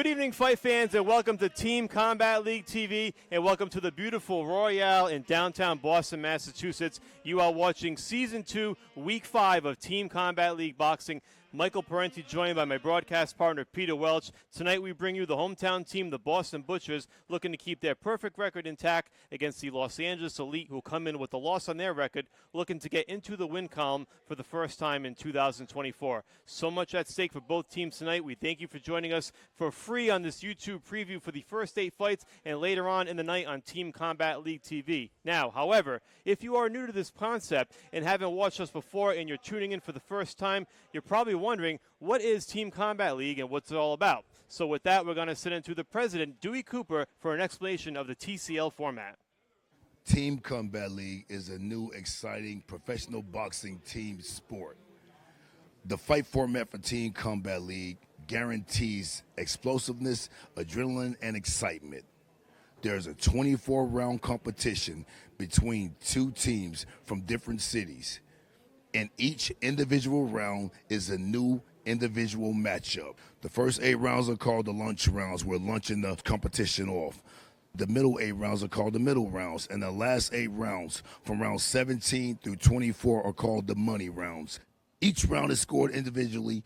Good evening, fight fans, and welcome to Team Combat League TV, and welcome to the beautiful Royale in downtown Boston, Massachusetts. You are watching Season 2, Week 5 of Team Combat League Boxing. Michael Parenti joined by my broadcast partner, Peter Welch. Tonight we bring you the hometown team, the Boston Butchers, looking to keep their perfect record intact against the Los Angeles Elite, who come in with a loss on their record, looking to get into the win column for the first time in 2024. So much at stake for both teams tonight. We thank you for joining us for free on this YouTube preview for the first 8 fights and later on in the night on Team Combat League TV. Now, however, if you are new to this concept and haven't watched us before and you're tuning in for the first time, you're probably wondering, what is Team Combat League and what's it all about? So with that, we're going to send it to the president, Dewey Cooper, for an explanation of the TCL format. Team Combat League is a new, exciting professional boxing team sport. The fight format for Team Combat League guarantees explosiveness, adrenaline, and excitement. There's a 24-round competition between 2 teams from different cities, and each individual round is a new individual matchup. The first 8 rounds are called the lunch rounds. We're lunching the competition off. The middle 8 rounds are called the middle rounds, and the last 8 rounds from round 17 through 24 are called the money rounds. Each round is scored individually,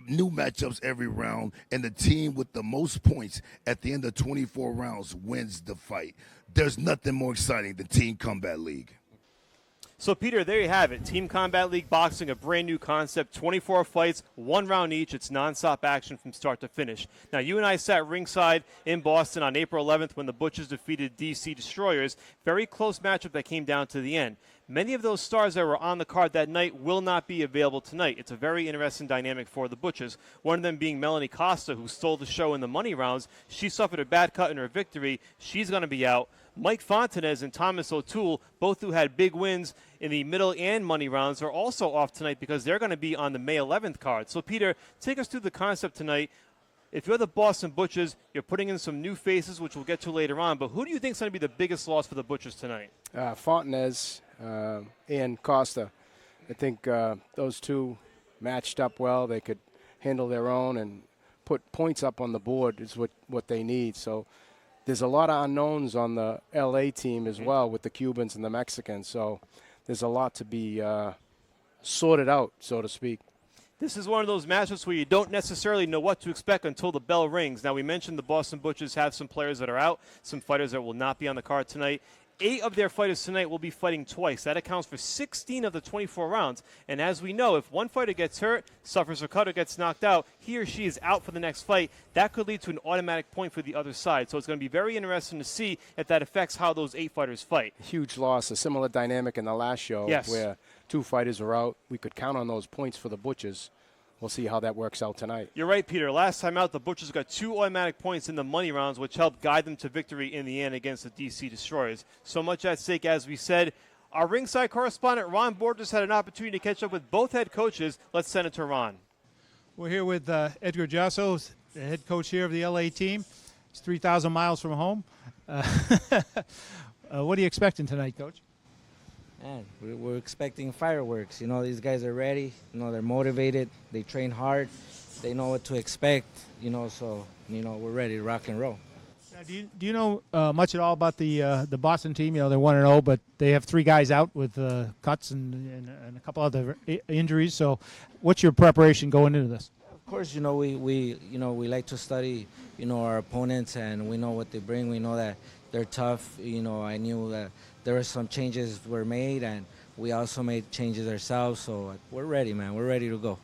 new matchups every round, and the team with the most points at the end of 24 rounds wins the fight. There's nothing more exciting than Team Combat League. So, Peter, there you have it. Team Combat League Boxing, a brand new concept, 24 fights, 1 round each. It's nonstop action from start to finish. Now, you and I sat ringside in Boston on April 11th when the Butchers defeated DC Destroyers. Very close matchup that came down to the end. Many of those stars that were on the card that night will not be available tonight. It's a very interesting dynamic for the Butchers. One of them being Melanie Costa, who stole the show in the money rounds. She suffered a bad cut in her victory. She's going to be out. Mike Fontanez and Thomas O'Toole, both who had big wins in the middle and money rounds, are also off tonight because they're going to be on the May 11th card. So, Peter, take us through the concept tonight. If you're the Boston Butchers, you're putting in some new faces, which we'll get to later on. But who do you think is going to be the biggest loss for the Butchers tonight? Fontanez and Costa. I think those two matched up well. They could handle their own and put points up on the board is what they need. So there's a lot of unknowns on the L.A. team as well with the Cubans and the Mexicans. So there's a lot to be sorted out, so to speak. This is one of those matchups where you don't necessarily know what to expect until the bell rings. Now, we mentioned the Boston Butchers have some players that are out, some fighters that will not be on the card tonight. 8 of their fighters tonight will be fighting twice. That accounts for 16 of the 24 rounds. And as we know, if one fighter gets hurt, suffers a cut, or gets knocked out, he or she is out for the next fight. That could lead to an automatic point for the other side. So it's going to be very interesting to see if that affects how those 8 fighters fight. Huge loss, a similar dynamic in the last show where 2 fighters are out. We could count on those points for the Butchers. We'll see how that works out tonight. You're right, Peter. Last time out, the Butchers got 2 automatic points in the money rounds, which helped guide them to victory in the end against the DC Destroyers. So much at stake, as we said. Our ringside correspondent, Ron Borges, had an opportunity to catch up with both head coaches. Let's send it to Ron. We're here with Edgar Jasso, the head coach here of the LA team. It's 3,000 miles from home. What are you expecting tonight, Coach? Man, we're expecting fireworks. You know, these guys are ready. You know, they're motivated. They train hard. They know what to expect. You know, so, you know, we're ready to rock and roll. Now, do you know much at all about the Boston team? You know, they're 1-0, but they have 3 guys out with cuts and a couple other injuries. So what's your preparation going into this? Of course, you know, we like to study, you know, our opponents, and we know what they bring. We know that they're tough. You know, I knew that there were some changes were made, and we also made changes ourselves. So we're ready, man. We're ready to go.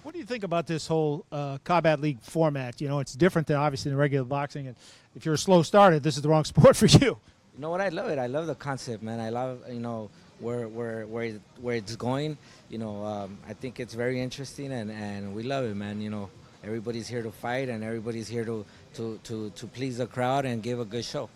What do you think about this whole Combat League format? You know, it's different than obviously than regular boxing. And if you're a slow starter, this is the wrong sport for you. You know what? I love it. I love the concept, man. I love, you know, where it's going. You know, I think it's very interesting, and we love it, man. You know, everybody's here to fight, and everybody's here to please the crowd and give a good show.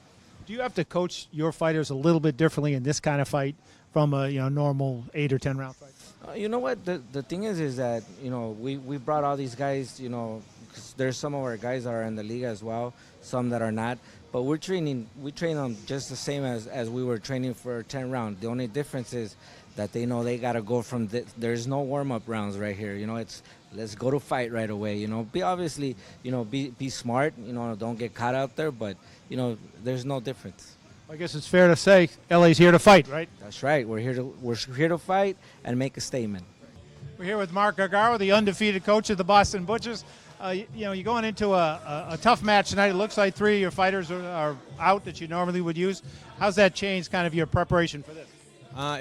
Do you have to coach your fighters a little bit differently in this kind of fight from a normal 8 or 10 round fight? You know what? The thing is that, you know, we brought all these guys, you know, 'cause there's some of our guys that are in the league as well, some that are not. But we train them just the same as we were training for 10 rounds. The only difference is that they know they got to go from there's no warm-up rounds right here. You know, it's let's go to fight right away. You know, be smart. You know, don't get caught out there, but you know, there's no difference. I guess it's fair to say LA's here to fight, right? That's right. We're here to fight and make a statement. We're here with Mark Gargaro, the undefeated coach of the Boston Butchers. You're going into a tough match tonight. It looks like 3 of your fighters are out that you normally would use. How's that changed kind of your preparation for this?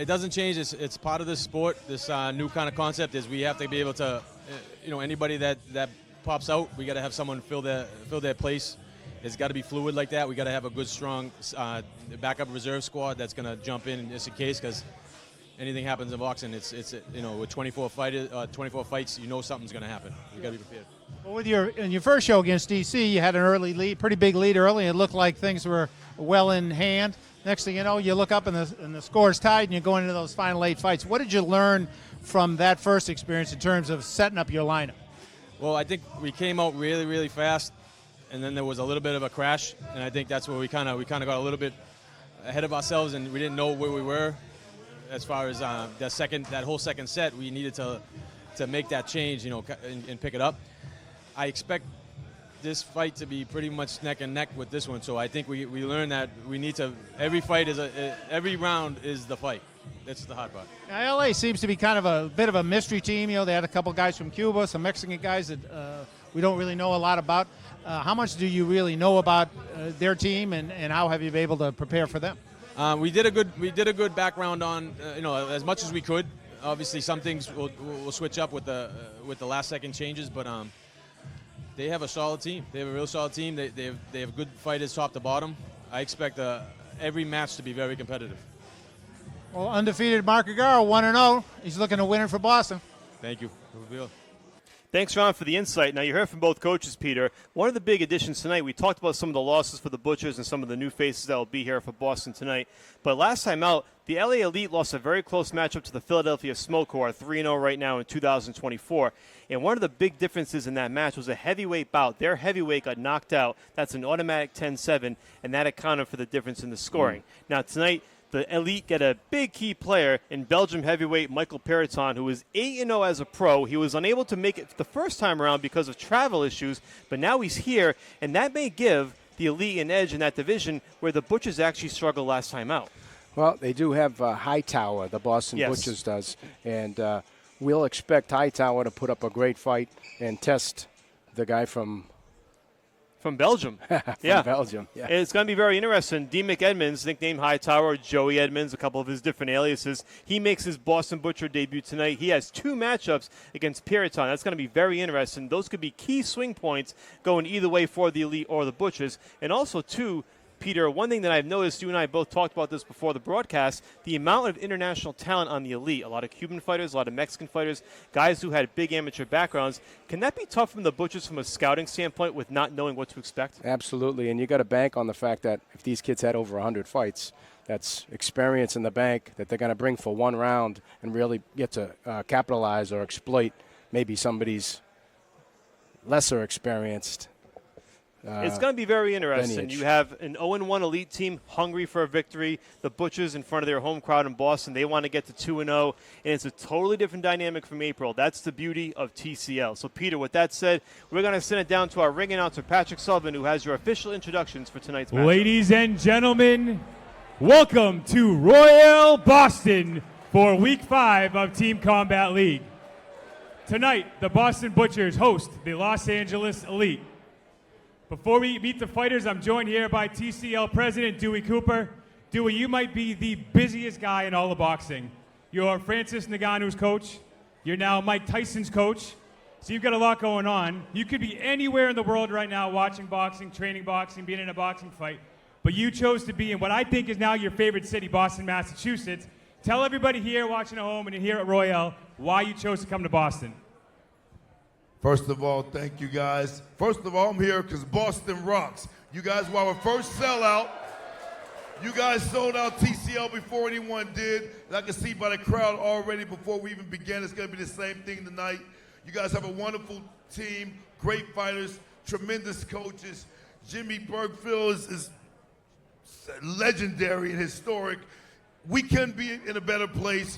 It doesn't change. It's part of this sport. This new kind of concept is we have to be able to, anybody that pops out, we got to have someone fill their place. It's got to be fluid like that. We got to have a good, strong backup reserve squad that's going to jump in just in case, because anything happens in boxing, it's with 24 fights, you know something's going to happen. You got to be prepared. Well, in your first show against DC, you had an early lead, pretty big lead early. It looked like things were well in hand. Next thing you know, you look up and the score's tied, and you're going into those final 8 fights. What did you learn from that first experience in terms of setting up your lineup? Well, I think we came out really, really fast, and then there was a little bit of a crash, and I think that's where we kind of got a little bit ahead of ourselves, and we didn't know where we were as far as that whole second set. We needed to make that change, and pick it up. I expect this fight to be pretty much neck and neck with this one, so I think we learned that we need to. Every round is the fight. That's the hard part. Now, LA seems to be kind of a bit of a mystery team. They had a couple guys from Cuba, some Mexican guys that we don't really know a lot about. How much do you really know about their team, and how have you been able to prepare for them? We did a good background on as much as we could. Obviously, some things we'll switch up with the last second changes, but they have a solid team. They have a real solid team. They have good fighters top to bottom. I expect every match to be very competitive. Well, undefeated Mark Gargaro, 1-0. He's looking to win it for Boston. Thank you. Thanks, Ron, for the insight. Now, you heard from both coaches, Peter. One of the big additions tonight, we talked about some of the losses for the Butchers and some of the new faces that will be here for Boston tonight. But last time out, the LA Elite lost a very close matchup to the Philadelphia Smoke, who are 3-0 right now in 2024. And one of the big differences in that match was a heavyweight bout. Their heavyweight got knocked out. That's an automatic 10-7, and that accounted for the difference in the scoring. Now, tonight, the Elite get a big key player in Belgium heavyweight Michael Periton, who is 8-0 as a pro. He was unable to make it the first time around because of travel issues, but now he's here, and that may give the Elite an edge in that division where the Butchers actually struggled last time out. Well, they do have Hightower, the Boston Butchers does, and we'll expect Hightower to put up a great fight and test the guy from Belgium. Belgium, yeah. It's going to be very interesting. D. McEdmonds, nicknamed Hightower, or Joey Edmonds, a couple of his different aliases. He makes his Boston Butcher debut tonight. He has 2 matchups against Periton. That's going to be very interesting. Those could be key swing points going either way for the Elite or the Butchers. And also, too, Peter, one thing that I've noticed, you and I both talked about this before the broadcast, the amount of international talent on the Elite. A lot of Cuban fighters, a lot of Mexican fighters, guys who had big amateur backgrounds. Can that be tough from the Butchers from a scouting standpoint with not knowing what to expect? Absolutely, and you got to bank on the fact that if these kids had over 100 fights, that's experience in the bank that they're going to bring for one round and really get to capitalize or exploit maybe somebody's lesser experienced it's going to be very interesting. lineage. You have an 0-1 Elite team hungry for a victory. The Butchers in front of their home crowd in Boston, they want to get to 2-0, and it's a totally different dynamic from April. That's the beauty of TCL. So, Peter, with that said, we're going to send it down to our ring announcer, Patrick Sullivan, who has your official introductions for tonight's match. Ladies and gentlemen, welcome to Royale, Boston for Week 5 of Team Combat League. Tonight, the Boston Butchers host the Los Angeles Elite. Before we meet the fighters, I'm joined here by TCL President Dewey Cooper. Dewey, you might be the busiest guy in all of boxing. You're Francis Ngannou's coach. You're now Mike Tyson's coach. So you've got a lot going on. You could be anywhere in the world right now watching boxing, training boxing, being in a boxing fight. But you chose to be in what I think is now your favorite city, Boston, Massachusetts. Tell everybody here watching at home and here at Royale why you chose to come to Boston. First of all, thank you guys. First of all, I'm here because Boston rocks. You guys were our first sellout. You guys sold out TCL before anyone did. And I can see by the crowd already before we even began, it's going to be the same thing tonight. You guys have a wonderful team, great fighters, tremendous coaches. Jimmy Bergfield is legendary and historic. We couldn't be in a better place.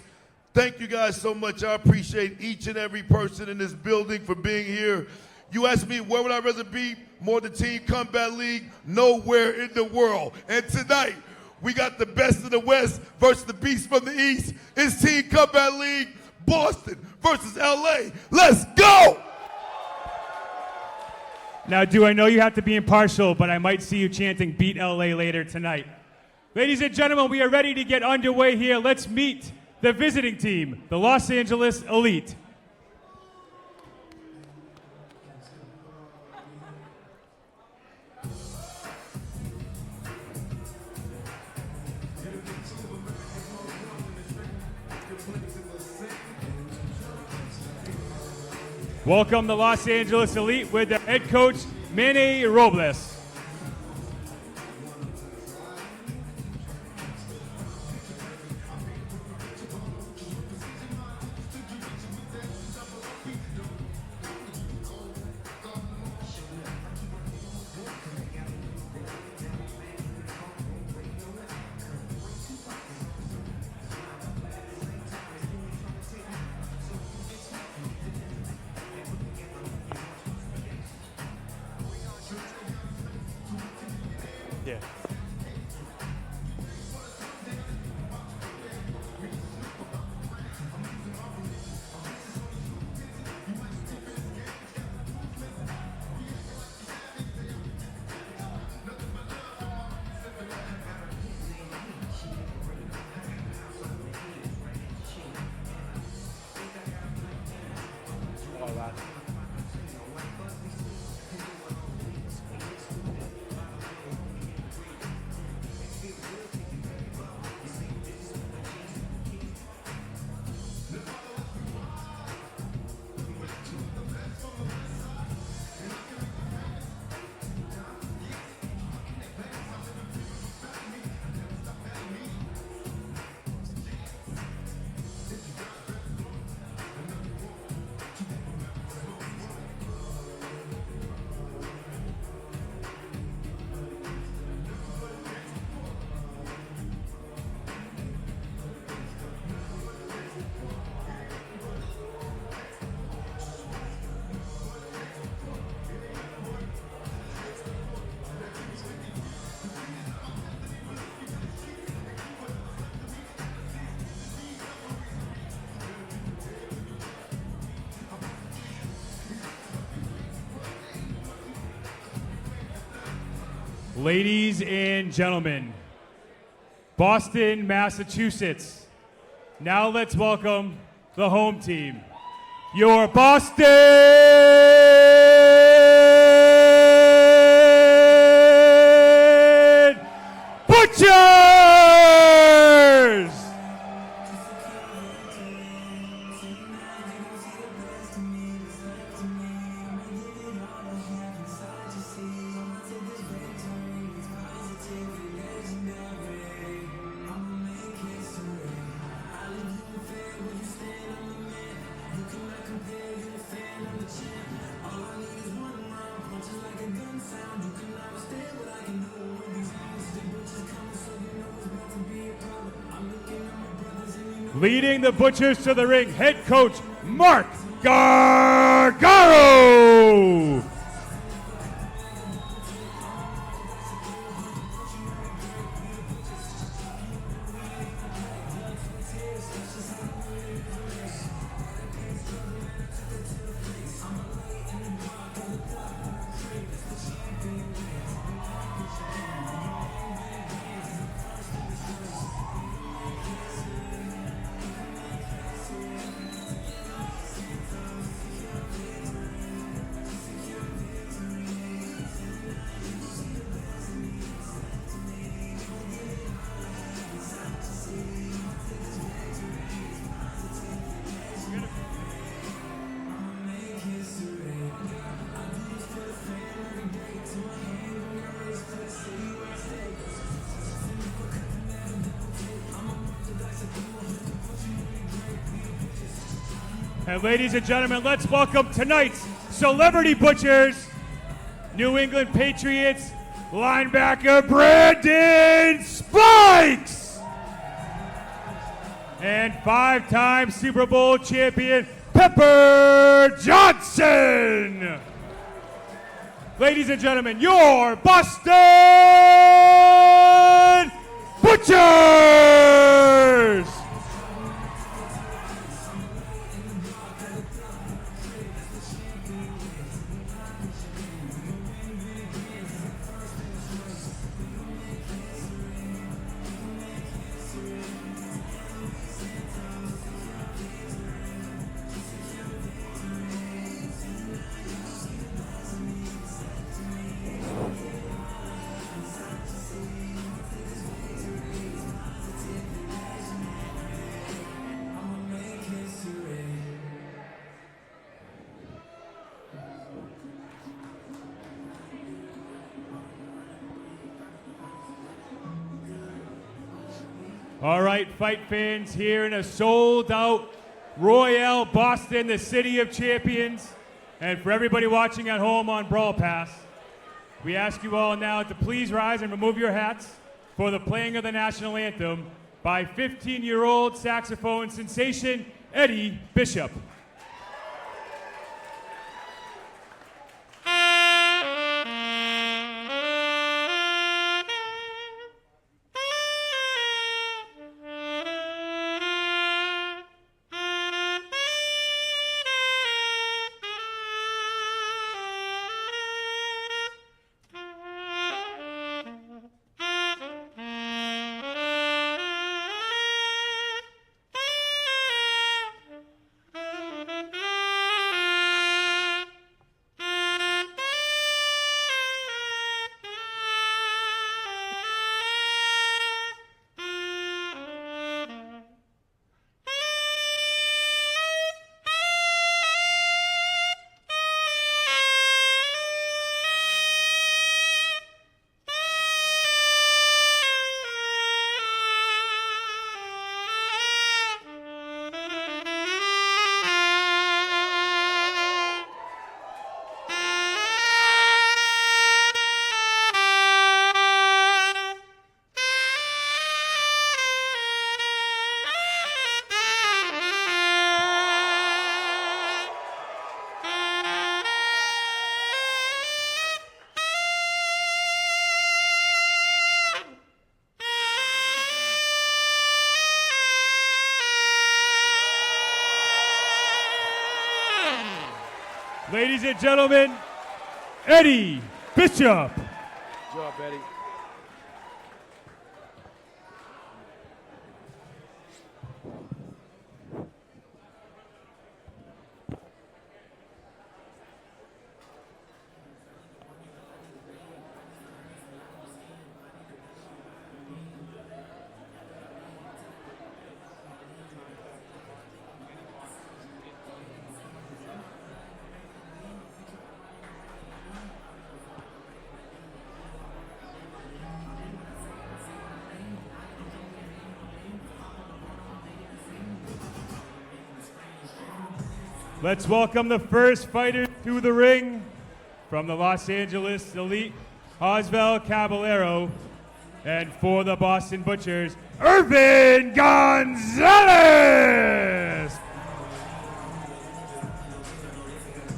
Thank you guys so much. I appreciate each and every person in this building for being here. You asked me, where would I rather be more than Team Combat League? Nowhere in the world. And tonight, we got the best of the West versus the beast from the East. It's Team Combat League, Boston versus LA. Let's go! Now, do I know you have to be impartial, but I might see you chanting Beat LA later tonight. Ladies and gentlemen, we are ready to get underway here. Let's meet the visiting team, the Los Angeles Elite. Welcome the Los Angeles Elite with the head coach, Manny Robles. Yeah. Ladies and gentlemen, Boston, Massachusetts. Now let's welcome the home team, your Boston Butchers! Leading the Butchers to the ring, head coach Mark Gargaro. And ladies and gentlemen, let's welcome tonight's Celebrity Butchers, New England Patriots linebacker Brandon Spikes. and 5-time Super Bowl champion, Pepper Johnson. Ladies and gentlemen, your Boston Butchers! All right, fight fans, here in a sold-out Royale Boston, the city of champions. And for everybody watching at home on Brawl Pass, we ask you all now to please rise and remove your hats for the playing of the national anthem by 15-year-old saxophone sensation Eddie Bishop. Ladies and gentlemen, Eddie Bishop. Good job, Eddie. Let's welcome the first fighter to the ring from the Los Angeles Elite, Osvaldo Caballero, and for the Boston Butchers, Irvin Gonzalez!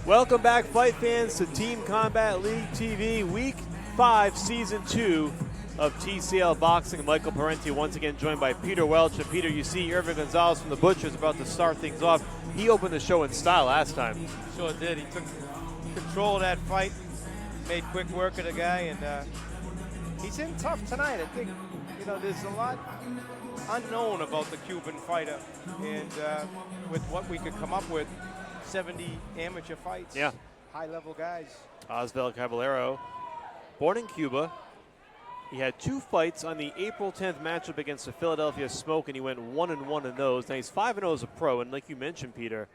Welcome back, fight fans, to Team Combat League TV, Week 5, Season 2 of TCL Boxing. Michael Parenti once again joined by Peter Welch. And Peter, you see Irvin Gonzalez from the Butchers about to start things off. He opened the show in style last time. Sure did. He took control of that fight, made quick work of the guy, and he's in tough tonight. I think, you know, there's a lot unknown about the Cuban fighter, and with what we could come up with, 70 amateur fights, yeah, high-level guys. Osvaldo Caballero, born in Cuba. He had 2 fights on the April 10th matchup against the Philadelphia Smoke, and he went 1-1 in those. Now he's 5-0 as a pro, and like you mentioned, Peter,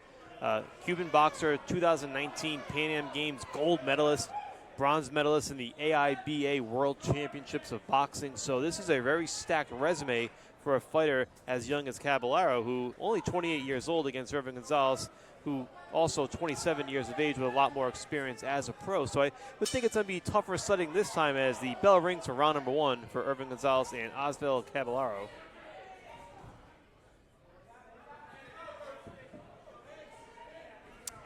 Cuban boxer, 2019 Pan Am Games gold medalist, bronze medalist in the AIBA World Championships of Boxing. So this is a very stacked resume for a fighter as young as Caballero, who only 28 years old, against Irvin Gonzalez, who also 27 years of age with a lot more experience as a pro. So I would think it's going to be tougher sledding this time as the bell rings for round number 1 for Irvin Gonzalez and Osvaldo Caballero.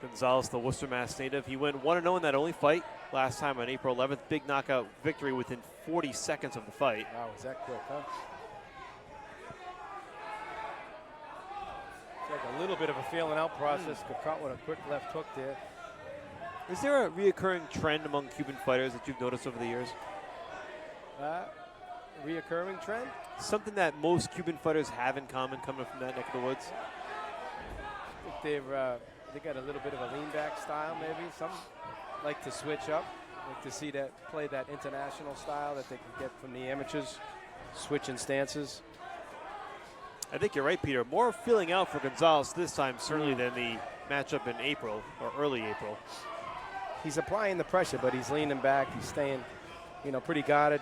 Gonzalez, the Worcester, Mass native. He went 1-0 in that only fight last time on April 11th. Big knockout victory within 40 seconds of the fight. Wow, was that quick, huh? It's like a little bit of a feeling out process. Got caught with a quick left hook there. Is there a reoccurring trend among Cuban fighters that you've noticed over the years? Reoccurring trend? Something that most Cuban fighters have in common coming from that neck of the woods? I think they got a little bit of a lean back style maybe. Some like to switch up, like to see that, play that international style that they can get from the amateurs, switching stances. I think you're right, Peter. More feeling out for Gonzalez this time, certainly, than the matchup in April or early April. He's applying the pressure, but he's leaning back. He's staying, pretty guarded.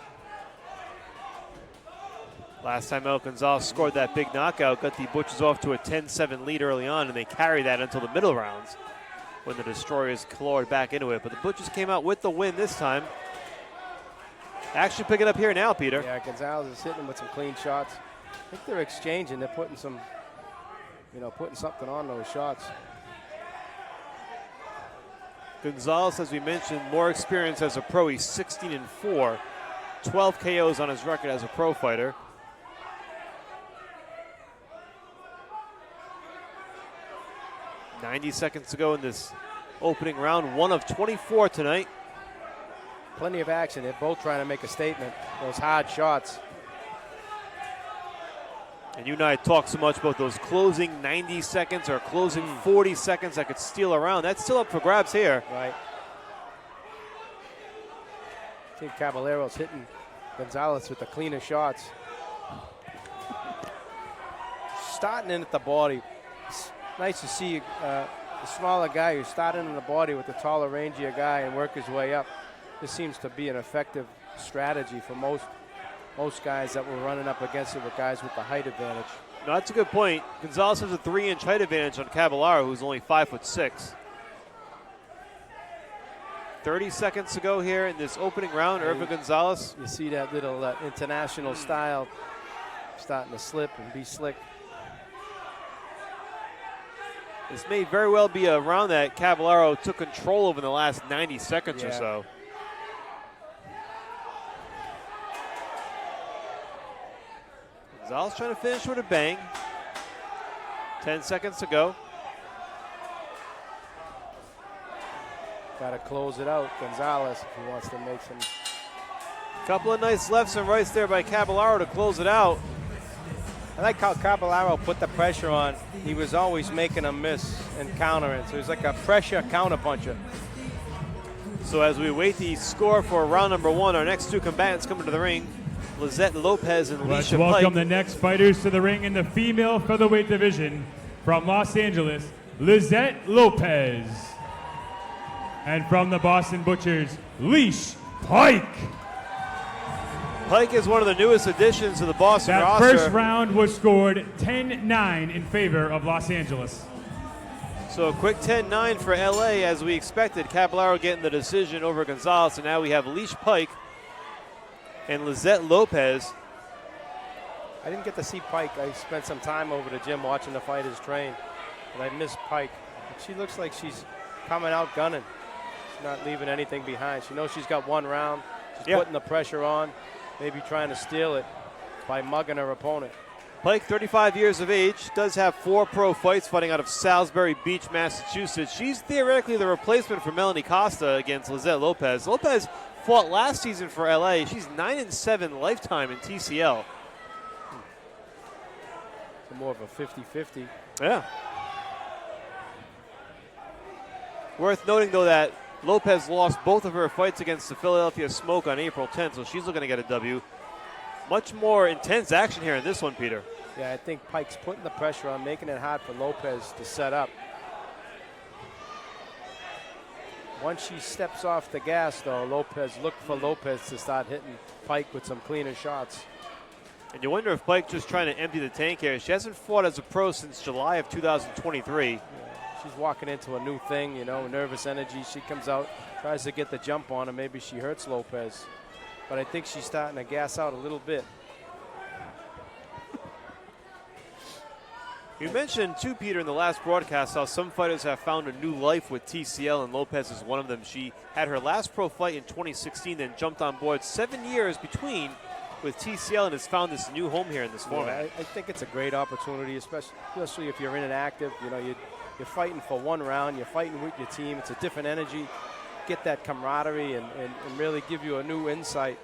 Last time out, Gonzalez scored that big knockout, got the Butchers off to a 10-7 lead early on, and they carried that until the middle rounds when the Destroyers clawed back into it. But the Butchers came out with the win this time. Action picking up here now, Peter. Yeah, Gonzalez is hitting him with some clean shots. I think they're exchanging. They're putting some, putting something on those shots. Gonzalez, as we mentioned, more experience as a pro. He's 16-4, 12 KOs on his record as a pro fighter. .90 seconds to go in this opening round. 1 of 24 tonight. Plenty of action. They're both trying to make a statement. Those hard shots. And you and I talk so much about those closing 90 seconds or closing 40 seconds that could steal around. That's still up for grabs here. Right. I think Caballero's hitting Gonzalez with the cleaner shots. Starting in at the body. It's nice to see a smaller guy who's starting in the body with the taller, rangier guy and work his way up. This seems to be an effective strategy for most guys that were running up against it with guys with the height advantage. No, that's a good point. Gonzalez has a 3-inch height advantage on Caballero, who's only 5'6". 30 seconds to go here in this opening round. Irvin Gonzalez. You see that little international style starting to slip and be slick. This may very well be a round that Caballero took control of in the last 90 seconds or so. Gonzalez trying to finish with a bang. 10 seconds to go. Got to close it out, Gonzalez, if he wants to make some. Couple of nice lefts and rights there by Caballero to close it out. I like how Caballero put the pressure on. He was always making a miss and countering. So he's like a pressure counterpuncher. So as we wait the score for round number 1, our next two combatants coming to the ring, Lizette Lopez and Let's Leisha welcome Pike. the next fighters to the ring in the female featherweight division from Los Angeles, Lizette Lopez. And from the Boston Butchers, Leash Pike. Pike is one of the newest additions to the Boston That roster. first round was scored 10-9 in favor of Los Angeles. So a quick 10-9 for LA as we expected. Caballero getting the decision over Gonzalez, and now we have Leash Pike and Lizette Lopez. I didn't get to see Pike. I spent some time over the gym watching the fighters train, and I missed Pike. But she looks like she's coming out gunning. She's not leaving anything behind. She knows she's got one round. She's putting the pressure on, maybe trying to steal it by mugging her opponent. Pike, 35 years of age, does have 4 pro fights fighting out of Salisbury Beach, Massachusetts. She's theoretically the replacement for Melanie Costa against Lizette Lopez. Lopez fought last season for LA. She's 9-7 lifetime in TCL. So more of a 50-50. Yeah. Worth noting, though, that Lopez lost both of her fights against the Philadelphia Smoke on April 10th, so she's looking to get a W. Much more intense action here in this one, Peter. Yeah, I think Pike's putting the pressure on, making it hard for Lopez to set up. Once she steps off the gas, though, look for Lopez to start hitting Pike with some cleaner shots. And you wonder if Pike just trying to empty the tank here. She hasn't fought as a pro since July of 2023. Yeah, she's walking into a new thing, nervous energy. She comes out, tries to get the jump on him. Maybe she hurts Lopez. But I think she's starting to gas out a little bit. You mentioned, too, Peter, in the last broadcast how some fighters have found a new life with TCL, and Lopez is one of them. She had her last pro fight in 2016, then jumped on board 7 years between with TCL and has found this new home here in this format. I think it's a great opportunity, especially if you're inactive. You know, you're fighting for one round, you're fighting with your team. It's a different energy. Get that camaraderie and really give you a new insight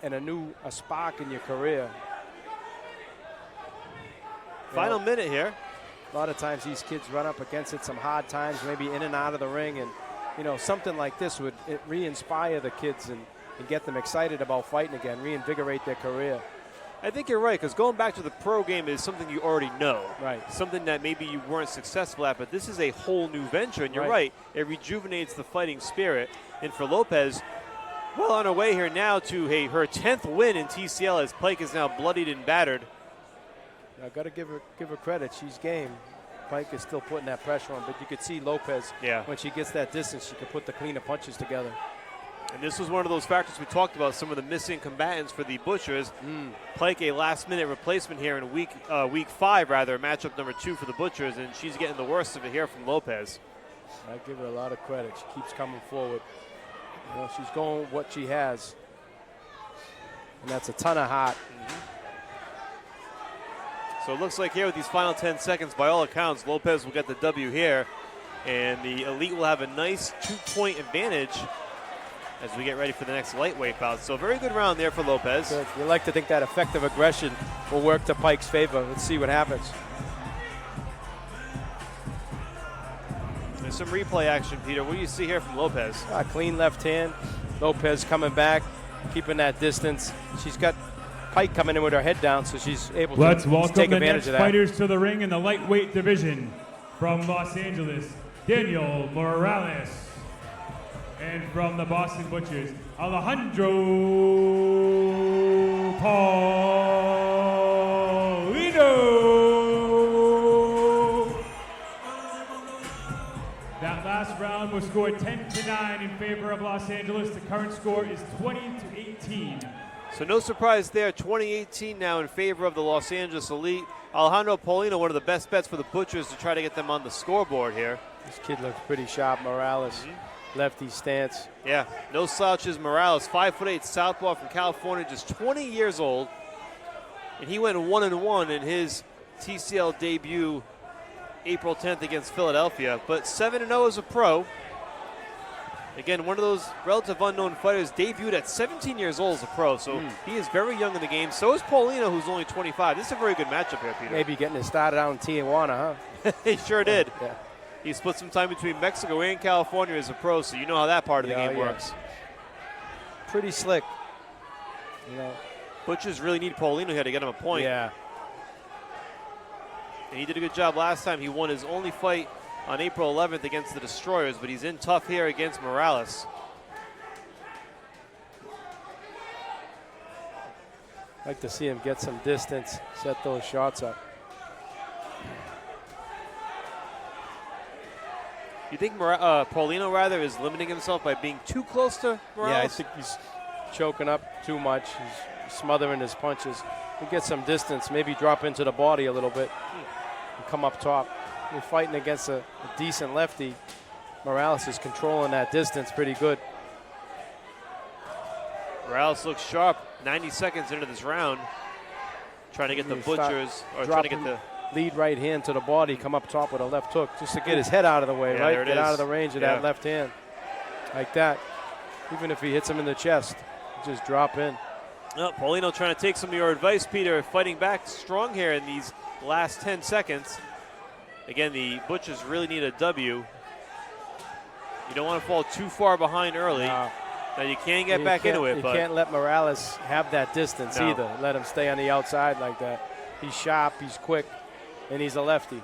and a spark in your career. Final minute here. A lot of times these kids run up against it, some hard times, maybe in and out of the ring, and something like this would re-inspire the kids and get them excited about fighting again, reinvigorate their career. I think you're right, because going back to the pro game is something you already know. Right. Something that maybe you weren't successful at, but this is a whole new venture, and you're right. It rejuvenates the fighting spirit. And for Lopez, well on her way here now to her 10th win in TCL as Pike is now bloodied and battered. I got to give her credit. She's game. Pike is still putting that pressure on, but you could see Lopez, when she gets that distance, she can put the cleaner punches together. And this was one of those factors we talked about, some of the missing combatants for the Butchers. Pike, a last-minute replacement here in week 5, matchup number 2 for the Butchers, and she's getting the worst of it here from Lopez. I give her a lot of credit. She keeps coming forward. She's going with what she has, and that's a ton of heart. So it looks like here with these final 10 seconds, by all accounts, Lopez will get the W here, and the Elite will have a nice 2-point advantage as we get ready for the next lightweight bout. So a very good round there for Lopez. Good. You like to think that effective aggression will work to Pike's favor. Let's see what happens. There's some replay action, Peter. What do you see here from Lopez? Clean left hand. Lopez coming back, keeping that distance. She's got Pike coming in with her head down, so she's able to take advantage of that. Let's welcome the next fighters to the ring in the lightweight division. From Los Angeles, Daniel Morales. And from the Boston Butchers, Alejandro Paulino. That last round was scored 10-9 in favor of Los Angeles. The current score is 20-18. So no surprise there, 2018 now in favor of the Los Angeles Elite. Alejandro Paulino, one of the best bets for the Butchers to try to get them on the scoreboard here. This kid looks pretty sharp, Morales. Lefty stance. Yeah, no slouches. Morales, 5'8", southpaw from California, just 20 years old. And he went 1-1 in his TCL debut April 10th against Philadelphia, but 7-0 as a pro. Again, one of those relative unknown fighters, debuted at 17 years old as a pro, so he is very young in the game. So is Paulino, who's only 25. This is a very good matchup here, Peter. Maybe getting it started out in Tijuana, huh? He sure did. Yeah. He split some time between Mexico and California as a pro, so you know how that part of the game works. Pretty slick. Butchers really need Paulino here to get him a point. Yeah. And he did a good job last time. He won his only fight on April 11th against the Destroyers, but he's in tough here against Morales. I'd like to see him get some distance, set those shots up. You think Paulino is limiting himself by being too close to Morales? Yeah, I think he's choking up too much. He's smothering his punches. He'll get some distance, maybe drop into the body a little bit and come up top. You're fighting against a decent lefty. Morales is controlling that distance pretty good. Morales looks sharp 90 seconds into this round. Trying to get the Butchers, or trying to get the lead right hand to the body, come up top with a left hook just to get his head out of the way, right? Get out of the range of that left hand. Like that. Even if he hits him in the chest, just drop in. Well, Paulino trying to take some of your advice, Peter, fighting back strong here in these last 10 seconds. Again, the Butchers really need a W. You don't want to fall too far behind early. No. Now, you can get back into it, but you can't let Morales have that distance either. Let him stay on the outside like that. He's sharp, he's quick, and he's a lefty.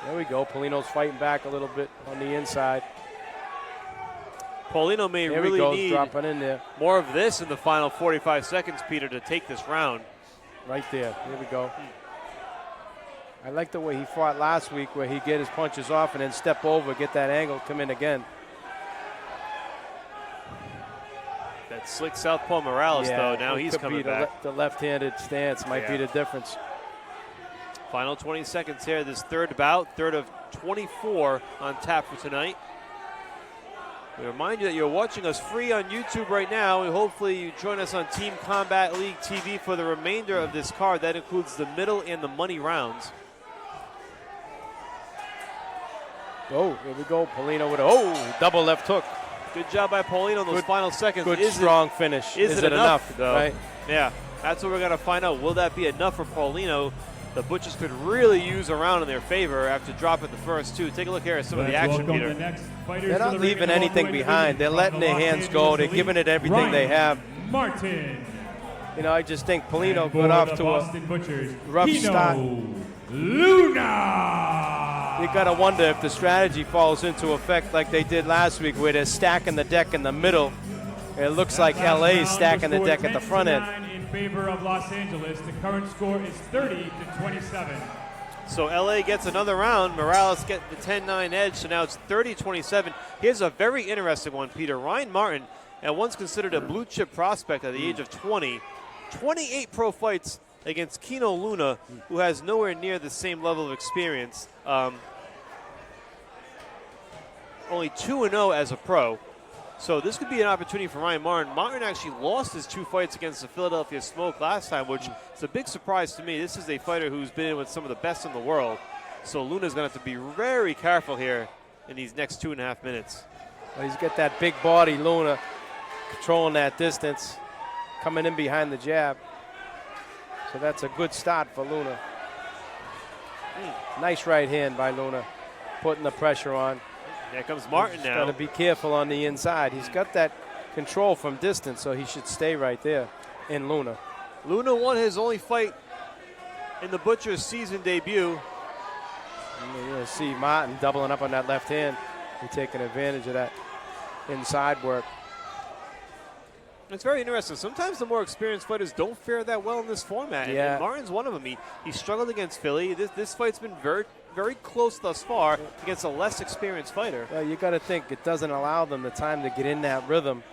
There we go. Paulino's fighting back a little bit on the inside. Paulino may there really goes, need dropping in there. more of this in the final 45 seconds, Peter, to take this round. Right there. Here we go. I like the way he fought last week where he get his punches off and then step over, get that angle, come in again. That That slick southpaw Morales, though, now he's coming back. The left-handed stance might be the difference. Final 20 seconds here. This third bout, third of 24 on tap for tonight. We remind you that you're watching us free on YouTube right now, and hopefully you join us on Team Combat League TV for the remainder of this card. That includes the middle and the money rounds. Oh, here we go. Paulino with a double left hook. Good job by Paulino in those final seconds. Good, strong finish. Is it enough, though? Right? Yeah, that's what we're going to find out. Will that be enough for Paulino? The Butchers could really use a round in their favor after dropping the first two. Take a look here at some of the action, Peter. They're not leaving anything behind. They're letting their hands go. They're giving it everything they have. Martin. You know, I just think Paulino got off to a rough start. Luna. You got to wonder if the strategy falls into effect like they did last week, where they're stacking the deck in the middle. It looks like LA is stacking the deck at the front end. In favor of Los Angeles, the current score is 30-27. So LA gets another round. Morales getting the 10-9 edge, so now it's 30-27. Here's a very interesting one, Peter. Ryan Martin, and once considered a blue chip prospect at the age of 20, 28 pro fights against Kino Luna, who has nowhere near the same level of experience. Only 2-0 as a pro. So this could be an opportunity for Ryan Martin. Martin actually lost his 2 fights against the Philadelphia Smoke last time, which is a big surprise to me. This is a fighter who's been in with some of the best in the world. So Luna's going to have to be very careful here in these next 2.5 minutes. Well, he's got that big body, Luna, controlling that distance, coming in behind the jab. So that's a good start for Luna. Nice right hand by Luna, putting the pressure on. Here comes Martin now. Got to be careful on the inside. He's got that control from distance, so he should stay right there in Luna. Luna won his only fight in the Butcher's season debut. And you're going to see Martin doubling up on that left hand and taking advantage of that inside work. It's very interesting. Sometimes the more experienced fighters don't fare that well in this format. Yeah. And Martin's one of them. He struggled against Philly. This fight's been very close thus far against a less experienced fighter. Well, you got to think it doesn't allow them the time to get in that rhythm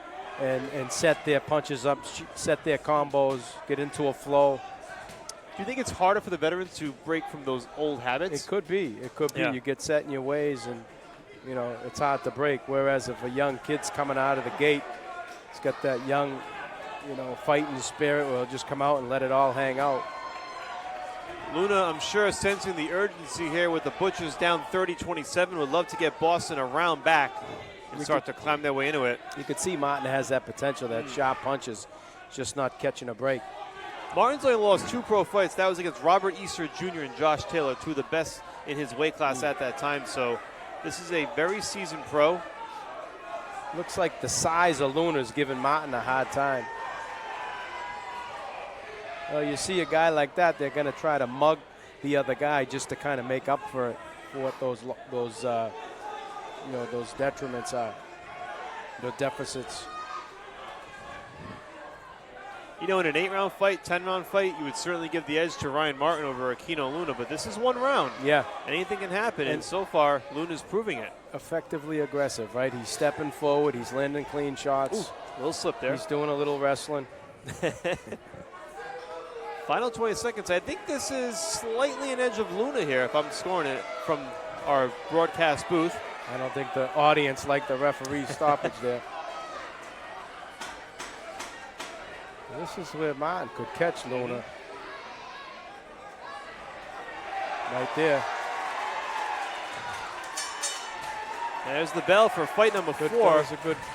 and set their punches up, set their combos, get into a flow. Do you think it's harder for the veterans to break from those old habits? It could be. It could be. Yeah. You get set in your ways, and you know it's hard to break. Whereas if a young kid's coming out of the gate, he's got that young, fighting spirit. Will just come out and let it all hang out. Luna, I'm sure, sensing the urgency here with the Butchers down 30-27, would love to get Boston a round back and start to climb their way into it. You could see Martin has that potential, that sharp punches, just not catching a break. Martin's only lost 2 pro fights. That was against Robert Easter Jr. and Josh Taylor, 2 of the best in his weight class at that time. So this is a very seasoned pro. Looks like the size of Luna is giving Martin a hard time. Well, you see a guy like that, they're going to try to mug the other guy just to kind of make up for it, for what those detriments are, the deficits. In an 8-round fight, 10-round fight, you would certainly give the edge to Ryan Martin over Aquino Luna, but this is 1 round. Yeah. Anything can happen, and so far, Luna's proving it. Effectively aggressive, right? He's stepping forward, he's landing clean shots. Ooh, little slip there. He's doing a little wrestling. Final 20 seconds. I think this is slightly an edge of Luna here if I'm scoring it from our broadcast booth. I don't think the audience liked the referee's stoppage there. This is where Martin could catch Luna. Right there. There's the bell for fight number 4.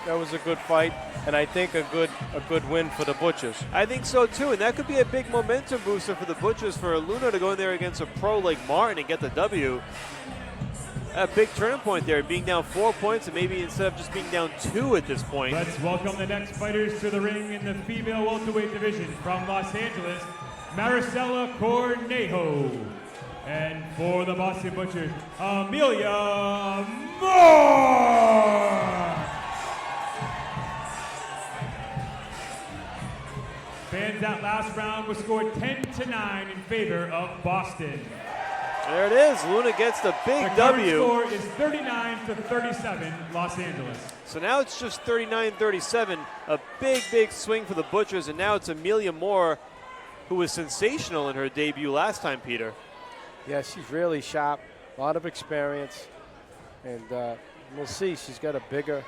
That was a good fight, and I think a good win for the Butchers. I think so too, and that could be a big momentum booster for the Butchers, for Luna to go in there against a pro like Martin and get the W. A big turning point there, being down 4 points, and maybe instead of just being down 2 at this point. Let's welcome the next fighters to the ring in the female welterweight division from Los Angeles, Maricela Cornejo. And for the Boston Butchers, Amelia Moore. Fans, that last round was scored 10-9 in favor of Boston. There it is. Luna gets the big The current W. score is 39-37, Los Angeles. So now it's just 39-37. A big, big swing for the Butchers, and now it's Amelia Moore, who was sensational in her debut last time, Peter. Yeah, she's really sharp, a lot of experience, and we'll see. She's got a bigger.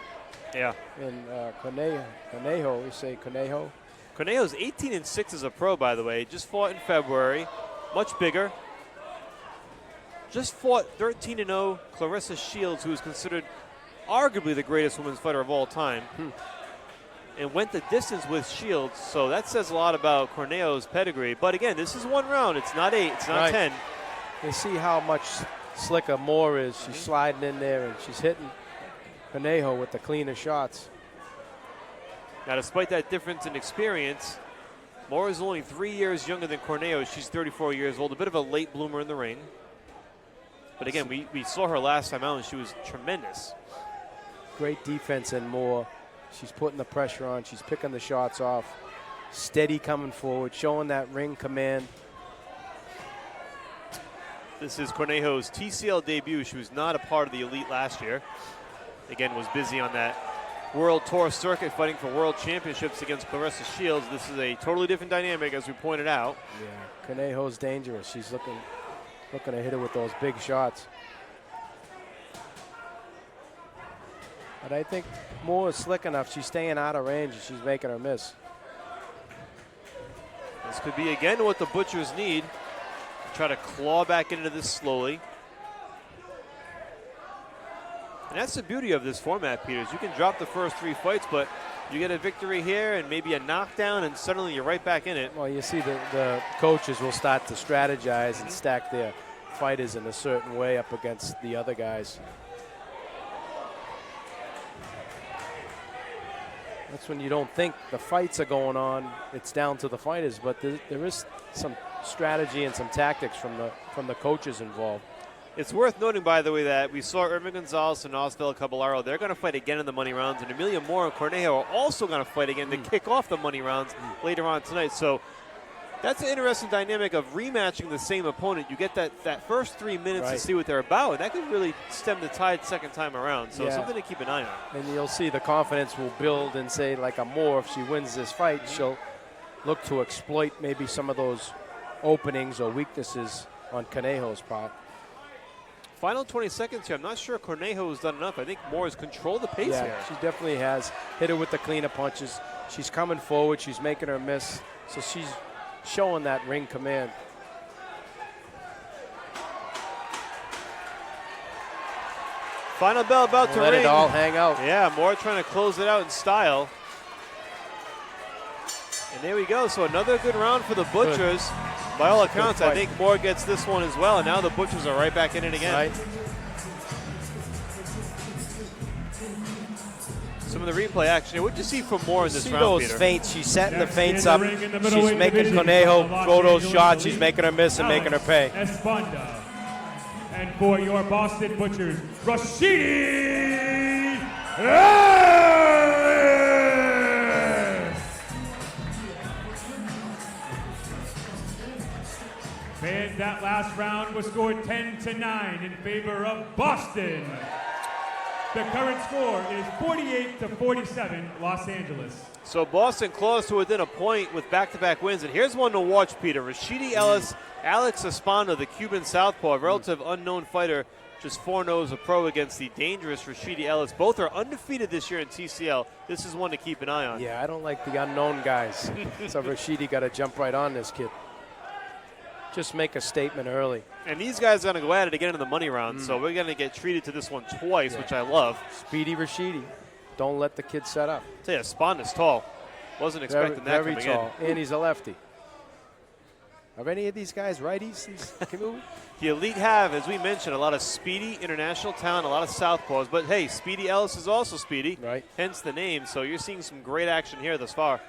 Yeah. And Conejo, we say Conejo. Cornejo's 18-6 as a pro, by the way. Just fought in February, much bigger. Just fought 13-0 Clarissa Shields, who is considered arguably the greatest women's fighter of all time, and went the distance with Shields. So that says a lot about Cornejo's pedigree. But again, this is 1 round. It's not 8. It's not 10. You see how much slicker Moore is. She's sliding in there, and she's hitting Conejo with the cleaner shots. Now, despite that difference in experience, Moore is only 3 years younger than Cornejo. She's 34 years old, a bit of a late bloomer in the ring. But again, we saw her last time out, and she was tremendous. Great defense in Moore. She's putting the pressure on. She's picking the shots off. Steady coming forward, showing that ring command. This is Cornejo's TCL debut. She was not a part of the elite last year. Again, was busy on that World Tour circuit fighting for world championships against Clarissa Shields. This is a totally different dynamic, as we pointed out. Yeah, Conejo's dangerous. She's looking to hit her with those big shots. But I think Moore is slick enough. She's staying out of range, and she's making her miss. This could be, again, what the Butchers need. Try to claw back into this slowly. And that's the beauty of this format, Peters. You can drop the first 3 fights, but you get a victory here and maybe a knockdown, and suddenly you're right back in it. Well, you see the coaches will start to strategize and stack their fighters in a certain way up against the other guys. That's when you don't think the fights are going on. It's down to the fighters, but there is some strategy and some tactics from the coaches involved. It's worth noting, by the way, that we saw Irvin Gonzalez and Osvaldo Caballero. They're going to fight again in the money rounds, and Amelia Moore and Cornejo are also going to fight again to kick off the money rounds later on tonight. So that's an interesting dynamic of rematching the same opponent. You get that first 3 minutes to see what they're about, and that could really stem the tide second time around. So something to keep an eye on. And you'll see the confidence will build, and say, like a Moore, if she wins this fight, she'll look to exploit maybe some of those openings or weaknesses on Conejo's part. Final 20 seconds here. I'm not sure Cornejo has done enough. I think Moore has controlled the pace here. She definitely has. Hit her with the cleaner punches. She's coming forward. She's making her miss. So she's showing that ring command. Final bell about to ring. Let it all hang out. Yeah, Moore trying to close it out in style. And there we go. So another good round for the Butchers. By all accounts, I think Moore gets this one as well, and now the Butchers are right back in it again. Right. Some of the replay action here. What did you see from Moore in this see round, those Peter? feints. She's setting the Next feints in up. the ring in the She's middleweight making division Conejo from Los throw those Angeles shots. She's Police, making her miss and making her pay. Esponda. And for your Boston Butchers, Rashidi Ellis. And that last round was scored 10-9 in favor of Boston. The current score is 48-47, Los Angeles. So Boston claws to within a point with back-to-back wins. And here's one to watch, Peter. Rashidi Ellis, Alex Esponda, the Cuban southpaw, relative unknown fighter, just 4-0 as a pro against the dangerous Rashidi Ellis. Both are undefeated this year in TCL. This is one to keep an eye on. Yeah, I don't like the unknown guys. So Rashidi got to jump right on this kid. Just make a statement early. And these guys are going to go at it again in the money round, so we're going to get treated to this one twice, which I love. Speedy Rashidi. Don't let the kid set up. I'll tell you, Esponda's tall. Wasn't expecting that very coming tall. in. And he's a lefty. Are any of these guys righties? The elite have, as we mentioned, a lot of speedy international talent, a lot of southpaws. But, hey, Speedy Ellis is also speedy, hence the name. So you're seeing some great action here thus far.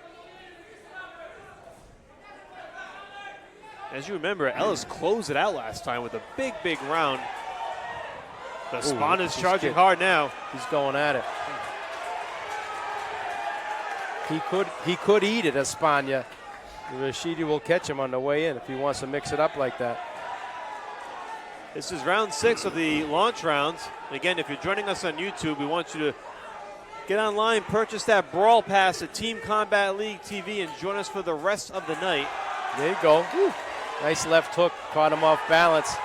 As you remember, Ellis closed it out last time with a big, big round. The Esponda's charging hard now. He's going at it. He could eat it, Esponda. Rashidi will catch him on the way in if he wants to mix it up like that. This is round 6 of the launch rounds. Again, if you're joining us on YouTube, we want you to get online, purchase that Brawl Pass at Team Combat League TV, and join us for the rest of the night. There you go. Woo. Nice left hook, caught him off balance.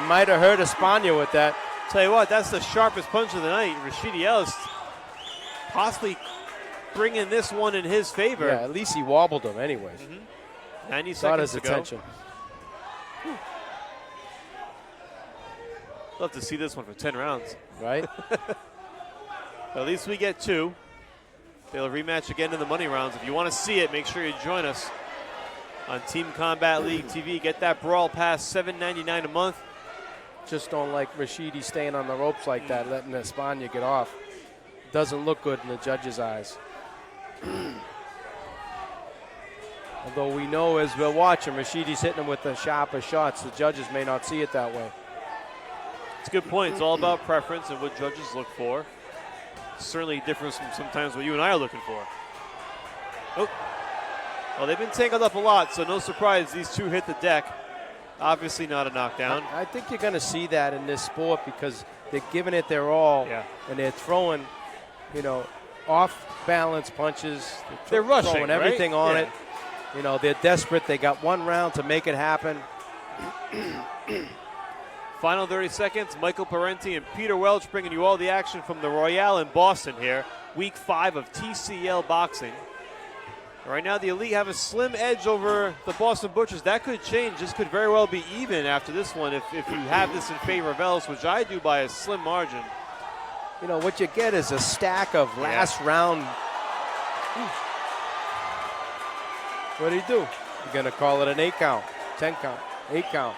Might have hurt Espana with that. Tell you what, that's the sharpest punch of the night. Rashidi Ellis possibly bringing this one in his favor. Yeah, at least he wobbled him anyways. 90 Got seconds his to attention. go. Love to see this one for 10 rounds. Right? At least we get 2. They'll rematch again in the money rounds. If you want to see it, make sure you join us on Team Combat League TV. Get that Brawl Pass, $7.99 a month. Just don't like Rashidi staying on the ropes like that, letting Espana get off. Doesn't look good in the judges' eyes. Although we know as we're watching, Rashidi's hitting him with the sharper shots. The judges may not see it that way. It's a good point. It's all about preference and what judges look for. Certainly different from sometimes what you and I are looking for. Oh. Well, they've been tangled up a lot, so no surprise these two hit the deck. Obviously not a knockdown. I think you're going to see that in this sport because they're giving it their all, and they're throwing, off-balance punches. They're rushing, throwing everything on yeah. it. They're desperate. They got one round to make it happen. Final 30 seconds. Michael Parenti and Peter Welch bringing you all the action from the Royale in Boston here. Week 5 of TCL boxing. Right now, the Elite have a slim edge over the Boston Butchers. That could change. This could very well be even after this one if you have this in favor of Ellis, which I do by a slim margin. What you get is a stack of last round. What do you do? You're going to call it an 8 count, 10 count, 8 count.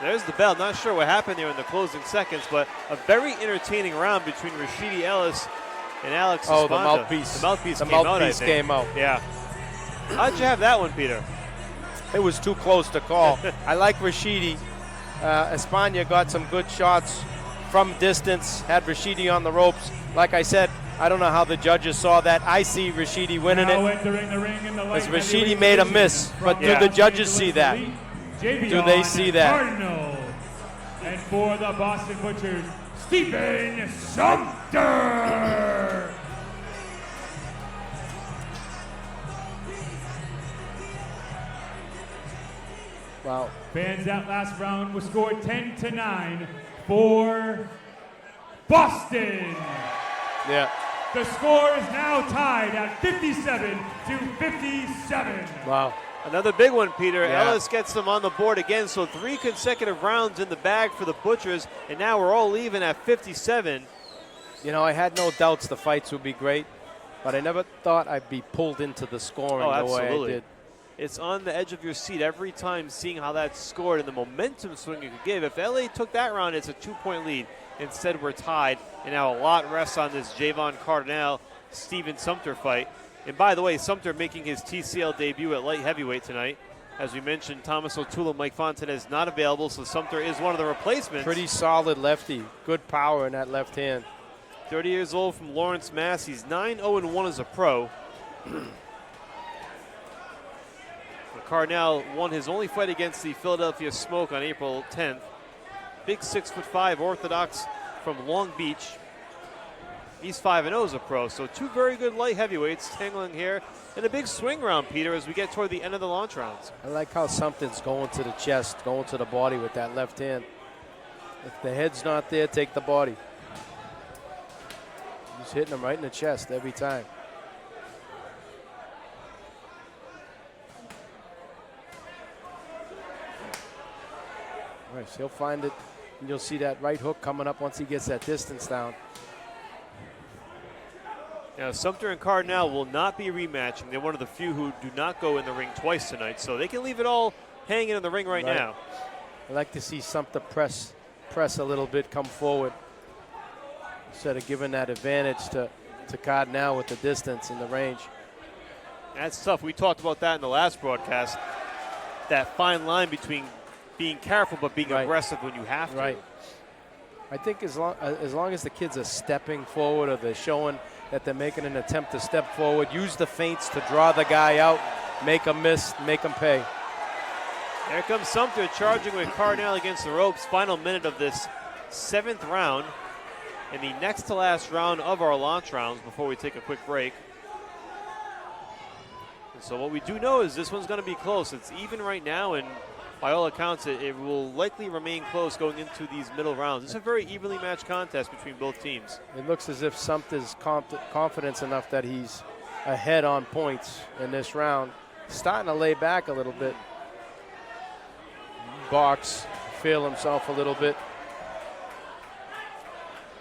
There's the bell. Not sure what happened there in the closing seconds, but a very entertaining round between Rashidi Ellis and Alex Oh, the Esponda. mouthpiece. The mouthpiece The came out, I mouthpiece think. came out. Yeah. How'd you have that one, Peter? It was too close to call. I like Rashidi. Espana got some good shots from distance, had Rashidi on the ropes. Like I said, I don't know how the judges saw that. I see Rashidi winning Now it. entering the ring in the light As Rashidi heavyweight made a division miss, but from do the judges see that? Do they see that? Cardinal. And for the Boston Butchers, Stephen Sumter. Wow. Fans, that last round was scored 10-9 for Boston. Yeah. The score is now tied at 57-57. Wow. Another big one, Peter. Yeah. Ellis gets them on the board again, so 3 consecutive rounds in the bag for the Butchers, and now we're all even at 57. I had no doubts the fights would be great, but I never thought I'd be pulled into the scoring the way I did. It's on the edge of your seat every time seeing how that's scored and the momentum swing you could give. If LA took that round, it's a 2-point lead. Instead, we're tied, and now a lot rests on this Javon Cardinal-Stephen Sumter fight. And by the way, Sumter making his TCL debut at light heavyweight tonight. As we mentioned, Thomas O'Toole, Mike Fontanez not available, so Sumter is one of the replacements. Pretty solid lefty. Good power in that left hand. 30 years old from Lawrence, Mass. He's 9-0-1 as a pro. Cardinal won his only fight against the Philadelphia Smoke on April 10th. Big 6'5" Orthodox from Long Beach. He's 5-0 as a pro, so 2 very good light heavyweights tangling here. And a big swing round, Peter, as we get toward the end of the launch rounds. I like how something's going to the chest, going to the body with that left hand. If the head's not there, take the body. He's hitting him right in the chest every time. All right, so he'll find it, and you'll see that right hook coming up once he gets that distance down. Now, Sumter and Cardinal will not be rematching. They're one of the few who do not go in the ring twice tonight, so they can leave it all hanging in the ring right now. I like to see Sumter press a little bit, come forward, instead of giving that advantage to Cardinal with the distance and the range. That's tough. We talked about that in the last broadcast, that fine line between being careful but being aggressive when you have to. Right. I think as long as the kids are stepping forward or they're showing that they're making an attempt to step forward, use the feints to draw the guy out, make him miss, make him pay. There comes Sumter charging with Cardinal against the ropes. Final minute of this 7th round and the next to last round of our launch rounds before we take a quick break. And so what we do know is this one's going to be close. It's even right now, and by all accounts, it will likely remain close going into these middle rounds. It's a very evenly matched contest between both teams. It looks as if Sumter's confidence enough that he's ahead on points in this round. Starting to lay back a little bit. Box, feel himself a little bit.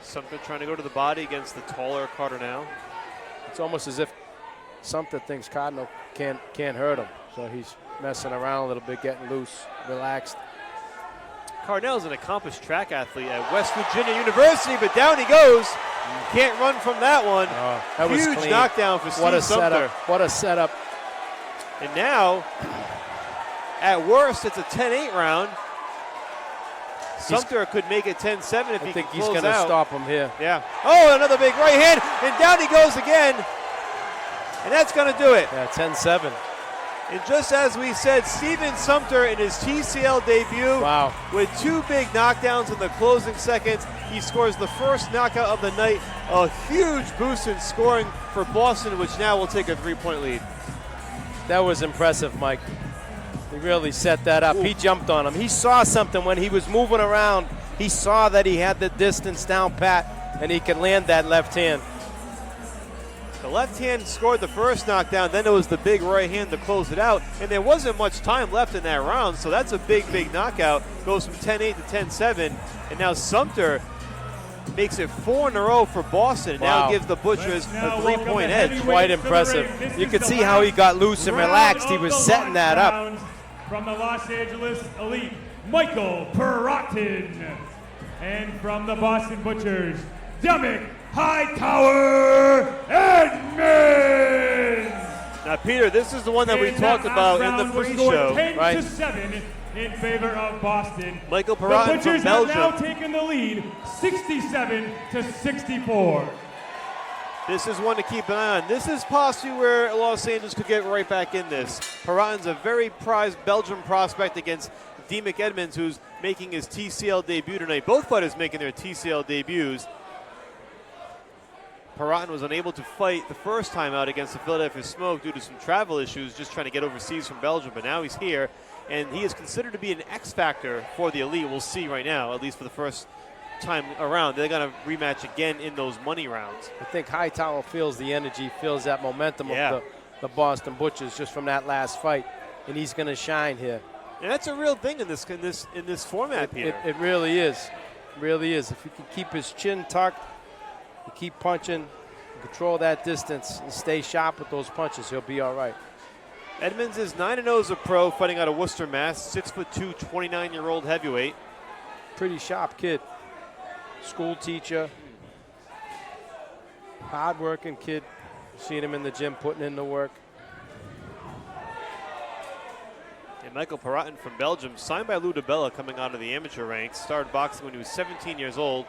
Sumter trying to go to the body against the taller Cardinal. It's almost as if Sumter thinks Cardinal can't hurt him. So he's messing around a little bit, getting loose, relaxed. Cardinal's an accomplished track athlete at West Virginia University, but down he goes. Can't run from that one. That was Huge clean. knockdown for Steve What a Sumter. setup. What a setup. And now, at worst, it's a 10-8 round. Sumter could make it 10-7 if I he think can he's close going to out. stop him here. Yeah. Oh, another big right hand, and down he goes again. And that's going to do it. Yeah, 10-7. And just as we said, Steven Sumter in his TCL debut, Wow. with 2 big knockdowns in the closing seconds, he scores the first knockout of the night. A huge boost in scoring for Boston, which now will take a 3-point lead. That was impressive, Mike. He really set that up. Ooh. He jumped on him. He saw something when he was moving around. He saw that he had the distance down pat, and he could land that left hand. The left hand scored the first knockdown, then it was the big right hand to close it out, and there wasn't much time left in that round, so that's a big, big knockout. Goes from 10-8 to 10-7, and now Sumter makes it 4 in a row for Boston. Wow. Now gives the Butchers a 3-point edge. Quite impressive. You could see how he got loose and relaxed. He was setting that up. From the Los Angeles Elite, Michael Perrotin. And from the Boston Butchers, Demick Hightower Edmonds. Now, Peter, this is the one that we talked about in the pre-show. 10-7 in favor of Boston. Michael The Perrotin Butchers from have Belgium. now taken the lead, 67-64. This is one to keep an eye on. This is possibly where Los Angeles could get right back in this. Perrotin's a very prized Belgian prospect against Demick Edmonds, who's making his TCL debut tonight. Both fighters making their TCL debuts. Perrotin was unable to fight the first time out against the Philadelphia Smoke due to some travel issues, just trying to get overseas from Belgium, but now he's here, and he is considered to be an X factor for the Elite. We'll see right now, at least for the first time around. They're going to rematch again in those money rounds. I think Hightower feels the energy, feels that momentum of the Boston Butchers just from that last fight, and he's going to shine here. And that's a real thing in this format, Peter. It really is. It really is. If he can keep his chin tucked, keep punching, control that distance, and stay sharp with those punches, he'll be all right. Edmonds is 9-0 as a pro, fighting out of Worcester, Mass. 6'2", 29-year-old heavyweight. Pretty sharp kid. School teacher. Hard-working kid. Seen him in the gym putting in the work. And Michael Perrotin from Belgium, signed by Lou DiBella, coming out of the amateur ranks. Started boxing when he was 17 years old.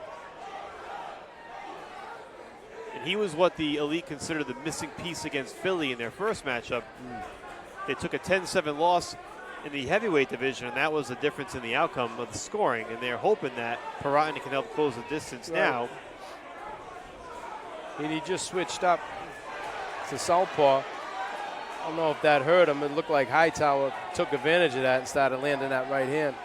And he was what the Elite considered the missing piece against Philly in their first matchup. They took a 10-7 loss in the heavyweight division, and that was the difference in the outcome of the scoring. And they're hoping that Perrotin can help close the distance now. And he just switched up to southpaw. I don't know if that hurt him. It looked like Hightower took advantage of that and started landing that right hand.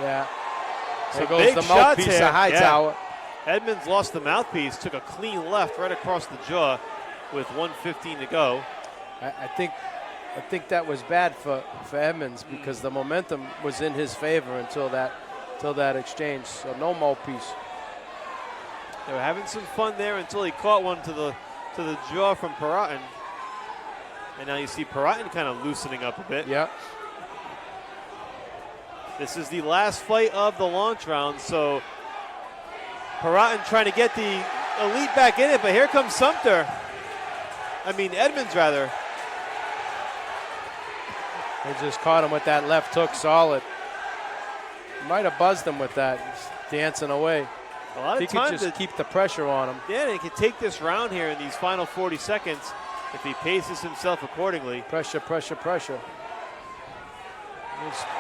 Yeah. There goes big the shots mouthpiece here. of Hightower. Edmonds lost the mouthpiece, took a clean left right across the jaw with 1:15 to go. I think that was bad for Edmonds because the momentum was in his favor until that exchange. So no mouthpiece. They were having some fun there until he caught one to the jaw from Perrotin. And now you see Perrotin kind of loosening up a bit. Yeah. This is the last fight of the launch round, so Perrotin trying to get the Elite back in it, but here comes Edmonds rather. They just caught him with that left hook solid. Might have buzzed him with that. He's dancing away. A lot He of could time just to keep the pressure on him. Yeah, and he can take this round here in these final 40 seconds if he paces himself accordingly. Pressure, pressure, pressure.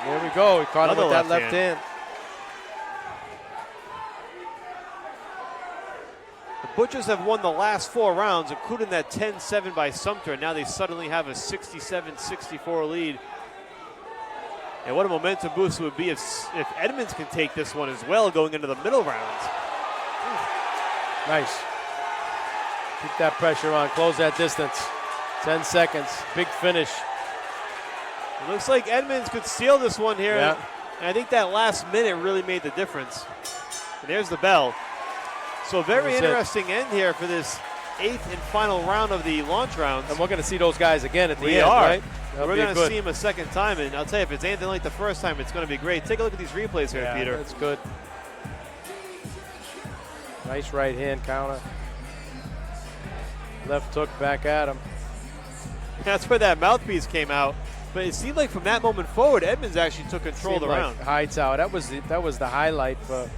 There we go. He caught him with that left hand. The Butchers have won the last 4 rounds, including that 10-7 by Sumter, and now they suddenly have a 67-64 lead. And what a momentum boost it would be if Edmonds can take this one as well going into the middle rounds. Nice. Keep that pressure on. Close that distance. 10 seconds. Big finish. It looks like Edmonds could steal this one here. Yeah. And I think that last minute really made the difference. And there's the bell. So very interesting end here for this 8th and final round of the launch rounds. And we're going to see those guys again at the We end, are. right? We're going to see him a second time, and I'll tell you, if it's anything like the first time, it's going to be great. Take a look at these replays here, Yeah, Peter. that's good. Nice right hand counter. Left hook back at him. That's where that mouthpiece came out. But it seemed like from that moment forward, Edmonds actually took control of the round. Hightower. That was the highlight for,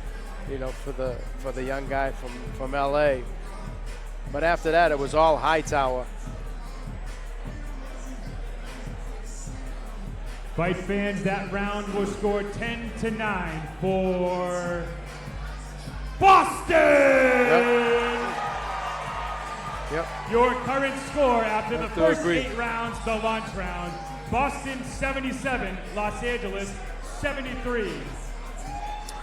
for the young guy from LA. But after that, it was all Hightower. Fight fans, that round was scored 10-9 for Boston! Yep. Your current score after the first agree. 8 rounds, the launch round. Boston 77, Los Angeles 73.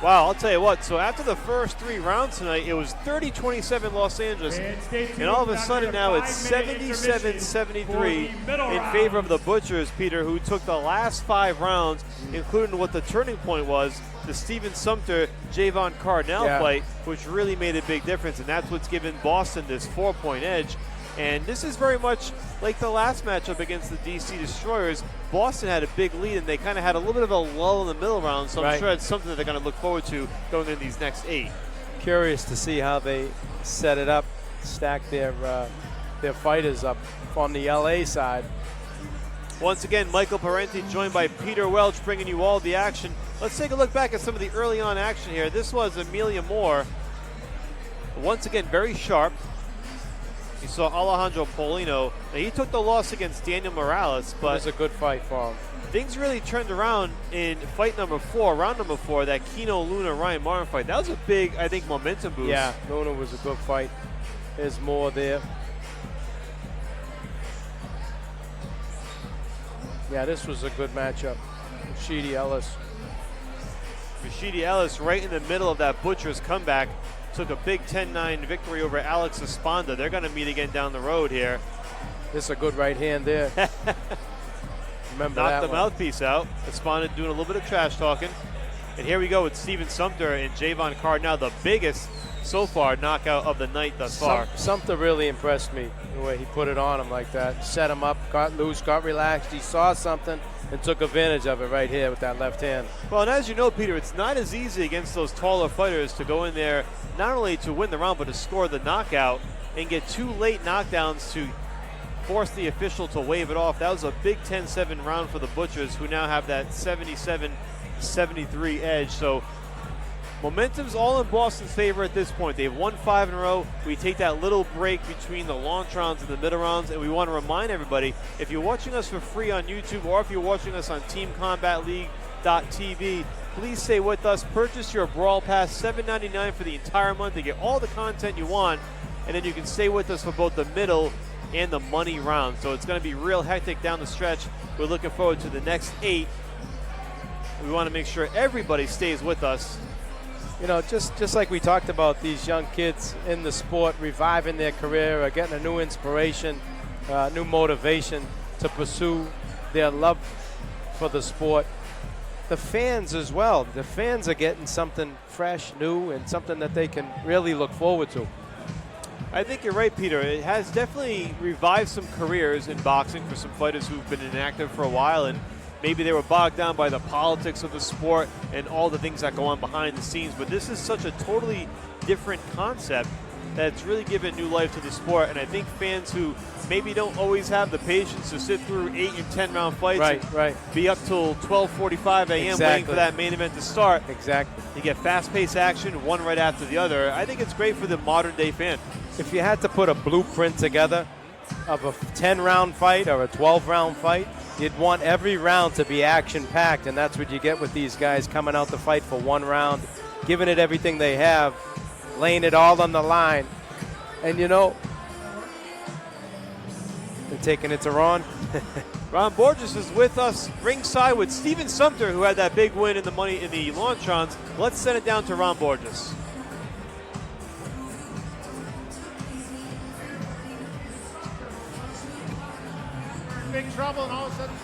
Wow, I'll tell you what. So after the first 3 rounds tonight, it was 30-27 Los Angeles. And all of a sudden now it's 77-73 in favor of the Butchers, Peter, who took the last 5 rounds, including what the turning point was, the Steven Sumter, Javon Cardinal fight, which really made a big difference. And that's what's given Boston this 4-point edge. And this is very much like the last matchup against the DC Destroyers. Boston had a big lead, and they kind of had a little bit of a lull in the middle round, so I'm sure it's something that they're going to look forward to going into these next 8. Curious to see how they set it up, stack their fighters up on the LA side. Once again, Michael Parenti joined by Peter Welch, bringing you all the action. Let's take a look back at some of the early on action here. This was Amelia Moore. Once again, very sharp. You saw Alejandro Paulino. Now, he took the loss against Daniel Morales, but it was a good fight for him. Things really turned around in fight number 4, round number 4, that Keno Luna Ryan Martin fight. That was a big, I think, momentum boost. Yeah, Luna was a good fight. There's more there. Yeah, this was a good matchup. Rashidi Ellis. Rashidi Ellis right in the middle of that Butcher's comeback. Took a big 10-9 victory over Alex Esponda. They're going to meet again down the road here. This is a good right hand there. Remember Knocked the one. mouthpiece out. Esponda doing a little bit of trash talking. And here we go with Steven Sumter and Javon Cardinal, the biggest so far knockout of the night thus far. Sumter really impressed me, the way he put it on him like that. Set him up, got loose, got relaxed. He saw something and took advantage of it right here with that left hand. Well, and as you know, Peter, it's not as easy against those taller fighters to go in there not only to win the round, but to score the knockout and get 2 late knockdowns to force the official to wave it off. That was a big 10-7 round for the Butchers, who now have that 77-73 edge. So momentum's all in Boston's favor at this point. They've won 5 in a row. We take that little break between the launch rounds and the middle rounds, and we want to remind everybody, if you're watching us for free on YouTube or if you're watching us on TeamCombatLeague.tv, please stay with us. Purchase your Brawl Pass, $7.99 for the entire month to get all the content you want, and then you can stay with us for both the middle and the money round. So it's going to be real hectic down the stretch. We're looking forward to the next 8. We want to make sure everybody stays with us. You know, just like we talked about, these young kids in the sport reviving their career, getting a new inspiration, new motivation to pursue their love for the sport. The fans as well. The fans are getting something fresh, new, and something that they can really look forward to. I think you're right, Peter. It has definitely revived some careers in boxing for some fighters who've been inactive for a while, and maybe they were bogged down by the politics of the sport and all the things that go on behind the scenes. But this is such a totally different concept that's really given new life to the sport. And I think fans who maybe don't always have the patience to sit through 8 and 10 round fights and be up till 12:45 a.m. waiting for that main event to start. Exactly. You get fast-paced action, one right after the other. I think it's great for the modern-day fan. If you had to put a blueprint together of a 10-round fight or a 12-round fight, you'd want every round to be action-packed, and that's what you get with these guys coming out to fight for one round, giving it everything they have, laying it all on the line. And, you know, they're taking it to Ron. Ron Borges is with us ringside with Steven Sumter, who had that big win in the Lontrons. Let's send it down to Ron Borges. Big trouble, and all of a sudden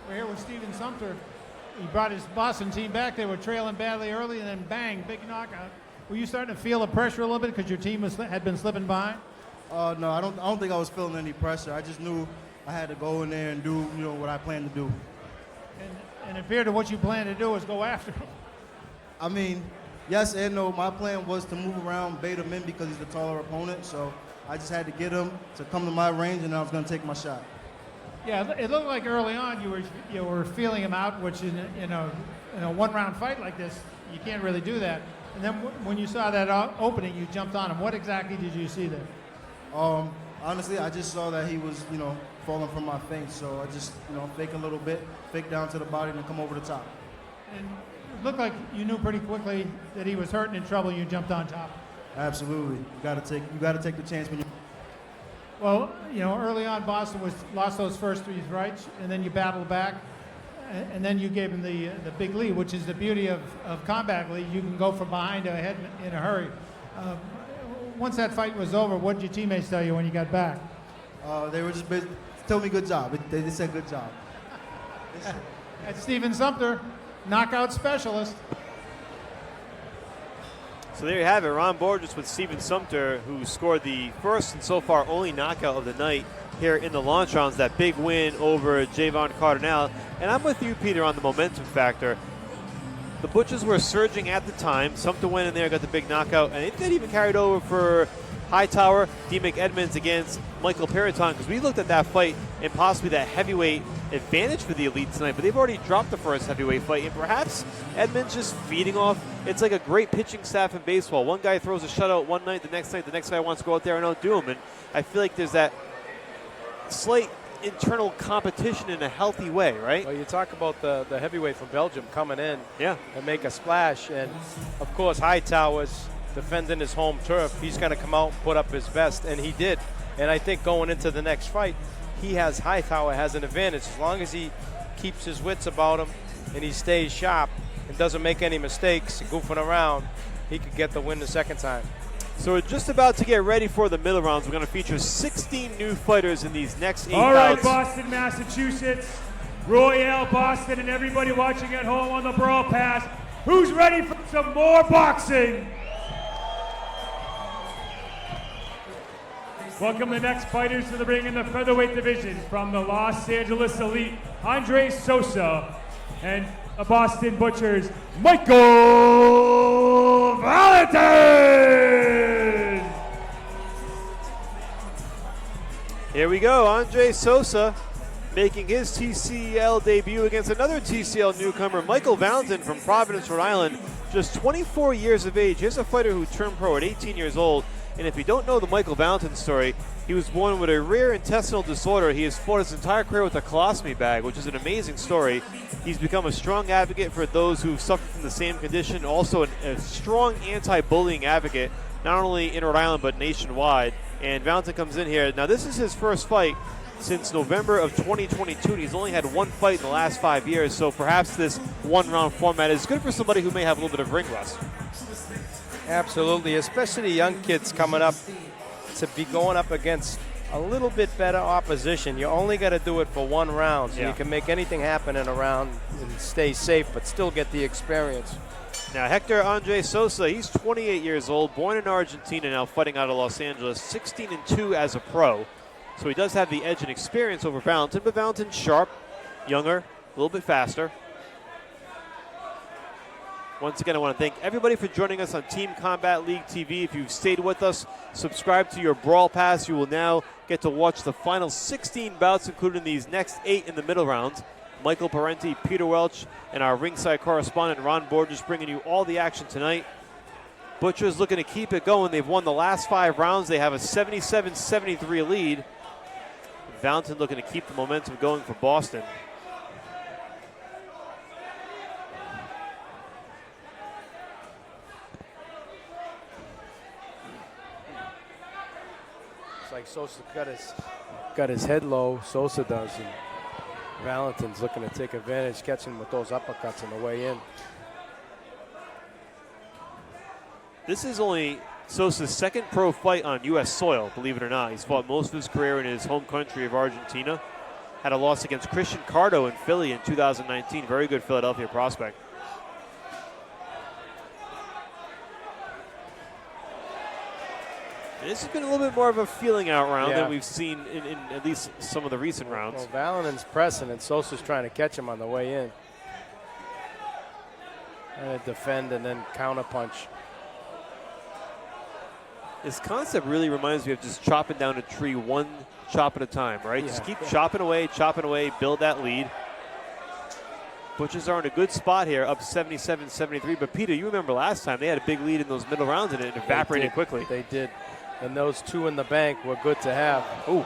we're here with Steven Sumter. He brought his Boston team back. They were trailing badly early, and then bang, big knockout. Were you starting to feel the pressure a little bit because your team had been slipping by? No, I don't think I was feeling any pressure. I just knew I had to go in there and do, you know, what I planned to do. And it appeared that what you planned to do was go after him. I mean, yes and no. My plan was to move around, bait him in because he's the taller opponent. So I just had to get him to come to my range, and I was going to take my shot. Yeah, it looked like early on you were feeling him out, which in a one-round fight like this, you can't really do that. And then when you saw that opening, you jumped on him. What exactly did you see there? Honestly, I just saw that he was, you know, falling from my feint. So I just, you know, fake a little bit, fake down to the body, and then come over the top. And it looked like you knew pretty quickly that he was hurt and in trouble. You jumped on top. Absolutely, you got to take the chance when you. Well, you know, early on, Boston lost those first 3 fights, and then you battled back, and then you gave him the big lead, which is the beauty of combat league. You can go from behind to ahead in a hurry. Once that fight was over, what did your teammates tell you when you got back? They were just telling me good job. They said good job. That's Steven Sumter, knockout specialist. So there you have it, Ron Borges with Steven Sumter, who scored the first and so far only knockout of the night here in the Lontrons, that big win over Javon Cardinal. And I'm with you, Peter, on the momentum factor. The Butchers were surging at the time. Sumter went in there, got the big knockout, and it even carried over for Hightower, D. McEdmonds against Michael Periton, because we looked at that fight and possibly that heavyweight advantage for the Elite tonight, but they've already dropped the first heavyweight fight, and perhaps Edmonds just feeding off. It's like a great pitching staff in baseball. One guy throws a shutout one night, the next guy wants to go out there and outdo him, and I feel like there's that slight internal competition in a healthy way, right? Well, you talk about the heavyweight from Belgium coming in and make a splash, and of course Hightower's defending his home turf. He's going to come out and put up his best, and he did. And I think going into the next fight, Hightower has an advantage. As long as he keeps his wits about him and he stays sharp and doesn't make any mistakes, goofing around, he could get the win the second time. So we're just about to get ready for the middle rounds. We're going to feature 16 new fighters in these next 8 All right, bouts. Boston, Massachusetts, Royale, Boston, and everybody watching at home on the Brawl Pass, who's ready for some more boxing? Welcome the next fighters to the ring in the featherweight division from the Los Angeles Elite, Andre Sosa, and the Boston Butchers, Michael Valentine. Here we go, Andre Sosa making his TCL debut against another TCL newcomer, Michael Valentine from Providence, Rhode Island, just 24 years of age. Here's a fighter who turned pro at 18 years old. And if you don't know the Michael Valentine story, he was born with a rare intestinal disorder. He has fought his entire career with a colostomy bag, which is an amazing story. He's become a strong advocate for those who suffer from the same condition, also a strong anti-bullying advocate, not only in Rhode Island but nationwide. And Valentine comes in here. Now, this is his first fight since November of 2022. And he's only had one fight in the last 5 years, so perhaps this one-round format is good for somebody who may have a little bit of ring rust. Absolutely, especially young kids coming up to be going up against a little bit better opposition. You only got to do it for one round, so you can make anything happen in a round and stay safe, but still get the experience. Now, Hector Andre Sosa, he's 28 years old, born in Argentina, now fighting out of Los Angeles, 16-2 as a pro. So he does have the edge and experience over Valentine, but Valentine's sharp, younger, a little bit faster. Once again, I want to thank everybody for joining us on Team Combat League TV. If you've stayed with us, subscribe to your Brawl Pass. You will now get to watch the final 16 bouts, including these next 8 in the middle rounds. Michael Parenti, Peter Welch, and our ringside correspondent Ron Borges bringing you all the action tonight. Butchers looking to keep it going. They've won the last 5 rounds. They have a 77-73 lead. Valentin looking to keep the momentum going for Boston. It's like Sosa got his head low, Sosa does, and Valentin's looking to take advantage, catching him with those uppercuts on the way in. This is only Sosa's second pro fight on U.S. soil, believe it or not. He's fought most of his career in his home country of Argentina. Had a loss against Christian Cardo in Philly in 2019. Very good Philadelphia prospect. This has been a little bit more of a feeling out round than we've seen in at least some of the recent rounds. Well, Valentin's pressing, and Sosa's trying to catch him on the way in. Trying to defend and then counterpunch. This concept really reminds me of just chopping down a tree one chop at a time, right? Yeah. Just keep chopping away, build that lead. Butchers are in a good spot here, up 77-73. But, Peter, you remember last time they had a big lead in those middle rounds, and it evaporated quickly. They did. And those 2 in the bank were good to have. Ooh.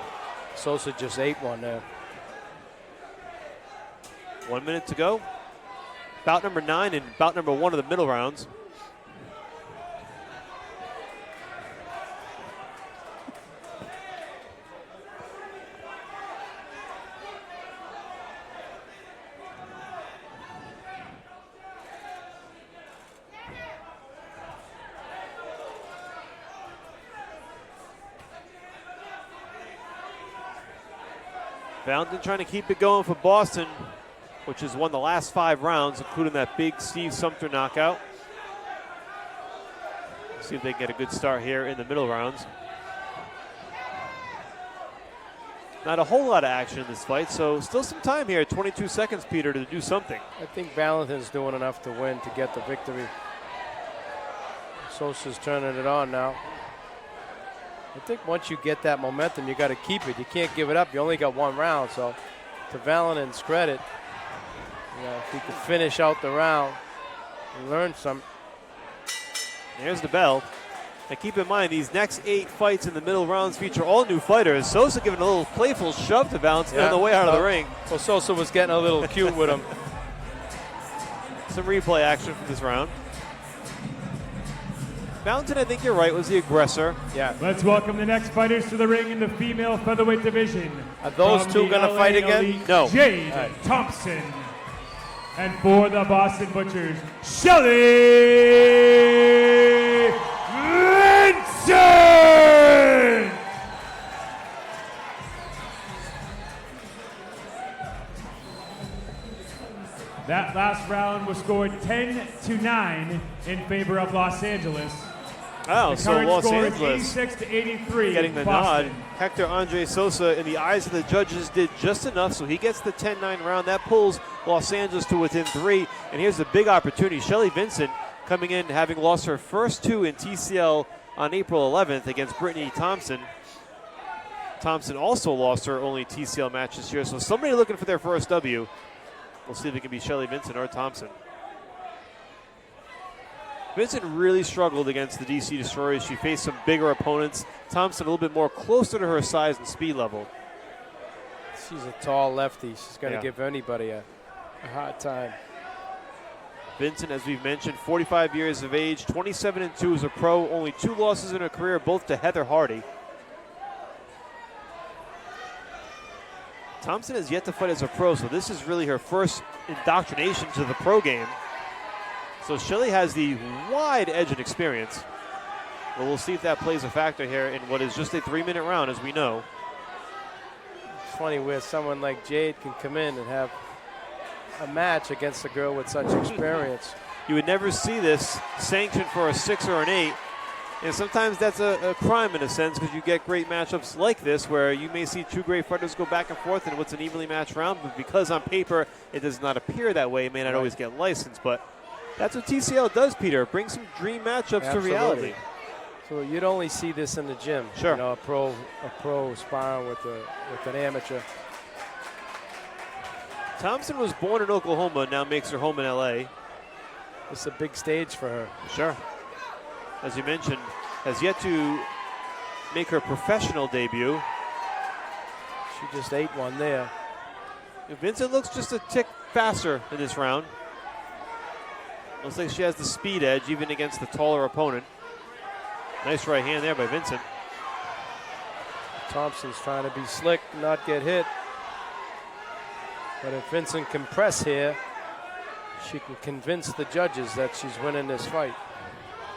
Sosa just ate one there. 1 minute to go. Bout number 9 and bout number 1 of the middle rounds. Valentin trying to keep it going for Boston, which has won the last 5 rounds, including that big Steve Sumter knockout. See if they can get a good start here in the middle rounds. Not a whole lot of action in this fight, so still some time here, 22 seconds, Peter, to do something. I think Valentin's doing enough to win to get the victory. Sosa's turning it on now. I think once you get that momentum, you got to keep it. You can't give it up. You only got 1 round. So, to Valentin's credit, if he could finish out the round and learn some. There's the bell. Now keep in mind, these next 8 fights in the middle rounds feature all new fighters. Sosa giving a little playful shove to Valentin on the way out of the ring. Well, Sosa was getting a little cute with him. Some replay action from this round. Valentin, I think you're right, was the aggressor. Yeah. Let's welcome the next fighters to the ring in the female featherweight division. Are those From 2 the going to LA fight again? Elite, No. Jade Thompson. And for the Boston Butchers, Shelly Vincent! That last round was scored 10-9 in favor of Los Angeles. Oh, The so current Los score Angeles is 86-83. getting the Boston. nod. Hector Andre Sosa, in the eyes of the judges, did just enough, so he gets the 10-9 round. That pulls Los Angeles to within 3. And here's the big opportunity. Shelly Vincent coming in, having lost her first 2 in TCL on April 11th against Brittany Thompson. Thompson also lost her only TCL match this year, so somebody looking for their first W. We'll see if it can be Shelly Vincent or Thompson. Vincent really struggled against the DC Destroyers. She faced some bigger opponents. Thompson a little bit more closer to her size and speed level. She's a tall lefty. She's going to give anybody a hard time. Vincent, as we've mentioned, 45 years of age, 27-2 as a pro, only 2 losses in her career, both to Heather Hardy. Thompson has yet to fight as a pro, so this is really her first indoctrination to the pro game. So Shelly has the wide edge in experience. But we'll see if that plays a factor here in what is just a 3-minute round, as we know. It's funny where someone like Jade can come in and have a match against a girl with such experience. You would never see this sanctioned for a 6 or an 8. And sometimes that's a crime in a sense, because you get great matchups like this where you may see 2 great fighters go back and forth in what's an evenly matched round, but because on paper it does not appear that way, it may not always get licensed. But That's what TCL does, Peter. Bring some dream matchups to reality. So you'd only see this in the gym. Sure. You know, a pro sparring with an amateur. Thompson was born in Oklahoma, now makes her home in LA. It's a big stage for her. Sure. As you mentioned, has yet to make her professional debut. She just ate one there. Vincent looks just a tick faster in this round. Looks like she has the speed edge even against the taller opponent. Nice right hand there by Vincent. Thompson's trying to be slick, not get hit. But if Vincent can press here, she can convince the judges that she's winning this fight.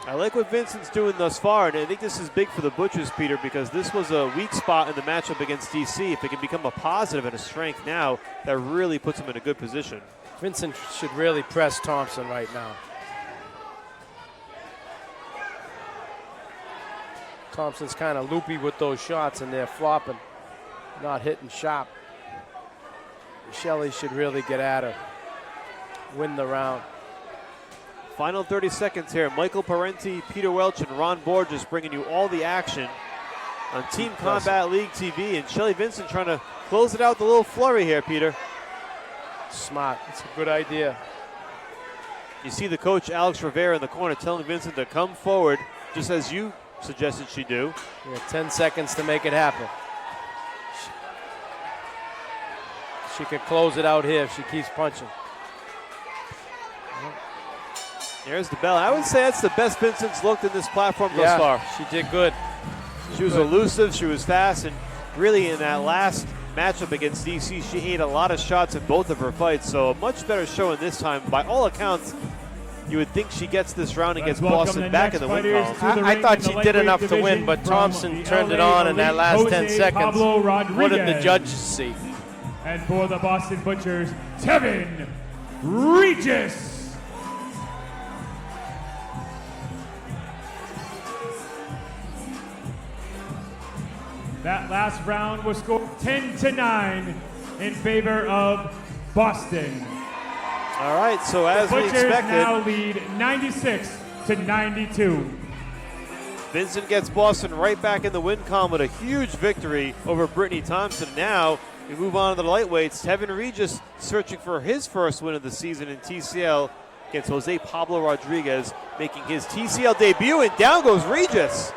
I like what Vincent's doing thus far, and I think this is big for the Butchers, Peter, because this was a weak spot in the matchup against DC. If it can become a positive and a strength now, that really puts him in a good position. Vincent should really press Thompson right now. Thompson's kind of loopy with those shots, and they're flopping, not hitting sharp. Shelley should really get at her, win the round. Final 30 seconds here. Michael Parenti, Peter Welch, and Ron Borges bringing you all the action on Team Combat League TV. And Shelly Vincent trying to close it out with a little flurry here, Peter. Smart. It's a good idea. You see the coach, Alex Rivera, in the corner telling Vincent to come forward, just as you suggested she do. Yeah, 10 seconds to make it happen. She could close it out here if she keeps punching. There's the bell. I would say that's the best Vincent's looked in this platform thus far. She did good. She was elusive, she was fast, and really in that last matchup against DC, she ate a lot of shots in both of her fights, so a much better showing this time. By all accounts, you would think she gets this round and gets Boston back in the win column. I thought she did enough to win, but Thompson turned it on in that last 10 seconds. What did the judges see? And for the Boston Butchers, Tevin Regis. That last round was scored 10-9 in favor of Boston. All right, so as the we Butchers expected, now lead 96-92. Vincent gets Boston right back in the win column with a huge victory over Brittany Thompson. Now we move on to the lightweights. Tevin Regis searching for his first win of the season in TCL against Jose Pablo Rodriguez, making his TCL debut, and down goes Regis.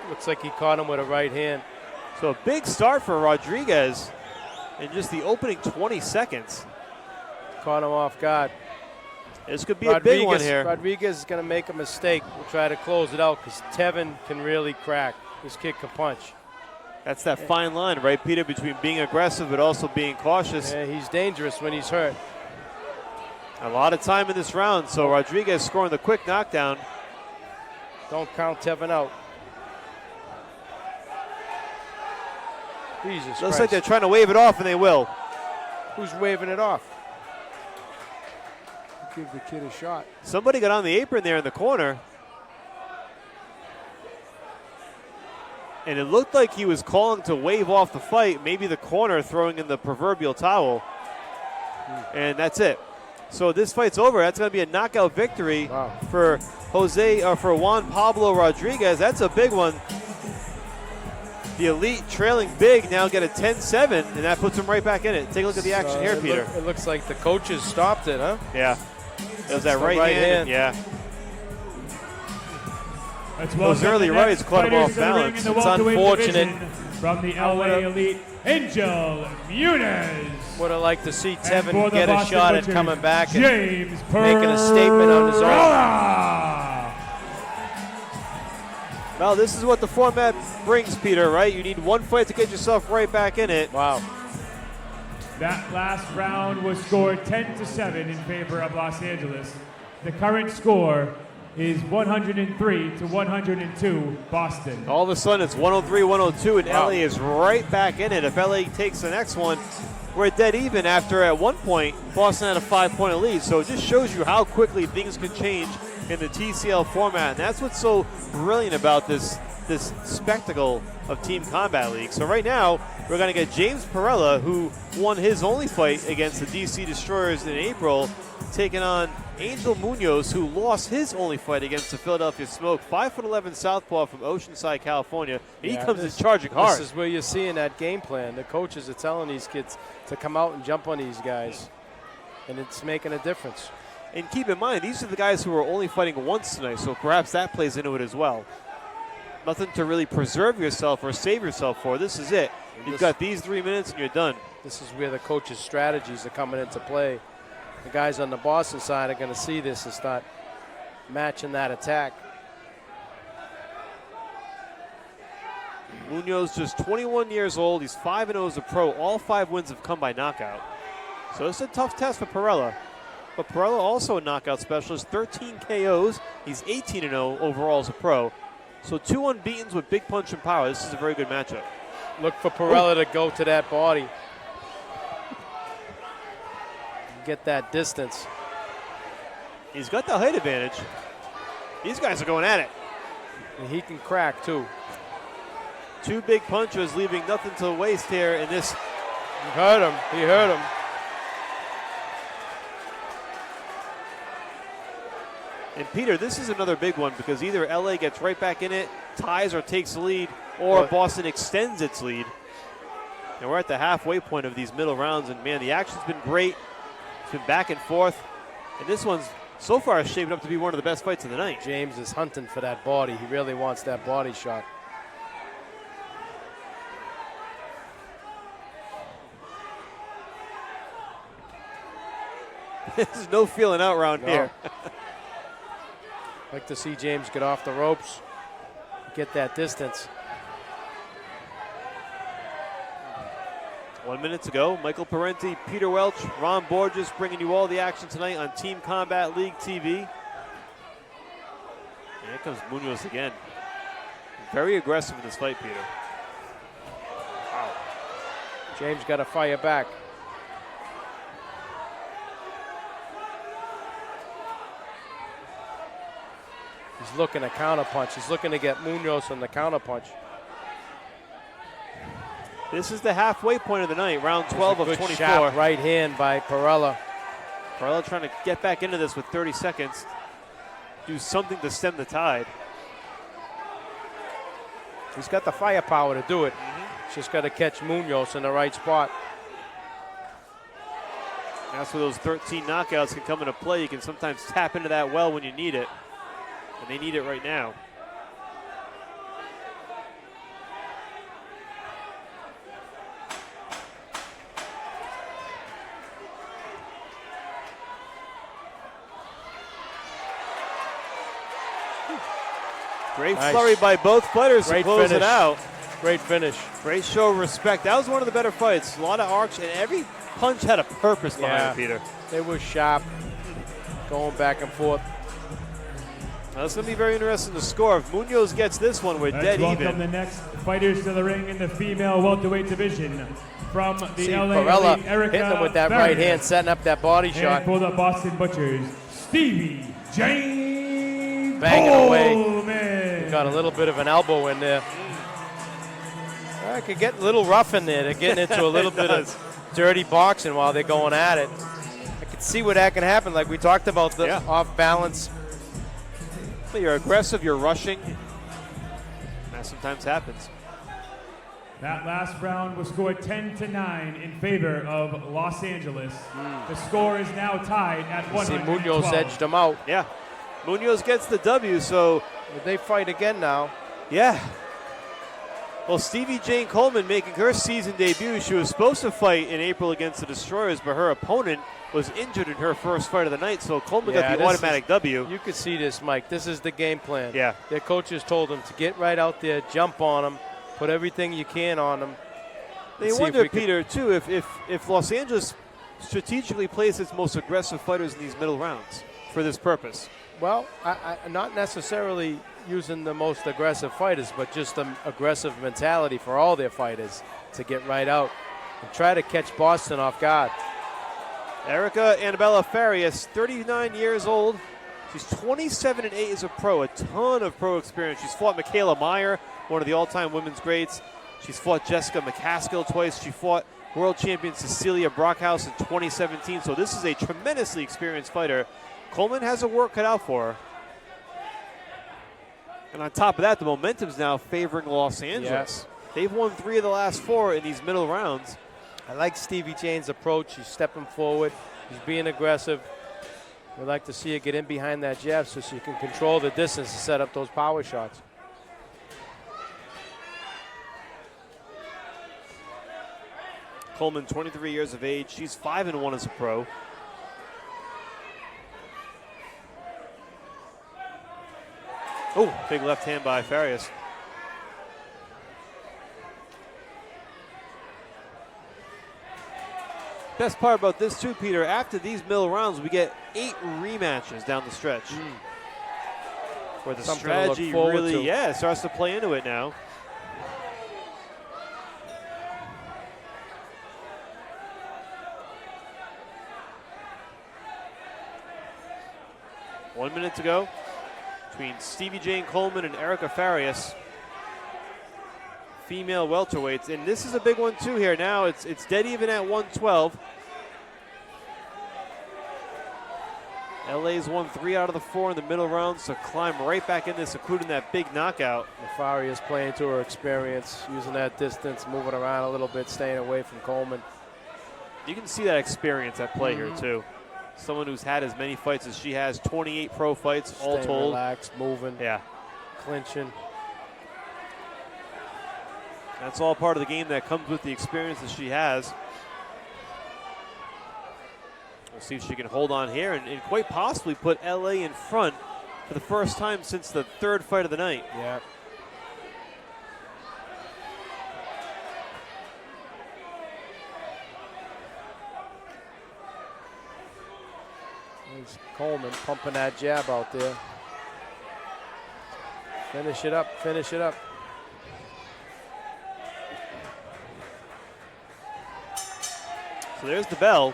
Looks like he caught him with a right hand. So a big start for Rodriguez in just the opening 20 seconds. Caught him off guard. This could be a big one here. Rodriguez is going to make a mistake. We'll try to close it out because Tevin can really crack. This kid can punch. That's that fine line, right, Peter, between being aggressive but also being cautious. Yeah, he's dangerous when he's hurt. A lot of time in this round, so Rodriguez scoring the quick knockdown. Don't count Tevin out. Jesus Looks Christ. like they're trying to wave it off, and they will. Who's waving it off? Give the kid a shot. Somebody got on the apron there in the corner. And it looked like he was calling to wave off the fight. Maybe the corner throwing in the proverbial towel. And that's it. So this fight's over. That's going to be a knockout victory for Juan Pablo Rodriguez. That's a big one. The Elite trailing big now get a 10-7, and that puts them right back in it. Take a look at the action here, Peter. It looks like the coaches stopped it, huh? Yeah. It was that right hand. Yeah. Those early rights caught him off balance. It's unfortunate. From the LA Elite, Angel Muniz. Would have liked to see Tevin get a shot at coming back and James making a statement on his own. Well, this is what the format brings, Peter, right? You need one fight to get yourself right back in it. Wow. That last round was scored 10-7 in favor of Los Angeles. The current score is 103-102 Boston. All of a sudden, it's 103-102, and LA is right back in it. If LA takes the next one, we're dead even after, at one point, Boston had a 5-point lead. So it just shows you how quickly things can change in the TCL format. And that's what's so brilliant about this this spectacle of Team Combat League. So right now, we're going to get James Perella, who won his only fight against the DC Destroyers in April, taking on Angel Munoz, who lost his only fight against the Philadelphia Smoke, 5'11" southpaw from Oceanside, California. And he comes in charging hard. This is where you're seeing that game plan. The coaches are telling these kids to come out and jump on these guys, and it's making a difference. And keep in mind, these are the guys who are only fighting once tonight, so perhaps that plays into it as well. Nothing to really preserve yourself or save yourself for. This is it. You've got these 3 minutes and you're done. This is where the coaches' strategies are coming into play. The guys on the Boston side are going to see this and start matching that attack. Munoz just 21 years old. He's 5-0 as a pro. All 5 wins have come by knockout. So it's a tough test for Perella. But Perella also a knockout specialist, 13 KOs. He's 18-0 overall as a pro. So 2 unbeatens with big punch and power. This is a very good matchup. Look for Perella to go to that body. Get that distance. He's got the height advantage. These guys are going at it. And he can crack, too. 2 big punches, leaving nothing to waste here in this. He hurt him. He hurt him. And Peter, this is another big one because either LA gets right back in it, ties or takes the lead, or Boston extends its lead. And we're at the halfway point of these middle rounds, and man, the action's been great. It's been back and forth. And this one's so far shaping up to be one of the best fights of the night. James is hunting for that body. He really wants that body shot. There's no feeling out round here. Like to see James get off the ropes, get that distance. 1 minute to go. Michael Parenti, Peter Welch, Ron Borges bringing you all the action tonight on Team Combat League TV. And here comes Munoz again. Very aggressive in this fight, Peter. Wow. James got to fire back. He's looking to counterpunch. He's looking to get Munoz on the counterpunch. This is the halfway point of the night, round 12 of 24. Sharp right hand by Perella. Perella trying to get back into this with 30 seconds. Do something to stem the tide. He's got the firepower to do it. He's just got to catch Munoz in the right spot. That's where those 13 knockouts can come into play. You can sometimes tap into that well when you need it. And they need it right now. Great flurry by both fighters to close it out. Great finish. Great show of respect. That was one of the better fights. A lot of arcs, and every punch had a purpose behind it, Peter. It was sharp, going back and forth. Now, it's going to be very interesting to score. If Munoz gets this one, we're dead welcome even. the next fighters to the ring in the female welterweight division. From the See LA Perella Elite, Erica hitting him with that Barrios. right hand, setting up that body shot. And for the Boston Butchers, Stevie James Banging away. Coleman. Got a little bit of an elbow in there. It could get a little rough in there. They're getting into a little bit of dirty boxing while they're going at it. I could see where that can happen, like we talked about, the off balance. You're aggressive, you're rushing. That sometimes happens. That last round was scored 10-9 in favor of Los Angeles. The score is now tied at 112. See, Munoz edged him out. Yeah. Munoz gets the W, so. They fight again now. Yeah. Well, Stevie Jane Coleman making her season debut. She was supposed to fight in April against the Destroyers, but her opponent was injured in her first fight of the night, so Coleman got the automatic W. You could see this, Mike. This is the game plan. Yeah. Their coaches told them to get right out there, jump on them, put everything you can on them. They wonder, Peter, too, if Los Angeles strategically plays its most aggressive fighters in these middle rounds for this purpose. Well, I not necessarily using the most aggressive fighters, but just an aggressive mentality for all their fighters to get right out and try to catch Boston off guard. Erica Annabella Farias, 39 years old. She's 27-8 as a pro, a ton of pro experience. She's fought Michaela Meyer, one of the all-time women's greats. She's fought Jessica McCaskill twice. She fought world champion Cecilia Brockhouse in 2017. So this is a tremendously experienced fighter. Coleman has a work cut out for her. And on top of that, the momentum's now favoring Los Angeles. Yes. They've won 3 of the last 4 in these middle rounds. I like Stevie Jane's approach. She's stepping forward. She's being aggressive. We'd like to see her get in behind that jab so she can control the distance to set up those power shots. Coleman, 23 years of age. She's 5-1 as a pro. Oh, big left hand by Farias. Best part about this too, Peter, after these middle rounds, we get 8 rematches down the stretch. Where the Something to look strategy forward really, to. starts to play into it now. One minute to go between Stevie Jane Coleman and Erica Farias. Female welterweights, and this is a big one too here. Now it's dead even at 112. LA's won 3 out of the 4 in the middle rounds to climb right back in this, including that big knockout. Farias playing to her experience, using that distance, moving around a little bit, staying away from Coleman. You can see that experience at play here too. Someone who's had as many fights as she has, 28 pro fights all Staying told. relaxed, moving, Yeah. clinching. That's all part of the game that comes with the experience that she has. We'll see if she can hold on here and quite possibly put LA in front for the first time since the 3rd fight of the night. Yeah. There's Coleman pumping that jab out there. Finish it up, finish it up. So there's the bell.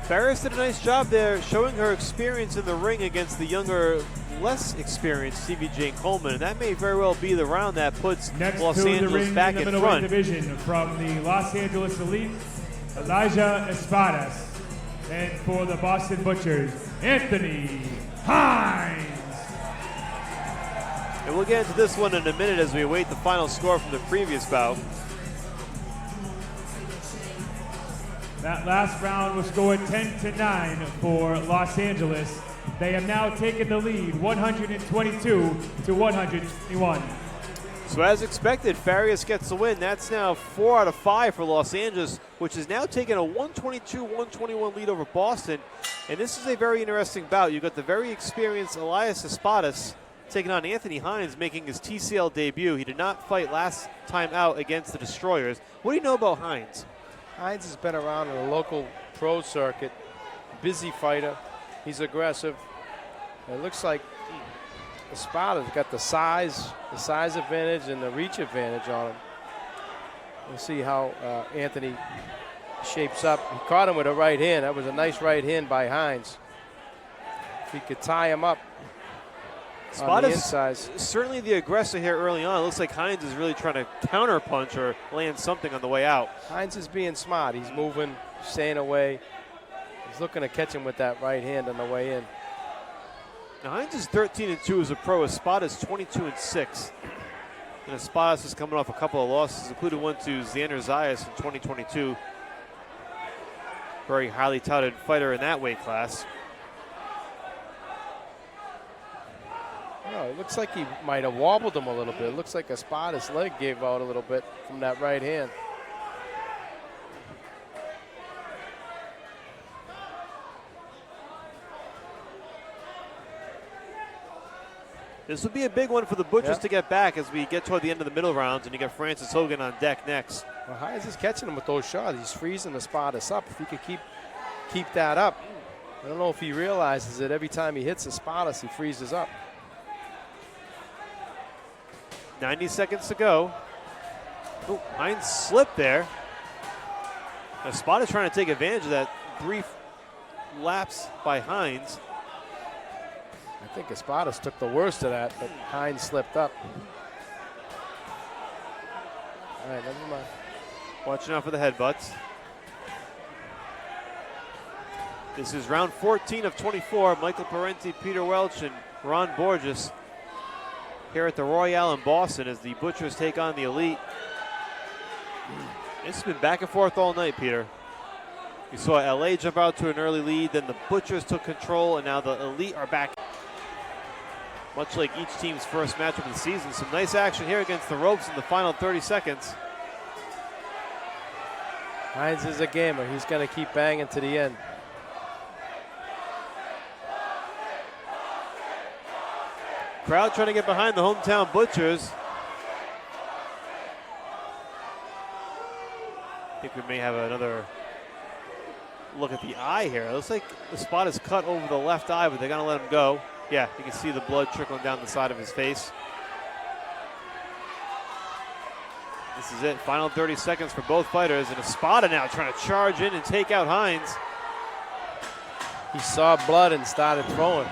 Farias did a nice job there showing her experience in the ring against the younger, less experienced Stevie Jane Coleman. And that may very well be the round that puts Next Los to Angeles the ring back in the in middleweight front. division from the Los Angeles Elite, Elijah Espadas. And for the Boston Butchers, Anthony Hines. And we'll get into this one in a minute as we await the final score from the previous bout. That last round was scored 10-9 for Los Angeles. They have now taken the lead 122 to 121. So as expected, Farias gets the win. That's now 4 out of 5 for Los Angeles, which is now taking a 122-121 lead over Boston. And this is a very interesting bout. You've got the very experienced Elias Espadas taking on Anthony Hines, making his TCL debut. He did not fight last time out against the Destroyers. What do you know about Hines? Hines has been around in the local pro circuit. Busy fighter. He's aggressive. It looks like Espada's got the size advantage and the reach advantage on him. We'll see how Anthony shapes up. He caught him with a right hand. That was a nice right hand by Hines. If he could tie him up on the inside. Certainly the aggressor here early on. It looks like Hines is really trying to counter punch or land something on the way out. Hines is being smart. He's moving, staying away. He's looking to catch him with that right hand on the way in. Now Hines is 13-2 as a pro. Espadas 22-6. And Espadas is coming off a couple of losses, including one to Xander Zayas in 2022. Very highly touted fighter in that weight class. Oh, it looks like he might have wobbled him a little bit. It looks like Espada's leg gave out a little bit from that right hand. This would be a big one for the Butchers to get back as we get toward the end of the middle rounds, and you get Francis Hogan on deck next. Well, Hines is catching him with those shots. He's freezing Espadas up. If he could keep that up, I don't know if he realizes that every time he hits Espadas, he freezes up. 90 seconds to go. Oh, Hines slipped there. Espada trying to take advantage of that brief lapse by Hines. I think Espadas took the worst of that, but Hines slipped up. All right, never mind. Watching out for the headbutts. This is round 14 of 24. Michael Parenti, Peter Welch, and Ron Borges here at the Royale in Boston as the Butchers take on the Elite. It's been back and forth all night, Peter. You saw LA jump out to an early lead, then the Butchers took control, and now the Elite are back. Much like each team's first matchup of the season. Some nice action here against the ropes in the final 30 seconds. Hines is a gamer. He's going to keep banging to the end. Crowd trying to get behind the hometown Butchers. I think we may have another look at the eye here. It looks like the spot is cut over the left eye, but they're going to let him go. Yeah, you can see the blood trickling down the side of his face. This is it. Final 30 seconds for both fighters. And Espada now trying to charge in and take out Hines. He saw blood and started throwing.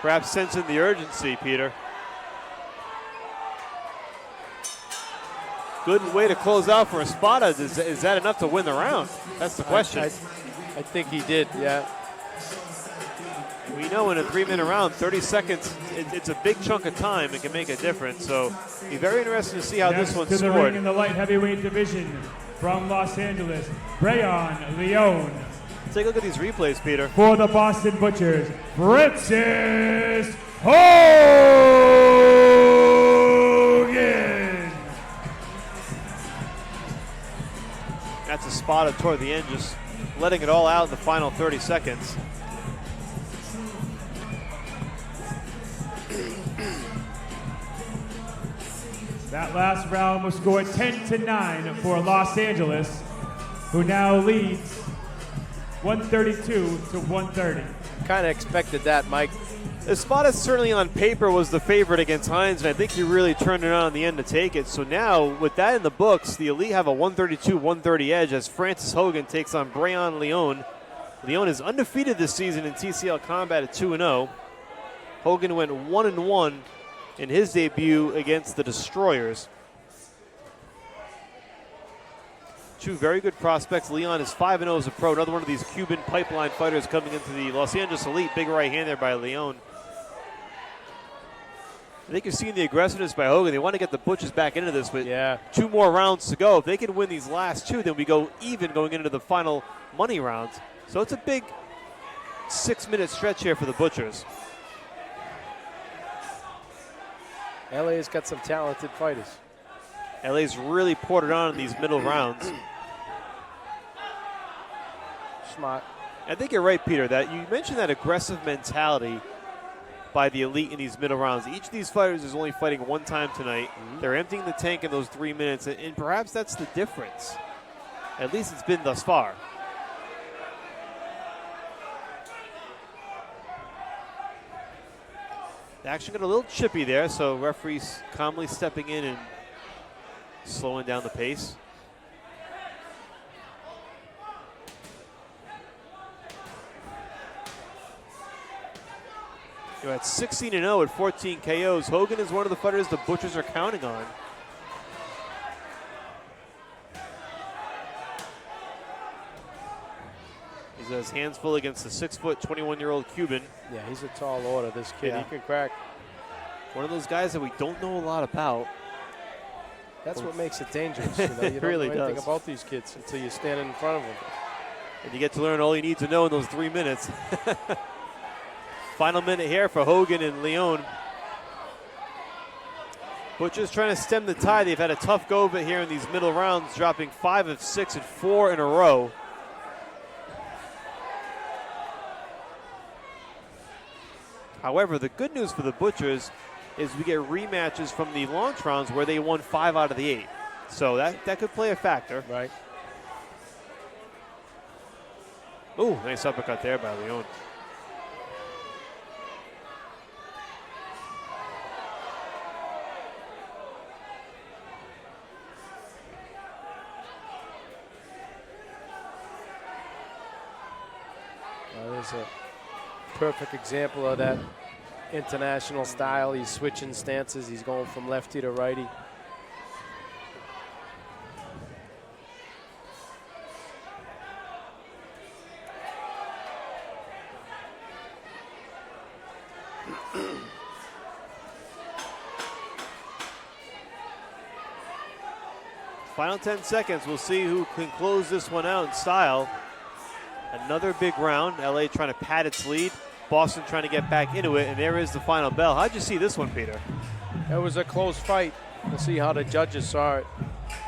Perhaps sensing the urgency, Peter. Good way to close out for Espada. Is that enough to win the round? That's the question. I think he did, yeah. We know in a 3-minute round, 30 seconds, it's a big chunk of time. It can make a difference. So be very interesting to see how this one's to the scored. ring in the light heavyweight division from Los Angeles, BRAWL Leon. Take a look at these replays, Peter. For the Boston Butchers, Francis Hogan. That's a spot toward the end, just letting it all out in the final 30 seconds. That last round was scored 10-9 for Los Angeles, who now leads 132 to 130. Kind of expected that, Mike. Espada certainly on paper was the favorite against Hines, and I think he really turned it on in the end to take it. So now, with that in the books, the Elite have a 132-130 edge as Francis Hogan takes on BRAWL Leon. Leon is undefeated this season in TCL combat at 2-0. Hogan went 1-1 in his debut against the Destroyers. Two very good prospects. Leon is 5-0 as a pro. Another one of these Cuban pipeline fighters coming into the Los Angeles Elite. Big right hand there by Leon. I think you're seeing the aggressiveness by Hogan. They want to get the Butchers back into this, but 2 more rounds to go. If they can win these last 2, then we go even going into the final money rounds. So it's a big 6-minute stretch here for the Butchers. LA's got some talented fighters. LA's really poured it on in these middle rounds. Smart. I think you're right, Peter, that you mentioned that aggressive mentality by the Elite in these middle rounds. Each of these fighters is only fighting one time tonight. They're emptying the tank in those 3 minutes, and perhaps that's the difference. At least it's been thus far. The action got a little chippy there, so referees calmly stepping in and slowing down the pace. You're at 16-0 at 14 KOs. Hogan is one of the fighters the Butchers are counting on. He's got his hands full against the 6-foot, 21-year-old Cuban. Yeah, he's a tall order, this kid. Yeah. He can crack. One of those guys that we don't know a lot about. That's what makes it dangerous. You know? You don't really know anything does. about these kids until you stand in front of them. And you get to learn all you need to know in those 3 minutes. Final minute here for Hogan and Leon. Butchers trying to stem the tide. They've had a tough go of it here in these middle rounds, dropping 5 of 6 and 4 in a row. However, the good news for the Butchers is we get rematches from the launch rounds where they won 5 out of the 8. So that could play a factor. Right. Ooh, nice uppercut there by Leon. He's a perfect example of that international style. He's switching stances. He's going from lefty to righty. Final 10 seconds. We'll see who can close this one out in style. Another big round. LA trying to pad its lead. Boston trying to get back into it, and there is the final bell. How'd you see this one, Peter? It was a close fight. We'll see how the judges saw it.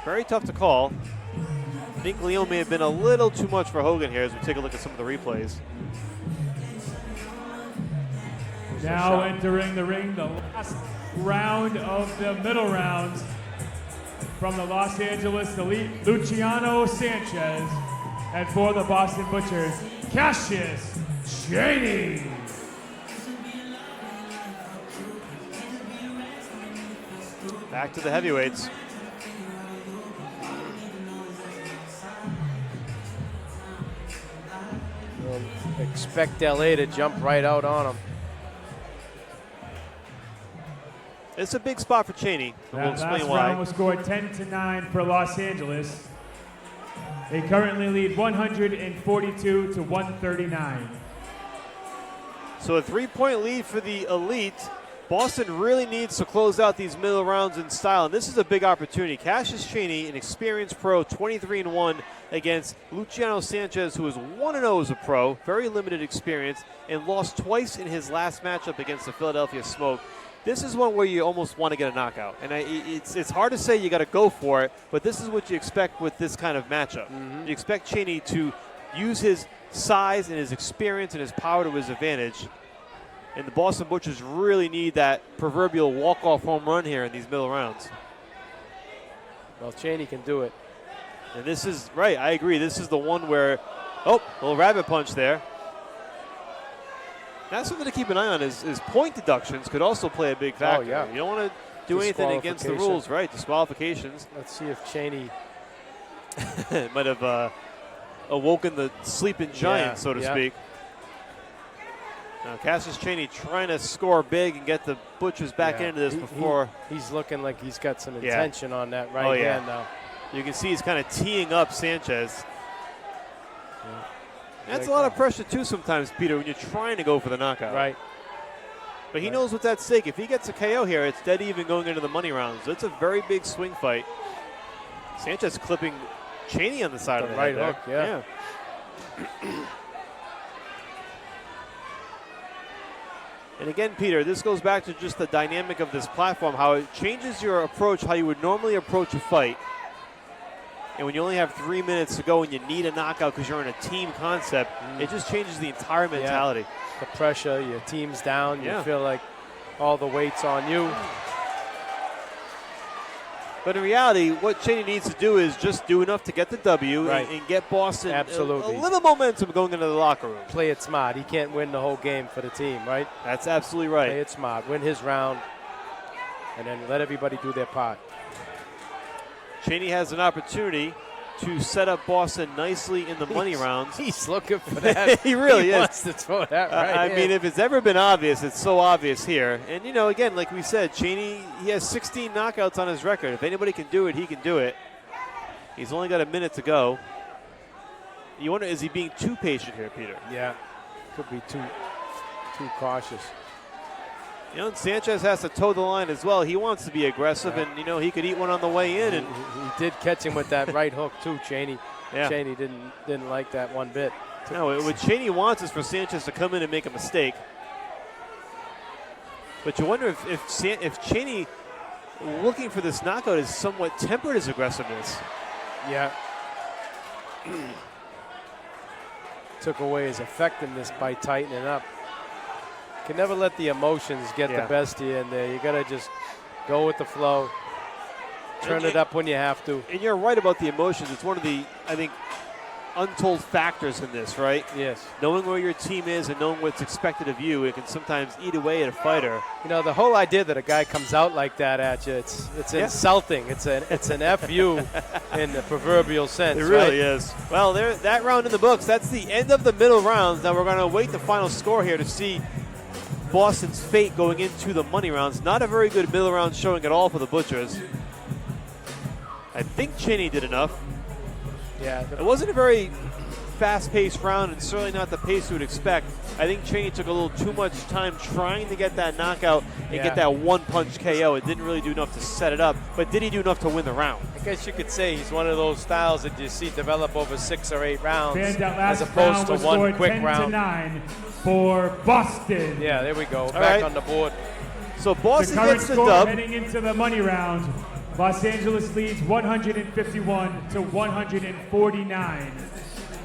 Very tough to call. I think Leon may have been a little too much for Hogan here as we take a look at some of the replays. Now entering the ring, the last round of the middle rounds. From the Los Angeles Elite, Luciano Sanchez. And for the Boston Butchers, Cassius Chaney. Back to the heavyweights. We'll expect LA to jump right out on him. It's a big spot for Chaney. And we'll That explain last why. round was scored 10-9 for Los Angeles. They currently lead 142 to 139. So a 3-point lead for the Elite. Boston really needs to close out these middle rounds in style, and this is a big opportunity. Cassius Chaney, an experienced pro, 23-1 against Luciano Sanchez, who is 1-0 as a pro, very limited experience, and lost twice in his last matchup against the Philadelphia Smoke. This is one where you almost want to get a knockout, and it's hard to say you got to go for it, but this is what you expect with this kind of matchup. You expect Chaney to use his size and his experience and his power to his advantage. And the Boston Butchers really need that proverbial walk-off home run here in these middle rounds. Well, Chaney can do it. And this is, right, I agree. This is the one where, oh, a little rabbit punch there. That's something to keep an eye on is point deductions could also play a big factor. yeah. You don't want to do anything against the rules, right? Disqualifications. Let's see if Chaney might have awoken the sleeping giant, so to speak. Now, Cassius Chaney trying to score big and get the Butchers back into this before. He's looking like he's got some intention on that right hand now. You can see he's kind of teeing up Sanchez. That's a lot of pressure, too, sometimes, Peter, when you're trying to go for the knockout. Right. But he knows what's at stake. If he gets a KO here, it's dead even going into the money rounds. So it's a very big swing fight. Sanchez clipping Chaney on the side of the right head hook, there. And again, Peter, this goes back to just the dynamic of this platform, how it changes your approach, how you would normally approach a fight. And when you only have 3 minutes to go and you need a knockout because you're in a team concept, it just changes the entire mentality. The pressure, your team's down, you feel like all the weight's on you. But in reality, what Chaney needs to do is just do enough to get the W and get Boston a little momentum going into the locker room. Play it smart. He can't win the whole game for the team, right? That's absolutely right. Play it smart. Win his round, and then let everybody do their part. Chaney has an opportunity to set up Boston nicely in the money rounds. He's looking for that. He really he is. wants to throw that right I mean, if it's ever been obvious, it's so obvious here. And, you know, again, like we said, Chaney, he has 16 knockouts on his record. If anybody can do it, he can do it. He's only got a minute to go. You wonder, is he being too patient here, Peter? Yeah, could be too cautious. You know, Sanchez has to toe the line as well. He wants to be aggressive, and, you know, he could eat one on the way in. And he did catch him with that right hook, too, Chaney. Yeah. Chaney didn't like that one bit. No, what Chaney wants is for Sanchez to come in and make a mistake. But you wonder if Chaney, looking for this knockout, is somewhat tempered his aggressiveness. Yeah. Took away his effectiveness by tightening up. Can never let the emotions get the best of you in there. You got to just go with the flow. Turn it up when you have to. And you're right about the emotions. It's one of the, I think, untold factors in this, right? Yes. Knowing where your team is and knowing what's expected of you, it can sometimes eat away at a fighter. You know, the whole idea that a guy comes out like that at you, it's insulting. It's an FU in the proverbial sense. It really right? is. Well, that round in the books, that's the end of the middle rounds. Now we're going to await the final score here to see Boston's fate going into the money rounds. Not a very good middle round showing at all for the Butchers. I think Cheney did enough. Yeah. It wasn't a very fast-paced round, and certainly not the pace you would expect. I think Cheney took a little too much time trying to get that knockout and get that one-punch KO. It didn't really do enough to set it up, but did he do enough to win the round? I guess you could say he's one of those styles that you see develop over 6 or 8 rounds And that as last opposed round to was one scored quick 10-9 round. for Boston. Yeah, there we go. All Back right. on the board. So The Boston current gets the score dub. heading into the money round, Los Angeles leads 151 to 149.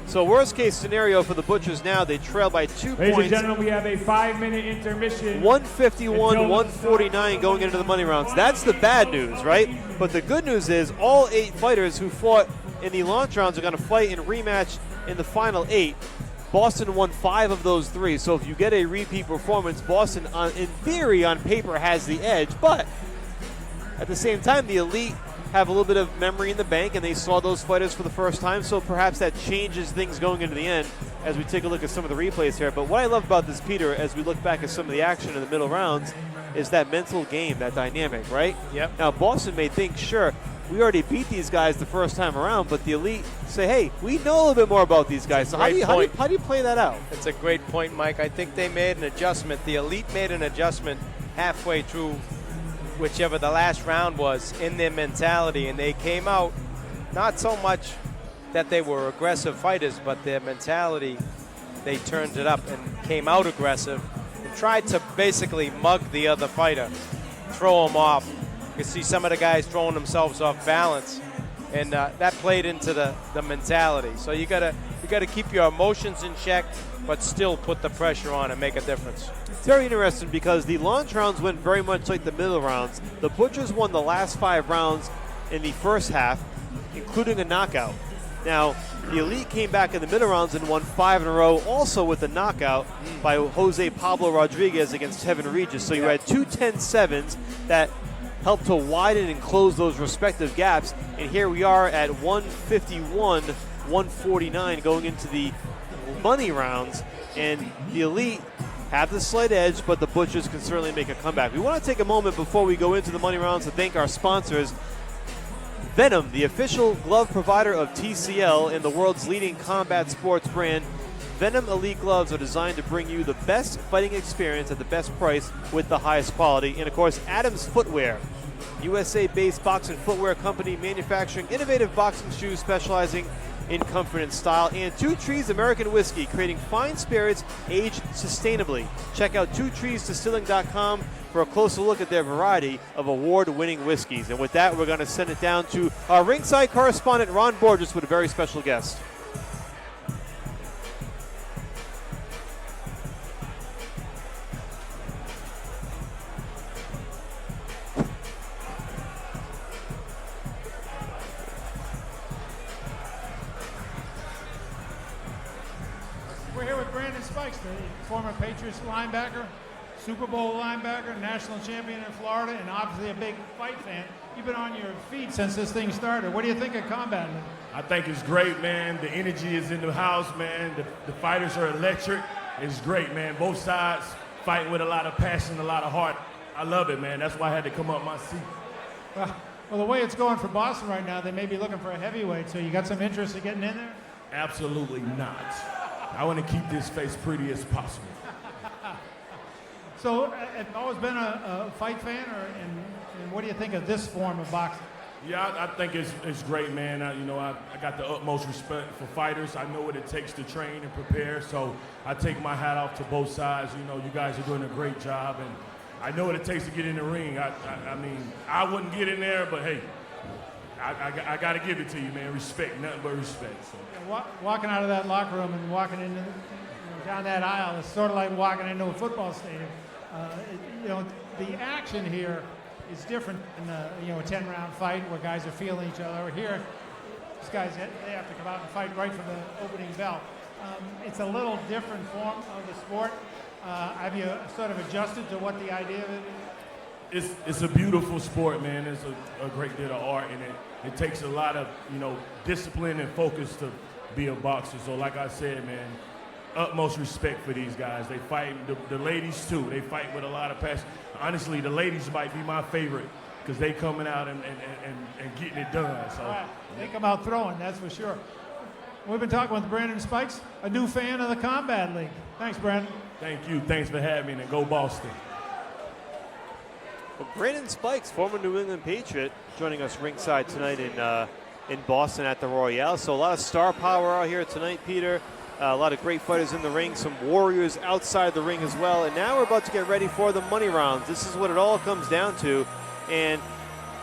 So worst case scenario for the Butchers now, they trail by 2 Ladies and points. gentlemen, we have a 5-minute intermission. 151, 149 going into the money rounds. That's the bad news, right? But the good news is all 8 fighters who fought in the launch rounds are going to fight in rematch in the final 8. Boston won 5 of those 3. So if you get a repeat performance, Boston, in theory, on paper, has the edge. But at the same time, the Elite have a little bit of memory in the bank, and they saw those fighters for the first time, so perhaps that changes things going into the end as we take a look at some of the replays here. But what I love about this, Peter, as we look back at some of the action in the middle rounds, is that mental game, that dynamic, right? Yep. Now, Boston may think, sure, we already beat these guys the first time around, but the Elite say, hey, we know a little bit more about these guys. So how do you play that out? It's a great point, Mike. I think they made an adjustment. The Elite made an adjustment halfway through whichever the last round was in their mentality, and they came out not so much that they were aggressive fighters, but their mentality, they turned it up and came out aggressive and tried to basically mug the other fighter, throw them off. You can see some of the guys throwing themselves off balance, and that played into the mentality. So you gotta keep your emotions in check, but still put the pressure on and make a difference. It's very interesting because the launch rounds went very much like the middle rounds. The Butchers won the last 5 rounds in the first half, including a knockout. Now, the Elite came back in the middle rounds and won 5 in a row, also with a knockout by Jose Pablo Rodriguez against Kevin Regis. So you had 2 10-7s that helped to widen and close those respective gaps. And here we are at 151, 149 going into the money rounds. And the Elite have the slight edge, but the Butchers can certainly make a comeback. We want to take a moment before we go into the money rounds to thank our sponsors. Venom, the official glove provider of TCL and the world's leading combat sports brand. Venom Elite gloves are designed to bring you the best fighting experience at the best price with the highest quality. And of course, Adams Footwear, USA-based boxing footwear company manufacturing innovative boxing shoes specializing in comfort and style. And Two Trees American Whiskey, creating fine spirits aged sustainably. Check out twotreesdistilling.com for a closer look at their variety of award-winning whiskeys. And with that, we're going to send it down to our ringside correspondent, Ron Borges, with a very special guest. We're here with Brandon Spikes, the former Patriots linebacker, Super Bowl linebacker, national champion in Florida, and obviously a big fight fan. You've been on your feet since this thing started. What do you think of combat? I think it's great, man. The energy is in the house, man. The fighters are electric. It's great, man. Both sides fighting with a lot of passion, a lot of heart. I love it, man. That's why I had to come up my seat. Well, the way it's going for Boston right now, they may be looking for a heavyweight, so you got some interest in getting in there? Absolutely not. I want to keep this face pretty as possible. So, have you always been a fight fan, and what do you think of this form of boxing? Yeah, I think it's great, man. I got the utmost respect for fighters. I know what it takes to train and prepare, so I take my hat off to both sides. You guys are doing a great job, and I know what it takes to get in the ring. I mean, I wouldn't get in there, but hey, I got to give it to you, man. Respect, nothing but respect. So. Walking out of that locker room and walking into, down that aisle is sort of like walking into a football stadium. The action here is different than a 10-round fight where guys are feeling each other. Here, These guys, they have to come out and fight right from the opening bell. It's a little different form of the sport. Have you sort of adjusted to what the idea of it is? It's a beautiful sport, man. There's a great deal of art in it. It takes a lot of, discipline and focus to be a boxer. So like I said, man, utmost respect for these guys. They fight, the ladies too. They fight with a lot of passion. Honestly, the ladies might be my favorite because they coming out and getting it done. So right. They come out throwing, that's for sure. We've been talking with Brandon Spikes, a new fan of the Combat League. Thanks, Brandon. Thank you. Thanks for having me, and go Boston. Well, Brandon Spikes, former New England Patriot, joining us ringside tonight in Boston at the Royale. So a lot of star power out here tonight, Peter. A lot of great fighters in the ring, some warriors outside the ring as well. And now we're about to get ready for the money rounds. This is what it all comes down to. And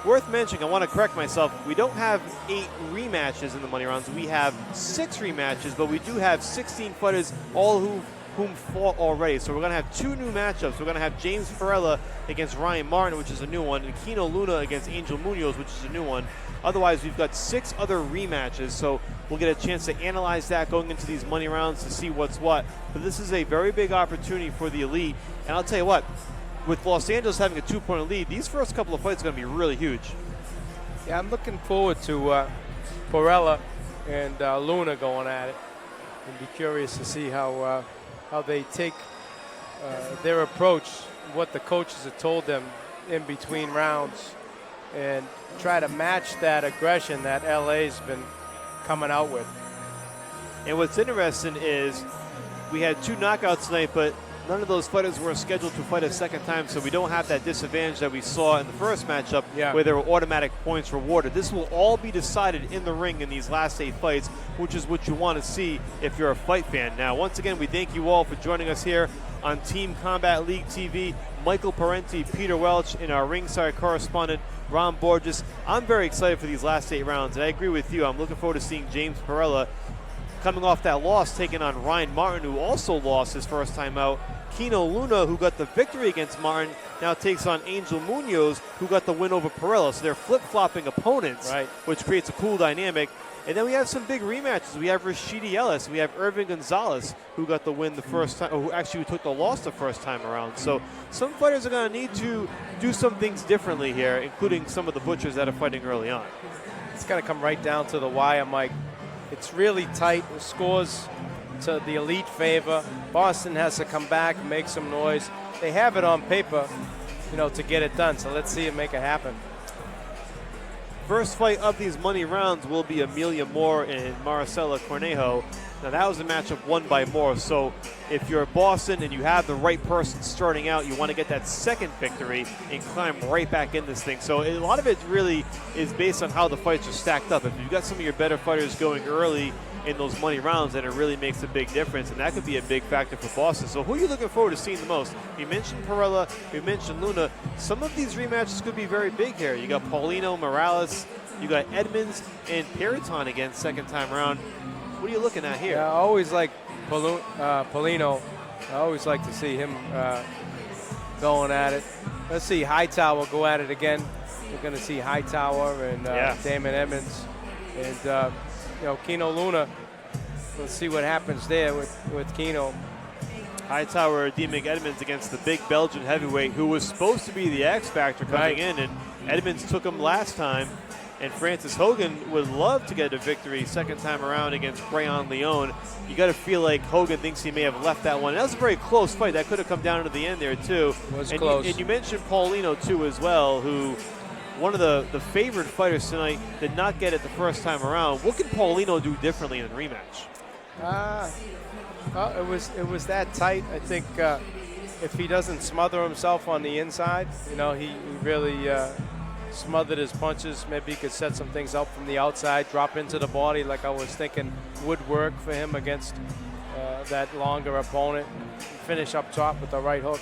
worth mentioning, I want to correct myself, we don't have 8 rematches in the money rounds. We have 6 rematches, but we do have 16 fighters, all whom fought already. So we're going to have 2 new matchups. We're going to have James Perella against Ryan Martin, which is a new one, and Kino Luna against Angel Munoz, which is a new one. Otherwise, we've got 6 other rematches, so we'll get a chance to analyze that going into these money rounds to see what's what. But this is a very big opportunity for the elite. And I'll tell you what, with Los Angeles having a 2-point lead, these first couple of fights are going to be really huge. Yeah, I'm looking forward to Perella and Luna going at it. And be curious to see how they take their approach, what the coaches have told them in between rounds, and try to match that aggression that LA's been coming out with. And what's interesting is we had 2 knockouts tonight, but none of those fighters were scheduled to fight a second time, so we don't have that disadvantage that we saw in the first matchup where there were automatic points rewarded. This will all be decided in the ring in these last 8 fights, which is what you want to see if you're a fight fan. Now, once again, we thank you all for joining us here on Team Combat League TV. Michael Parenti, Peter Welch, and our ringside correspondent, Ron Borges. I'm very excited for these last 8 rounds, and I agree with you. I'm looking forward to seeing James Perella coming off that loss, taking on Ryan Martin, who also lost his first time out. Kino Luna, who got the victory against Martin, now takes on Angel Munoz, who got the win over Perella. So they're flip-flopping opponents, which creates a cool dynamic. And then we have some big rematches. We have Rashidi Ellis. We have Irvin Gonzalez, who got the win the first time, or who actually took the loss the first time around. So some fighters are going to need to do some things differently here, including some of the butchers that are fighting early on. It's going to come right down to the wire, Mike. It's really tight. The scores to the elite favor. Boston has to come back and make some noise. They have it on paper, to get it done. So let's see it make it happen. First fight of these money rounds will be Amelia Moore and Maricela Cornejo. Now that was a matchup won by Moore, so if you're Boston and you have the right person starting out, you want to get that second victory and climb right back in this thing. So a lot of it really is based on how the fights are stacked up. If you've got some of your better fighters going early in those money rounds, then it really makes a big difference, and that could be a big factor for Boston. So who are you looking forward to seeing the most? You mentioned Perella, you mentioned Luna. Some of these rematches could be very big here. You got Paulino, Morales, you got Edmonds and Periton again second time around. What are you looking at here? Yeah, I always like Paulino. I always like to see him going at it. Let's see Hightower go at it again. We're going to see Hightower and Damon Edmonds. And, Kino Luna. Let's see what happens there with Kino. Hightower redeeming Edmonds against the big Belgian heavyweight who was supposed to be the X Factor coming in, and Edmonds took him last time. And Francis Hogan would love to get a victory second time around against Brayon Leon. You got to feel like Hogan thinks he may have left that one. That was a very close fight. That could have come down to the end there, too. It was close. And you mentioned Paulino, too, as well, who one of the favored fighters tonight did not get it the first time around. What can Paulino do differently in the rematch? It was that tight. I think if he doesn't smother himself on the inside, he really smothered his punches. Maybe he could set some things up from the outside, drop into the body like I was thinking would work for him against that longer opponent, and finish up top with the right hook.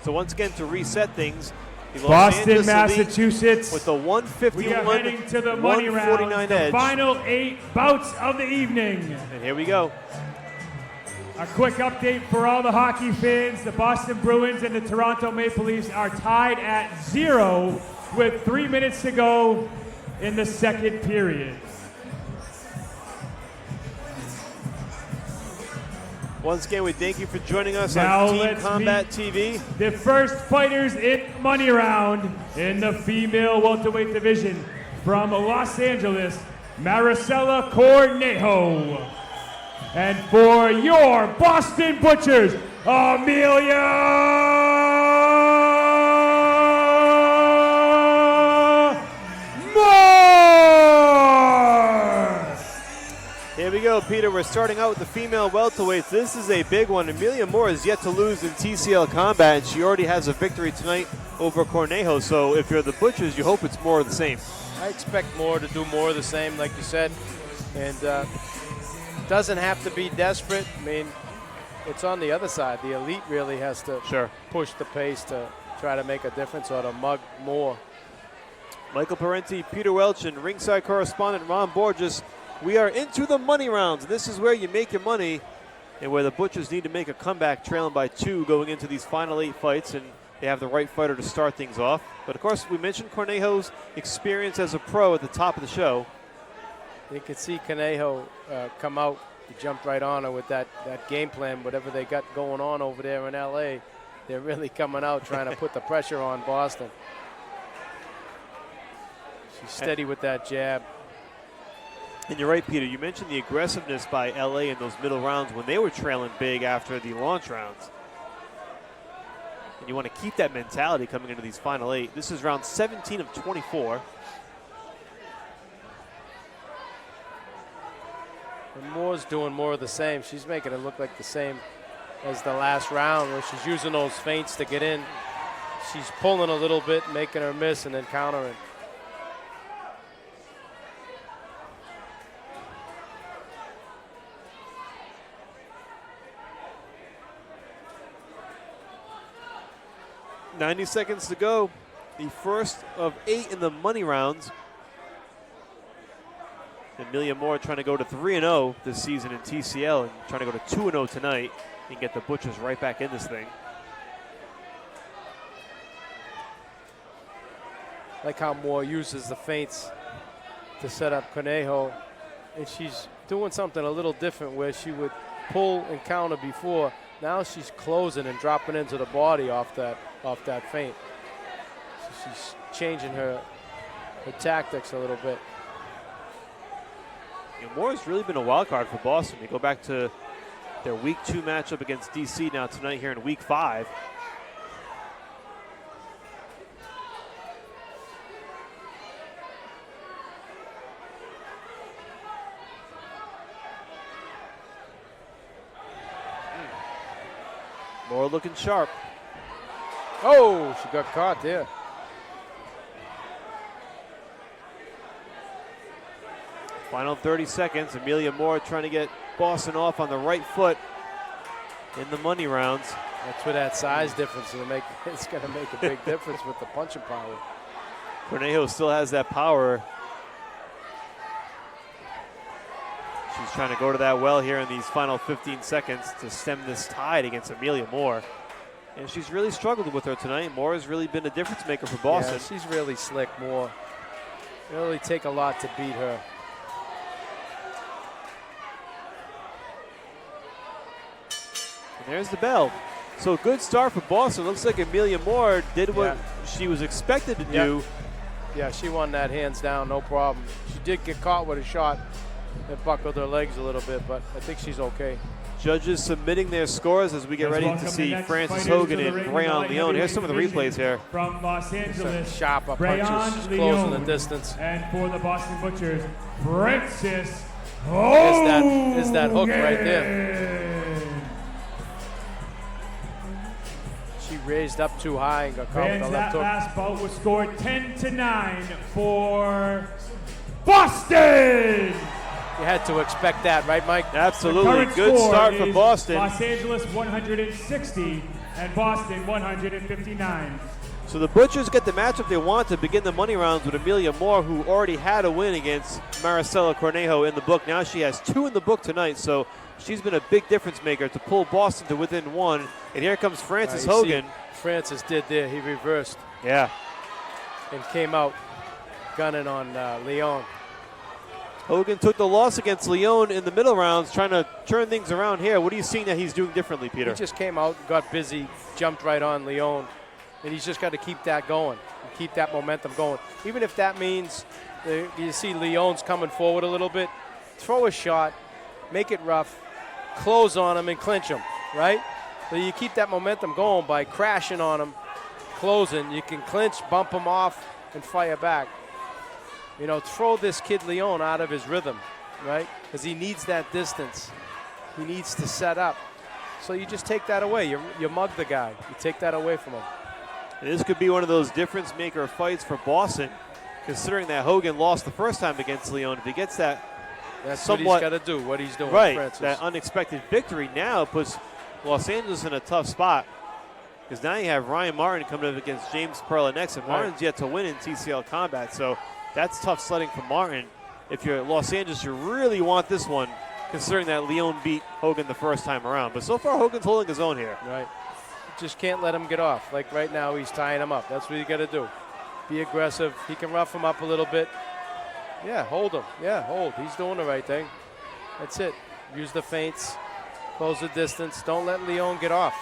So once again, to reset things, the Los Boston, Angeles Massachusetts, with the 151, we are heading to the money round, the final 8 bouts of the evening. And here we go. A quick update for all the hockey fans. The Boston Bruins and the Toronto Maple Leafs are tied at 0 with 3 minutes to go in the second period. Once again, we thank you for joining us Now on Team let's Combat meet TV. The first fighters in money round in the female welterweight division from Los Angeles, Maricela Cornejo. And for your Boston Butchers, Amelia Here we go, Peter. We're starting out with the female welterweights. This is a big one. Amelia Moore is yet to lose in TCL combat, and she already has a victory tonight over Cornejo. So if you're the Butchers, you hope it's more of the same. I expect Moore to do more of the same, like you said, and doesn't have to be desperate. I mean, it's on the other side. The elite really has to push the pace to try to make a difference or to mug Moore. Michael Parenti, Peter Welch, and ringside correspondent Ron Borges. We are into the money rounds. This is where you make your money and where the Butchers need to make a comeback, trailing by 2 going into these final 8 fights, and they have the right fighter to start things off. But, of course, we mentioned Cornejo's experience as a pro at the top of the show. You could see Cornejo come out. He jumped right on her with that game plan, whatever they got going on over there in L.A. They're really coming out trying to put the pressure on Boston. She's steady with that jab. And you're right, Peter. You mentioned the aggressiveness by L.A. in those middle rounds when they were trailing big after the launch rounds. And you want to keep that mentality coming into these final 8. This is round 17 of 24. And Moore's doing more of the same. She's making it look like the same as the last round where she's using those feints to get in. She's pulling a little bit, making her miss, and then countering. .90 seconds to go. The first of 8 in the money rounds. Amelia Moore trying to go to 3-0 this season in TCL and trying to go to 2-0 tonight and get the Butchers right back in this thing. Like how Moore uses the feints to set up Cornejo, and she's doing something a little different where she would pull and counter before. Now she's closing and dropping into the body off that feint. So she's changing her tactics a little bit. And Moore's really been a wild card for Boston. You go back to their Week 2 matchup against DC now tonight here in Week 5. Moore looking sharp. Oh, she got caught there. Final 30 seconds. Amelia Moore trying to get Boston off on the right foot in the money rounds. That's where that size difference will make. It's going to make a big difference with the punching power. Cornejo still has that power. She's trying to go to that well here in these final 15 seconds to stem this tide against Amelia Moore. And she's really struggled with her tonight. Moore has really been a difference maker for Boston. Yeah, she's really slick, Moore. It'll really take a lot to beat her. And there's the bell. So good start for Boston. Looks like Amelia Moore did what she was expected to do. Yeah, she won that hands down, no problem. She did get caught with a shot that buckled her legs a little bit, but I think she's okay. Judges submitting their scores as we get ready to see Francis Hogan and Brayon Leon. Here's some of the replays here. From Los Angeles, sharper Brayon punches, Leon. closing the distance. And for the Boston Butchers, Francis Hogan. Is that hook right there. She raised up too high and got caught with the left that hook. last bout was scored 10-9 for Boston. You had to expect that, right, Mike? Absolutely. Good start for Boston. Los Angeles 160 and Boston 159. So the Butchers get the matchup they want to begin the money rounds with Amelia Moore, who already had a win against Maricela Cornejo in the book. Now she has 2 in the book tonight, so she's been a big difference maker to pull Boston to within 1. And here comes Francis Hogan. Francis did there. He reversed. Yeah. And came out gunning on Leon. Hogan took the loss against Leon in the middle rounds, trying to turn things around here. What are you seeing that he's doing differently, Peter? He just came out, got busy, jumped right on Leon, and he's just got to keep that going, and keep that momentum going. Even if that means you see Leon's coming forward a little bit, throw a shot, make it rough, close on him, and clinch him, right? So you keep that momentum going by crashing on him, closing. You can clinch, bump him off, and fire back. You know, throw this kid Leon out of his rhythm, right? Because he needs that distance. He needs to set up. So you just take that away. You mug the guy. You take that away from him. And this could be one of those difference-maker fights for Boston, considering that Hogan lost the first time against Leon. If he gets that That's somewhat, what he's got to do, what he's doing, right, Francis. that unexpected victory now puts Los Angeles in a tough spot. Because now you have Ryan Martin coming up against James Perla next, and Martin's yet to win in TCL combat. So that's tough sledding for Martin. If you're at Los Angeles, you really want this one, considering that Leon beat Hogan the first time around. But so far, Hogan's holding his own here. Right. Just can't let him get off. Like right now, he's tying him up. That's what you got to do. Be aggressive. He can rough him up a little bit. Yeah, hold him. Yeah, hold. He's doing the right thing. That's it. Use the feints. Close the distance. Don't let Leon get off.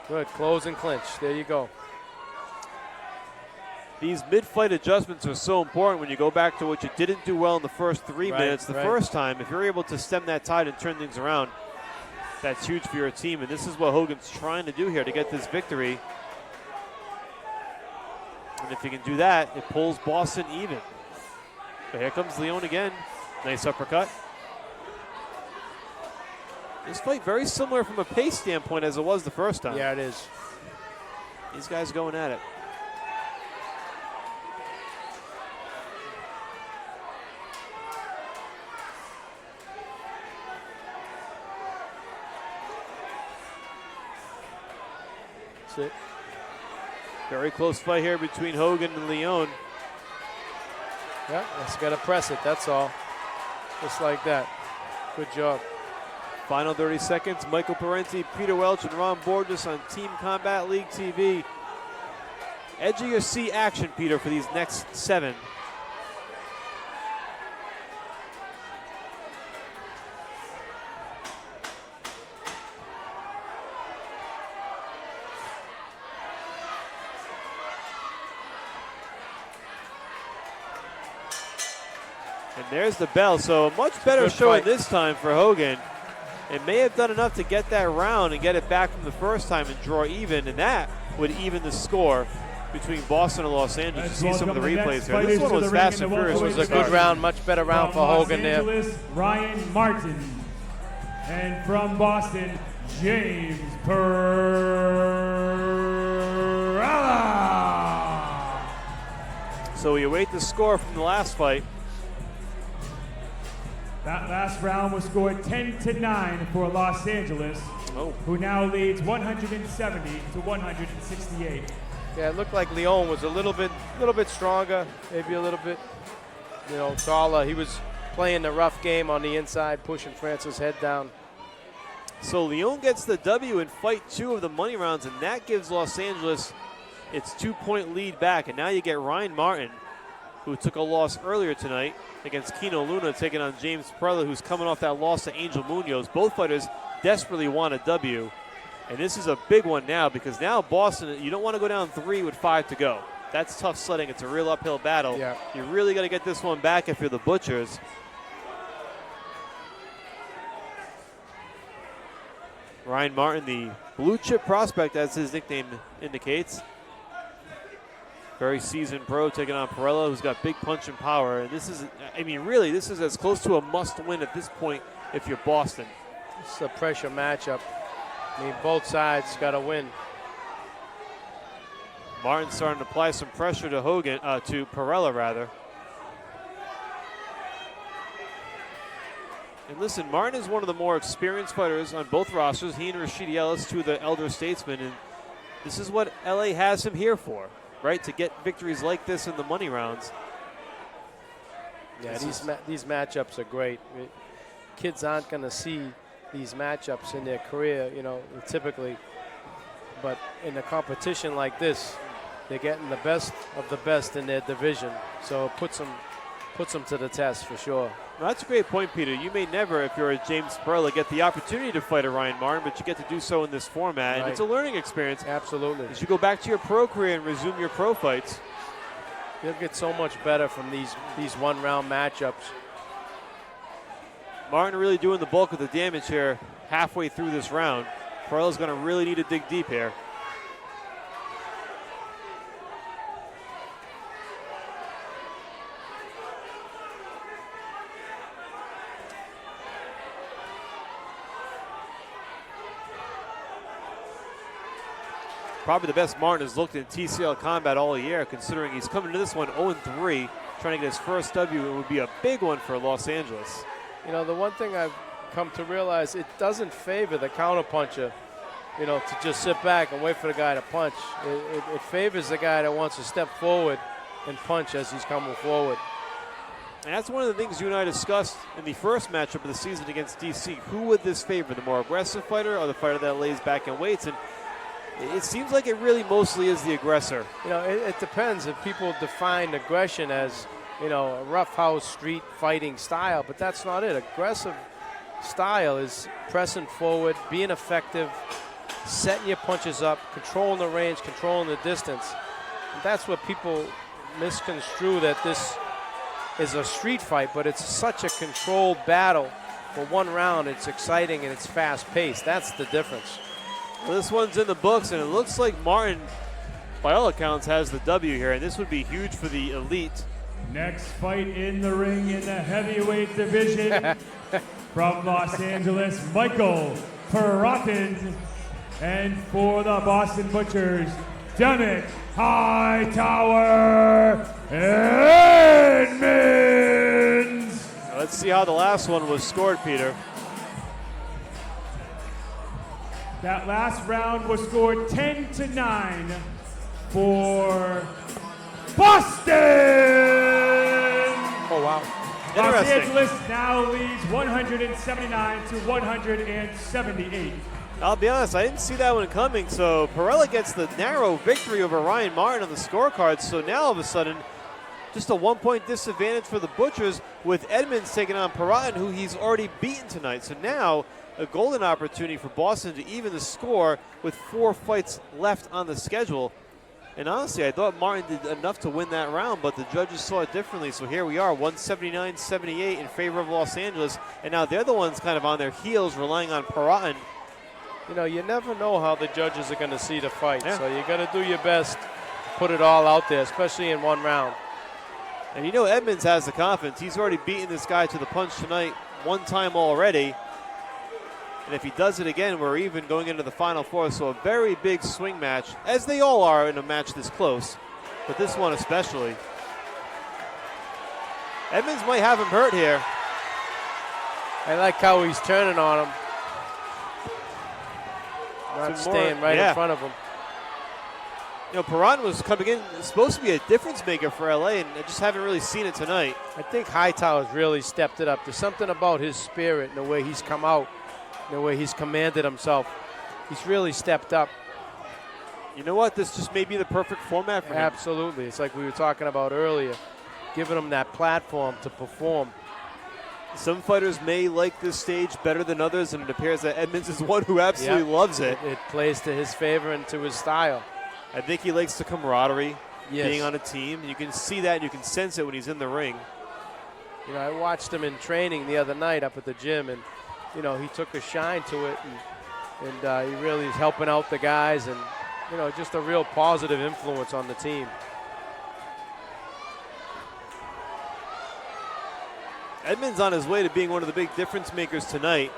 Good. Close and clinch. There you go. These mid-fight adjustments are so important when you go back to what you didn't do well in the first 3 minutes the first time. If you're able to stem that tide and turn things around, that's huge for your team. And this is what Hogan's trying to do here to get this victory. And if he can do that, it pulls Boston even. But here comes Leon again. Nice uppercut. This fight very similar from a pace standpoint as it was the first time. Yeah, it is. These guys going at it. That's it. Very close fight here between Hogan and Leon. Yeah, just got to press it. That's all. Just like that. Good job. Final 30 seconds. Michael Parenti, Peter Welch, and Ron Borges on Team Combat League TV. Edge of your seat action, Peter, for these next 7. And there's the bell. So a much better showing this time for Hogan. It may have done enough to get that round and get it back from the first time and draw even, and that would even the score between Boston and Los Angeles. You see some of the replays here. This one was fast and furious. It was a good round, much better round for Hogan there. Ryan Martin. And from Boston, James Perala. So we await the score from the last fight. That last round was scored 10-9 for Los Angeles, who now leads 170 to 168. Yeah, it looked like Leon was a little bit stronger, maybe a little bit, taller. He was playing the rough game on the inside, pushing Francis' head down. So Leon gets the W in fight 2 of the money rounds, and that gives Los Angeles its 2-point lead back. And now you get Ryan Martin, who took a loss earlier tonight against Kino Luna, taking on James Perla, who's coming off that loss to Angel Munoz. Both fighters desperately want a W. And this is a big one now, because now Boston, you don't want to go down 3 with 5 to go. That's tough sledding. It's a real uphill battle. Yeah. You really got to get this one back if you're the Butchers. Ryan Martin, the blue chip prospect, as his nickname indicates. Very seasoned pro, taking on Perella, who's got big punch and power. And this is, really, this is as close to a must-win at this point if you're Boston. It's a pressure matchup. Both sides got to win. Martin's starting to apply some pressure to Hogan, to Perella rather. And listen, Martin is one of the more experienced fighters on both rosters. He and Rashidi Ellis, two of the elder statesmen, and this is what LA has him here for, right? To get victories like this in the money rounds. Yeah, these matchups are great. Kids aren't going to see these matchups in their career, typically. But in a competition like this, They're getting the best of the best in their division, so it puts them to the test for sure. Well, that's a great point, Peter. You may never, if you're a James Perella, get the opportunity to fight a Ryan Martin, but you get to do so in this format, and Right. it's a learning experience. Absolutely. As you go back to your pro career and resume your pro fights, You'll get so much better from these one-round matchups. Martin really doing the bulk of the damage here halfway through this round. Perella's going to really need to dig deep here. Probably the best Martin has looked in TCL combat all year, considering he's coming to this one 0-3, trying to get his first W. It would be a big one for Los Angeles. You know, the one thing I've come to realize, it doesn't favor the counterpuncher, you know, to just sit back and wait for the guy to punch. It favors the guy that wants to step forward and punch as he's coming forward. And that's one of the things you and I discussed in the first matchup of the season against DC. Who would this favor, the more aggressive fighter or the fighter that lays back and waits? And it seems like it really mostly is the aggressor. You know, it depends if people define aggression as, you know, a roughhouse street fighting style, but that's not it. Aggressive style is pressing forward, being effective, setting your punches up, controlling the range, controlling the distance. And that's what people misconstrue, that this is a street fight, but it's such a controlled battle. For one round, it's exciting and it's fast-paced. That's the difference. Well, this one's in the books, and it looks like Martin, by all accounts, has the W here, and this would be huge for the elite. Next fight in the ring in the heavyweight division from Los Angeles, Michael Perrotin. And for the Boston Butchers, Demick Hightower Edmonds. Let's see how the last one was scored, Peter. That last round was scored 10-9 for Boston. Oh, wow. Los Interesting. Angeles now leads 179-178. I'll be honest, I didn't see that one coming, so Perella gets the narrow victory over Ryan Martin on the scorecard, so now all of a sudden, just a 1-point disadvantage for the Butchers with Edmonds taking on Perrotin, who he's already beaten tonight. So now a golden opportunity for Boston to even the score with 4 fights left on the schedule. And honestly, I thought Martin did enough to win that round, but the judges saw it differently. So here we are, 179-78 in favor of Los Angeles. And now they're the ones kind of on their heels, relying on Perrotin. You know, you never know how the judges are going to see the fight, Yeah. so you got to do your best, put it all out there, especially in one round. And you know Edmonds has the confidence. He's already beaten this guy to the punch tonight one time already. And if he does it again, we're even going into the Final Four. So a very big swing match, as they all are in a match this close. But this one especially. Edmonds might have him hurt here. I like how he's turning on him. Not Some more- staying right yeah. in front of him. You know, Perrotin was coming in, supposed to be a difference maker for LA, and I just haven't really seen it tonight. I think Hightower's really stepped it up. There's something about his spirit and the way he's come out, and the way he's commanded himself. He's really stepped up. You know what? This just may be the perfect format for him. Absolutely. It's like we were talking about earlier, giving him that platform to perform. Some fighters may like this stage better than others, and it appears that Edmonds is one who absolutely Yep. loves it. It plays to his favor and to his style. I think he likes the camaraderie, Yes. being on a team. You can see that, and you can sense it when he's in the ring. You know, I watched him in training the other night up at the gym, and, you know, he took a shine to it, and he really is helping out the guys, and, you know, just a real positive influence on the team. Edmonds on his way to being one of the big difference makers tonight.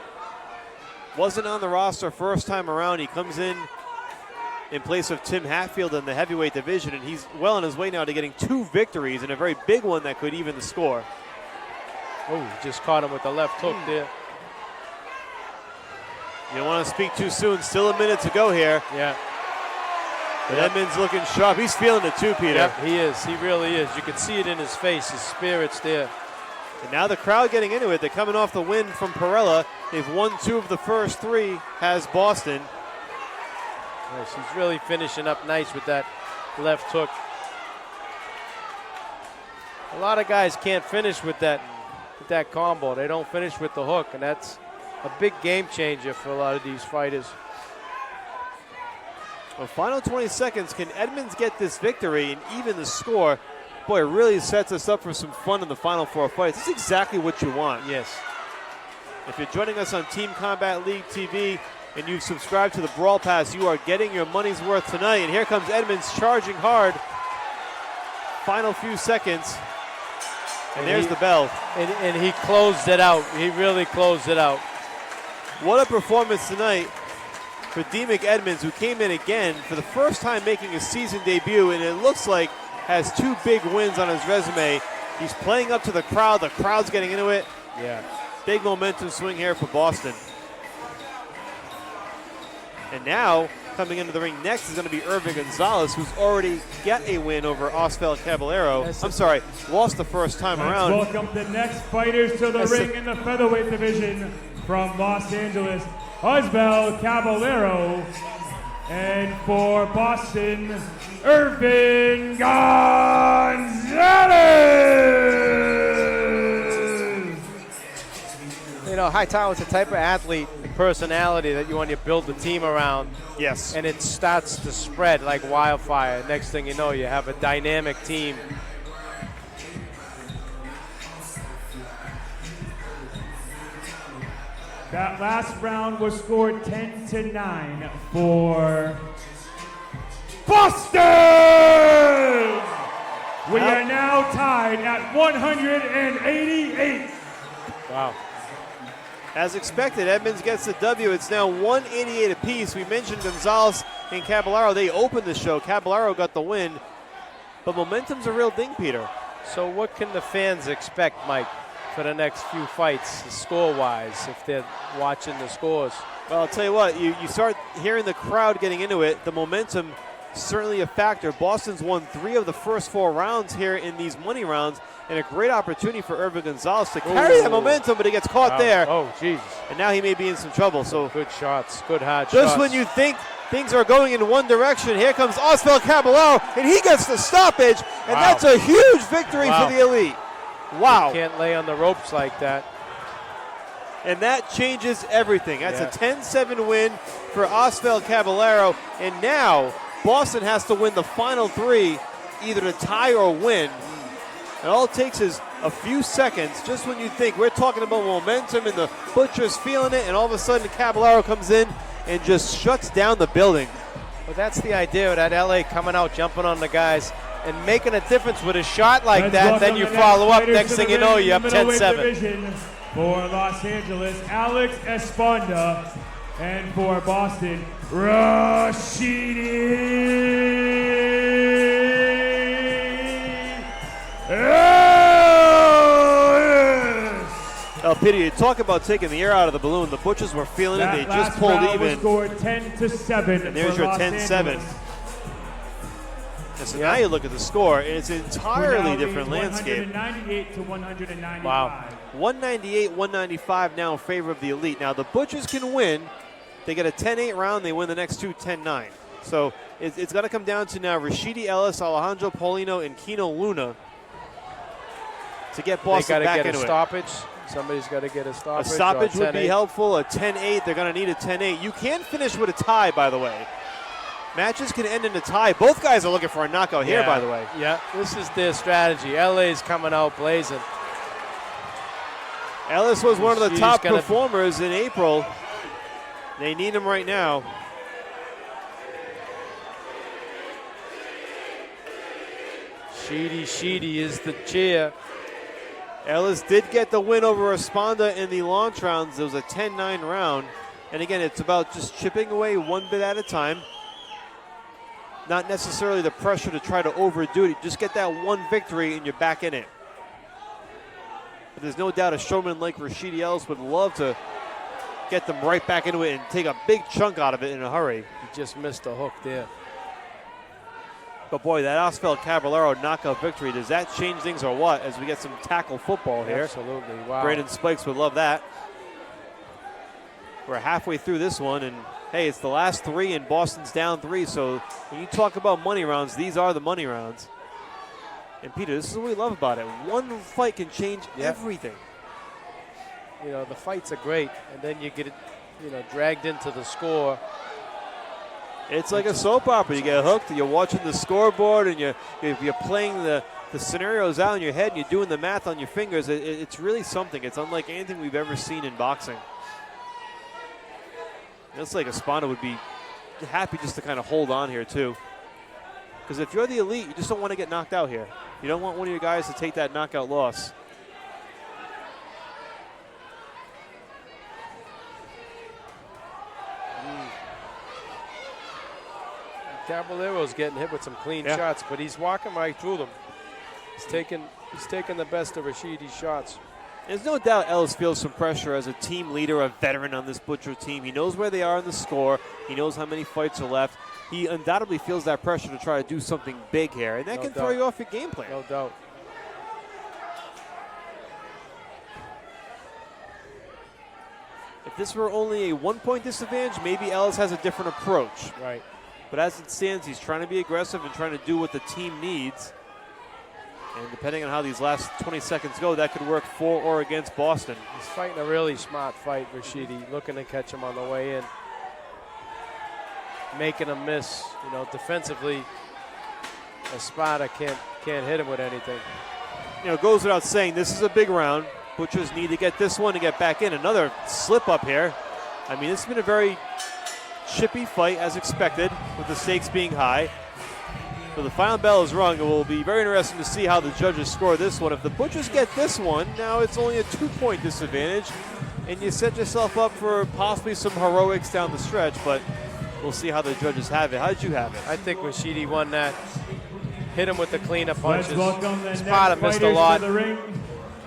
Wasn't on the roster first time around. He comes in place of Tim Hatfield in the heavyweight division, and he's well on his way now to getting 2 victories and a very big one that could even the score. Oh, he just caught him with the left hook there. You don't want to speak too soon. Still a minute to go here. Yeah. But Edmonds looking sharp. He's feeling it too, Peter. Yep, he is. He really is. You can see it in his face. His spirit's there. And now the crowd getting into it. They're coming off the win from Perella. They've won 2 of the first 3, has Boston. Yes, he's really finishing up nice with that left hook. A lot of guys can't finish with that combo. They don't finish with the hook, and that's a big game changer for a lot of these fighters. Well, final 20 seconds. Can Edmonds get this victory and even the score? Boy, it really sets us up for some fun in the final 4 fights. This is exactly what you want. Yes. If you're joining us on Team Combat League TV and you've subscribed to the Brawl Pass, you are getting your money's worth tonight. And here comes Edmonds charging hard. Final few seconds. And there's the bell. And he closed it out. He really closed it out. What a performance tonight for Demek Edmonds, who came in again for the first time making his season debut, and it looks like has 2 big wins on his resume. He's playing up to the crowd. The crowd's getting into it. Yeah. Big momentum swing here for Boston. And now, coming into the ring next is going to be Irvin Gonzalez, who's already got a win over Osval Caballero. I'm sorry, lost the first time around. Welcome the next fighters to the ring in the featherweight division from Los Angeles, Osval Caballero. And for Boston, Irvin Gonzalez. You know, Hightower's the type of athlete and personality that you want to build the team around. Yes. And it starts to spread like wildfire. Next thing you know, you have a dynamic team. That last round was scored 10-9 for Boston! We are now tied at 188. Wow. As expected, Edmonds gets the W. It's now 188 apiece. We mentioned Gonzalez and Caballero. They opened the show. Caballero got the win. But momentum's a real thing, Peter. So what can the fans expect, Mike, for the next few fights, score-wise, if they're watching the scores? Well, I'll tell you what, you start hearing the crowd getting into it. The momentum, certainly a factor. Boston's won 3 of the first 4 rounds here in these money rounds, and a great opportunity for Irvin Gonzalez to carry that momentum, but he gets caught there. Oh, Jesus. And now he may be in some trouble. So good shots, good hard shots. Just when you think things are going in one direction, here comes Osval Caballero, and he gets the stoppage, and that's a huge victory for the elite. Wow. You can't lay on the ropes like that. And that changes everything. That's a 10-7 win for Osval Caballero, and now Boston has to win the final 3, either to tie or win. And all it takes is a few seconds, just when you think we're talking about momentum and the Butcher's feeling it, and all of a sudden Caballero comes in and just shuts down the building. Well, that's the idea of that LA coming out, jumping on the guys, and making a difference with a shot like that. Then you follow up. Next thing you know, you're up 10-7. For Los Angeles, Alex Esponda. And for Boston, Rashidi El Peter, you talk about taking the air out of the balloon. The Butchers were feeling it. They just pulled even. Scored 10-7. And there's your 10-7. And so now you look at the score, and it's an entirely different landscape. 198 to 195. Wow. 198-195 now in favor of the elite. Now the Butchers can win. They get a 10-8 round. They win the next 2 10-9. So it's going to come down to now Rashidi Ellis, Alejandro Paulino, and Kino Luna to get Boston back into it. They got to get a stoppage. Somebody's got to get a stoppage. A stoppage would be helpful. A 10-8. They're going to need a 10-8. You can finish with a tie, by the way. Matches can end in a tie. Both guys are looking for a knockout here, by the way. Yeah, this is their strategy. LA's coming out blazing. Ellis was one of the top performers in April. They need him right now. Sheedy is the cheer. Ellis did get the win over Esponda in the launch rounds. It was a 10-9 round. And again, it's about just chipping away one bit at a time. Not necessarily the pressure to try to overdo it. Just get that one victory and you're back in it. But there's no doubt a showman like Rashidi Ellis would love to get them right back into it and take a big chunk out of it in a hurry. He just missed a hook there. But boy, that Osval Caballero knockout victory, does that change things or what as we get some tackle football here? Absolutely, wow. Brandon Spikes would love that. We're halfway through this one, and hey, it's the last 3 and Boston's down 3. So when you talk about money rounds, these are the money rounds. And Peter, this is what we love about it. One fight can change everything. You know, the fights are great, and then you get, dragged into the score. It's like a soap opera. You get hooked, you're watching the scoreboard, and you're playing the scenarios out in your head, and you're doing the math on your fingers. It's really something. It's unlike anything we've ever seen in boxing. It's like Espada would be happy just to kind of hold on here, too. Because if you're the elite, you just don't want to get knocked out here. You don't want one of your guys to take that knockout loss. Caballero's getting hit with some clean shots, but he's walking right through them. He's taking the best of Rashidi's shots. There's no doubt Ellis feels some pressure as a team leader, a veteran on this Butcher team. He knows where they are in the score. He knows how many fights are left. He undoubtedly feels that pressure to try to do something big here, and that can throw you off your game plan. No doubt. If this were only a 1-point disadvantage, maybe Ellis has a different approach. Right. But as it stands, he's trying to be aggressive and trying to do what the team needs. And depending on how these last 20 seconds go, that could work for or against Boston. He's fighting a really smart fight, Rashidi, looking to catch him on the way in. Making him miss, defensively. Espada can't hit him with anything. It goes without saying, this is a big round. Butchers need to get this one to get back in. Another slip up here. I mean, this has been a very chippy fight as expected, with the stakes being high. So the final bell is rung. It will be very interesting to see how the judges score this one. If the Butchers get this one, now it's only a 2-point disadvantage, and you set yourself up for possibly some heroics down the stretch, but we'll see how the judges have it. How did you have it? I think Rashidi won that. Hit him with the cleaner Let's punches. welcome the Espada next missed a fighters lot. to the ring.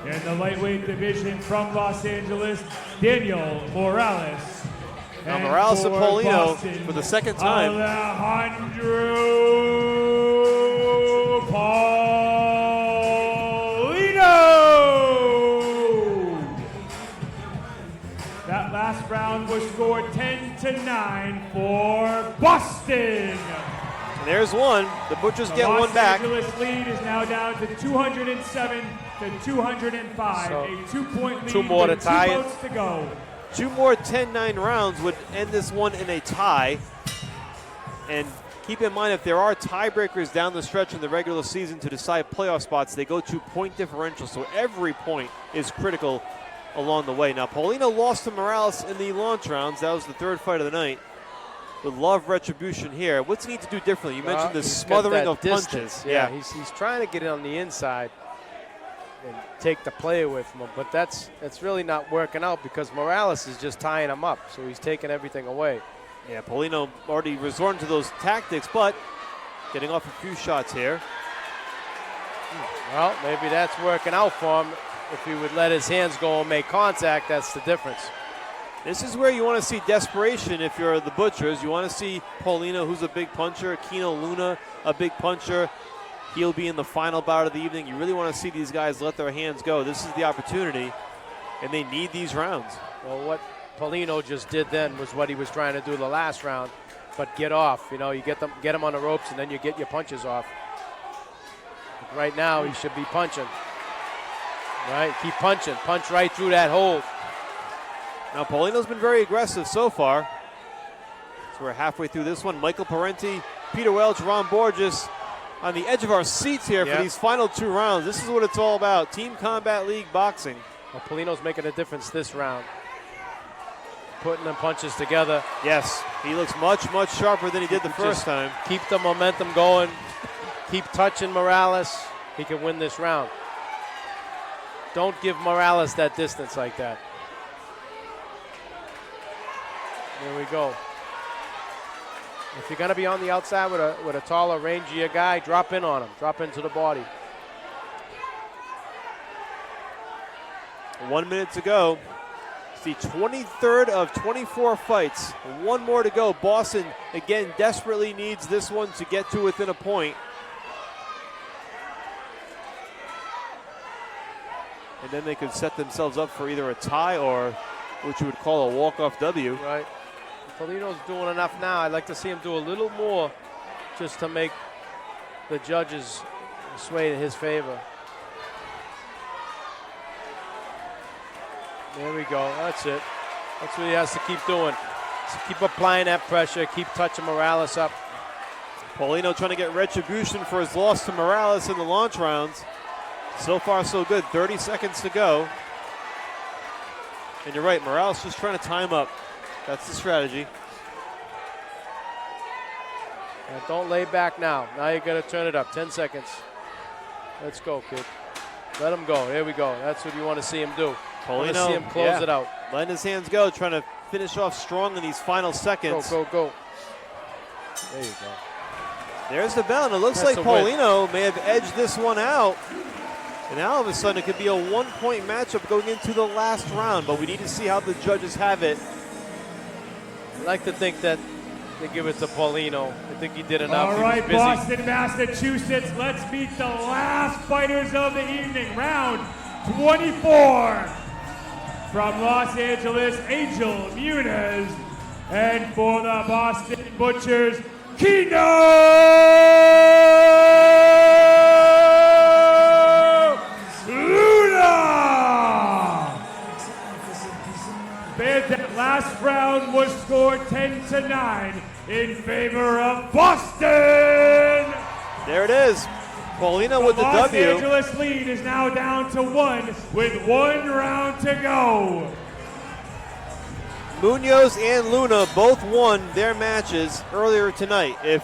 In the lightweight division from Los Angeles, Daniel Morales. Now Morales and Paulino for the second time. Alejandro Paulino. That last round was scored 10-9 for Boston. And there's one. The Butchers get one back. The Los Angeles lead is now down to 207-205. So, a 2-point lead. two more with to tie 2 it. votes to go. 2 more 10-9 rounds would end this one in a tie. And keep in mind, if there are tiebreakers down the stretch in the regular season to decide playoff spots, they go to point differential. So every point is critical along the way. Now, Paulino lost to Morales in the launch rounds. That was the 3rd fight of the night. Would love retribution here. What's he need to do differently? You mentioned the smothering of punches. Yeah, he's trying to get it on the inside and take the play away from him, but that's really not working out because Morales is just tying him up, so he's taking everything away. Yeah, Paulino already resorting to those tactics, but getting off a few shots here. Well, maybe that's working out for him. If he would let his hands go and make contact, that's the difference. This is where you want to see desperation if you're the Butchers. You want to see Paulino, who's a big puncher, Kino Luna, a big puncher. He'll be in the final bout of the evening. You really want to see these guys let their hands go. This is the opportunity, and they need these rounds. Well, what Paulino just did then was what he was trying to do the last round, but get off. You get them on the ropes, and then you get your punches off. Right now, he should be punching. Right, keep punching. Punch right through that hold. Now, Paulino's been very aggressive so far. So we're halfway through this one. Michael Parenti, Peter Welch, Ron Borges on the edge of our seats here for these final 2 rounds. This is what it's all about. Team Combat League boxing. Well, Paulino's making a difference this round. Putting them punches together. Yes, he looks much, much sharper than he did the first time. Keep the momentum going. Keep touching Morales. He can win this round. Don't give Morales that distance like that. There we go. If you're going to be on the outside with a taller, rangier guy, drop in on him. Drop into the body. 1 minute to go. It's the 23rd of 24 fights. 1 more to go. Boston, again, desperately needs this one to get to within a point. And then they could set themselves up for either a tie or what you would call a walk-off W. Right. Polino's doing enough now. I'd like to see him do a little more just to make the judges sway in his favor. There we go. That's it. That's what he has to keep doing. Just keep applying that pressure. Keep touching Morales up. Paulino trying to get retribution for his loss to Morales in the launch rounds. So far, so good. 30 seconds to go. And you're right, Morales just trying to time up. That's the strategy. And don't lay back now. Now you got to turn it up. 10 seconds. Let's go, kid. Let him go. There we go. That's what you want to see him do. Paulino, see him close it out. Letting his hands go, trying to finish off strong in these final seconds. Go, go, go. There you go. There's the bell, and it looks That's like a win. Paulino may have edged this one out. And now all of a sudden it could be a one-point matchup going into the last round, but we need to see how the judges have it. I like to think that they give it to Paulino. I think he did enough. All He right, was busy. Boston, Massachusetts, let's meet the last fighters of the evening. Round 24. From Los Angeles, Angel Muniz. And for the Boston Butchers, that last round was scored 10-9 in favor of Boston. There it is. Paulino with the Los W. Angeles lead is now down to 1 with 1 round to go. Munoz and Luna both won their matches earlier tonight. If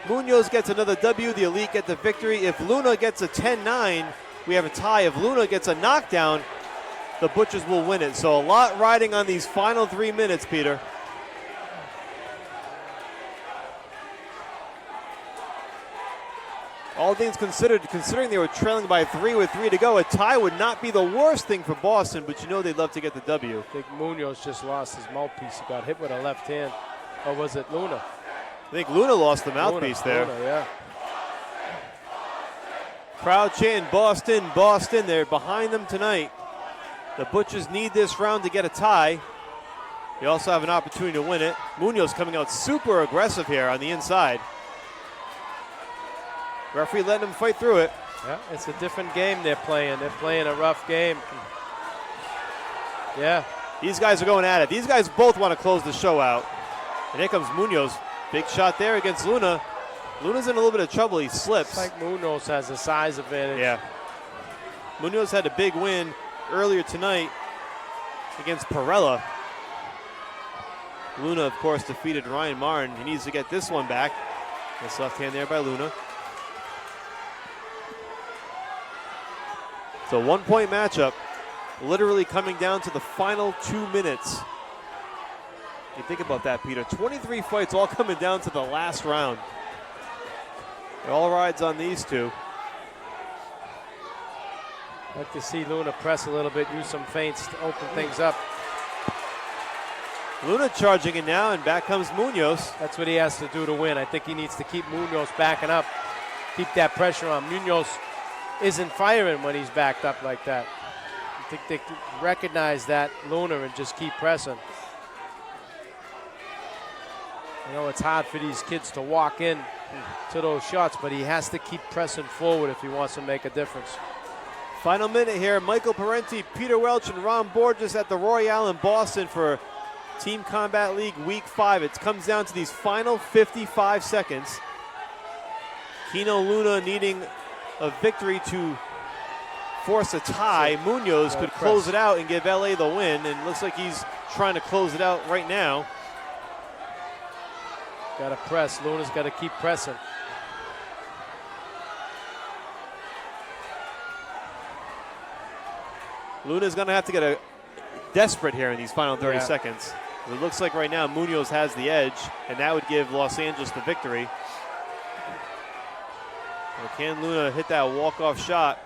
Munoz gets another W, the Elite get the victory. If Luna gets a 10-9, we have a tie. If Luna gets a knockdown, the Butchers will win it. So a lot riding on these final 3 minutes, Peter. All things considered, considering they were trailing by 3 with 3 to go, a tie would not be the worst thing for Boston, but you know they'd love to get the W. I think Munoz just lost his mouthpiece. He got hit with a left hand. Or was it Luna? I think Luna lost the mouthpiece there. Luna, yeah. Crowd chanting Boston, Boston. They're behind them tonight. The Butchers need this round to get a tie. They also have an opportunity to win it. Munoz coming out super aggressive here on the inside. Referee letting him fight through it. Yeah, it's a different game they're playing. They're playing a rough game. Yeah. These guys are going at it. These guys both want to close the show out. And here comes Munoz. Big shot there against Luna. Luna's in a little bit of trouble. He slips. It's like Munoz has a size advantage. Yeah. Munoz had a big win earlier tonight against Perella. Luna, of course, defeated Ryan Martin. He needs to get this one back. This left hand there by Luna. It's a one-point matchup, literally coming down to the final 2 minutes. You think about that, Peter. 23 fights all coming down to the last round. It all rides on these two. I'd like to see Luna press a little bit, use some feints to open things up. Luna charging it now, and back comes Munoz. That's what he has to do to win. I think he needs to keep Munoz backing up, keep that pressure on. Munoz isn't firing when he's backed up like that. I think they recognize that, Luna, and just keep pressing. I know it's hard for these kids to walk in to those shots, but he has to keep pressing forward if he wants to make a difference. Final minute here. Michael Parenti, Peter Welch, and Ron Borges at the Royale in Boston for Team Combat League Week 5. It comes down to these final 55 seconds. Kino Luna needing a victory to force a tie. Munoz could close it out and give LA the win, and looks like he's trying to close it out right now. Got to press. Luna's got to keep pressing. Luna's going to have to get desperate here in these final 30 seconds. It looks like right now Munoz has the edge, and that would give Los Angeles the victory. Well, can Luna hit that walk-off shot?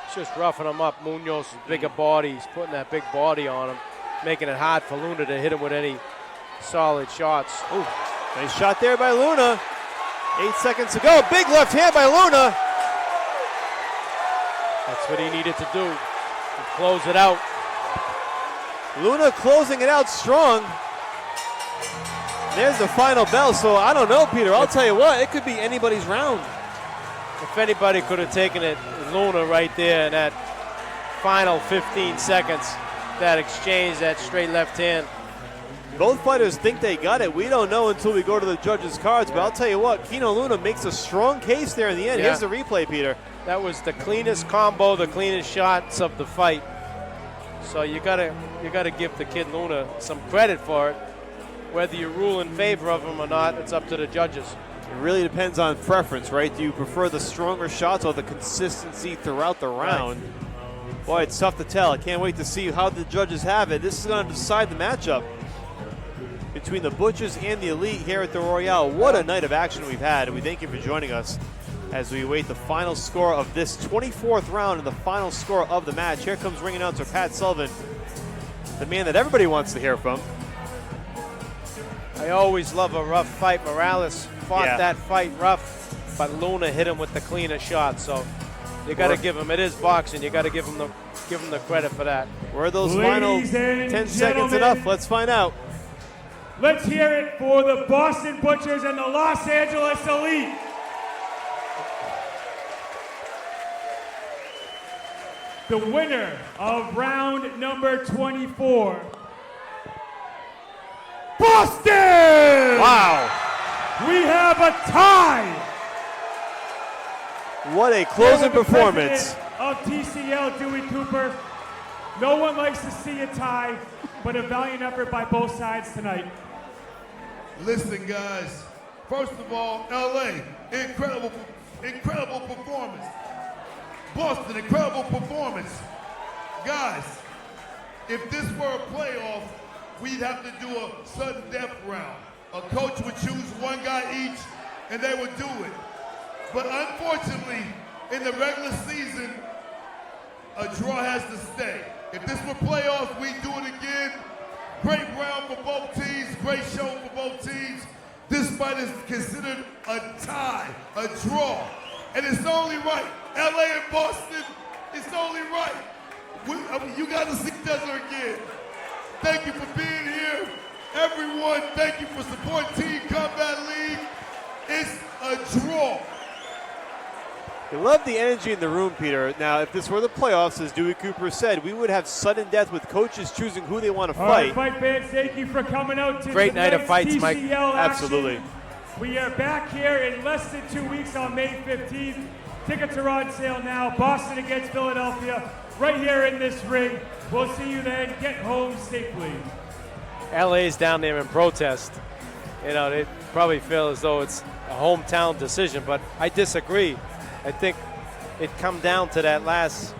It's just roughing him up. Munoz is bigger body. He's putting that big body on him, making it hard for Luna to hit him with any solid shots. Ooh, nice shot there by Luna. 8 seconds to go. Big left hand by Luna. That's what he needed to do. Close it out. Luna closing it out strong. There's the final bell, so I don't know, Peter. I'll tell you what, it could be anybody's round. If anybody could have taken it, Luna right there in that final 15 seconds, that exchange, that straight left hand. Both fighters think they got it. We don't know until we go to the judges' cards, but I'll tell you what, Kino Luna makes a strong case there in the end. Yeah. Here's the replay, Peter. That was the cleanest combo, the cleanest shots of the fight. So you gotta give the kid Luna some credit for it. Whether you rule in favor of him or not, it's up to the judges. It really depends on preference, right? Do you prefer the stronger shots or the consistency throughout the round? Right. Boy, it's tough to tell. I can't wait to see how the judges have it. This is going to decide the matchup between the Butchers and the Elite here at the Royale. What a night of action we've had, and we thank you for joining us as we await the final score of this 24th round and the final score of the match. Here comes ring announcer Pat Sullivan, the man that everybody wants to hear from. I always love a rough fight. Morales fought that fight rough, but Luna hit him with the cleaner shot. So you got to give him. It is boxing. You got to give him the credit for that. Were those final 10 seconds enough? Let's find out. Let's hear it for the Boston Butchers and the Los Angeles Elite. The winner of round number 24. Boston! Wow. We have a tie. What a closing performance. Of TCL, Dewey Cooper. No one likes to see a tie, but a valiant effort by both sides tonight. Listen, guys. First of all, LA, incredible performance. Boston, incredible performance. Guys, if this were a playoff, we'd have to do a sudden death round. A coach would choose one guy each, and they would do it. But unfortunately, in the regular season, a draw has to stay. If this were playoffs, we'd do it again. Great round for both teams, great show for both teams. This fight is considered a tie, a draw. And it's only right. LA and Boston, it's only right. You got to see each other again. Thank you for being here. Everyone, thank you for supporting Team Combat League. It's a draw. You love the energy in the room, Peter. Now, if this were the playoffs, as Dewey Cooper said, we would have sudden death with coaches choosing who they want to fight. All right, fight fans, thank you for coming out to great night of fights, TCL Mike. Action. Absolutely. We are back here in less than 2 weeks on May 15th. Tickets are on sale now. Boston against Philadelphia, right here in this ring. We'll see you then. Get home safely. LA's down there in protest. You know, they probably feel as though it's a hometown decision, but I disagree. I think it come down to that last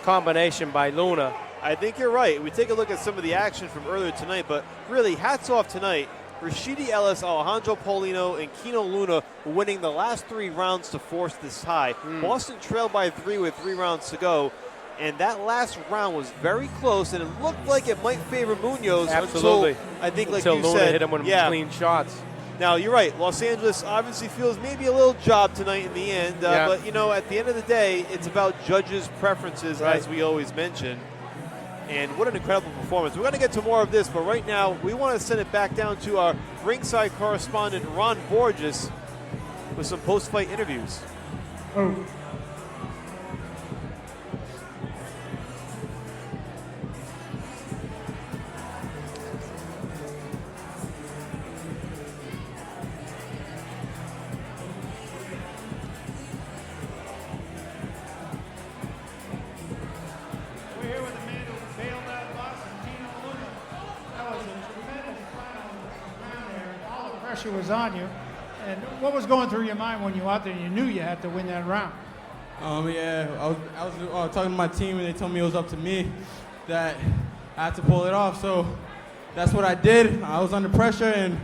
combination by Luna. I think you're right. We take a look at some of the action from earlier tonight, but really, hats off tonight. Rashidi Ellis, Alejandro Paulino, and Kino Luna winning the last 3 rounds to force this tie. Boston trailed by 3 with 3 rounds to go, and that last round was very close, and it looked like it might favor Munoz. Absolutely. Until, I think, like until you Luna said, hit him with clean shots. Now, you're right. Los Angeles obviously feels maybe a little job tonight in the end. But, you know, at the end of the day, it's about judges' preferences, as we always mention. And what an incredible performance. We're going to get to more of this, but right now we want to send it back down to our ringside correspondent, Ron Borges, with some post-fight interviews. Pressure was on you, and what was going through your mind when you were out there and you knew you had to win that round? Yeah, I was talking to my team and they told me it was up to me, that I had to pull it off. So that's what I did. I was under pressure and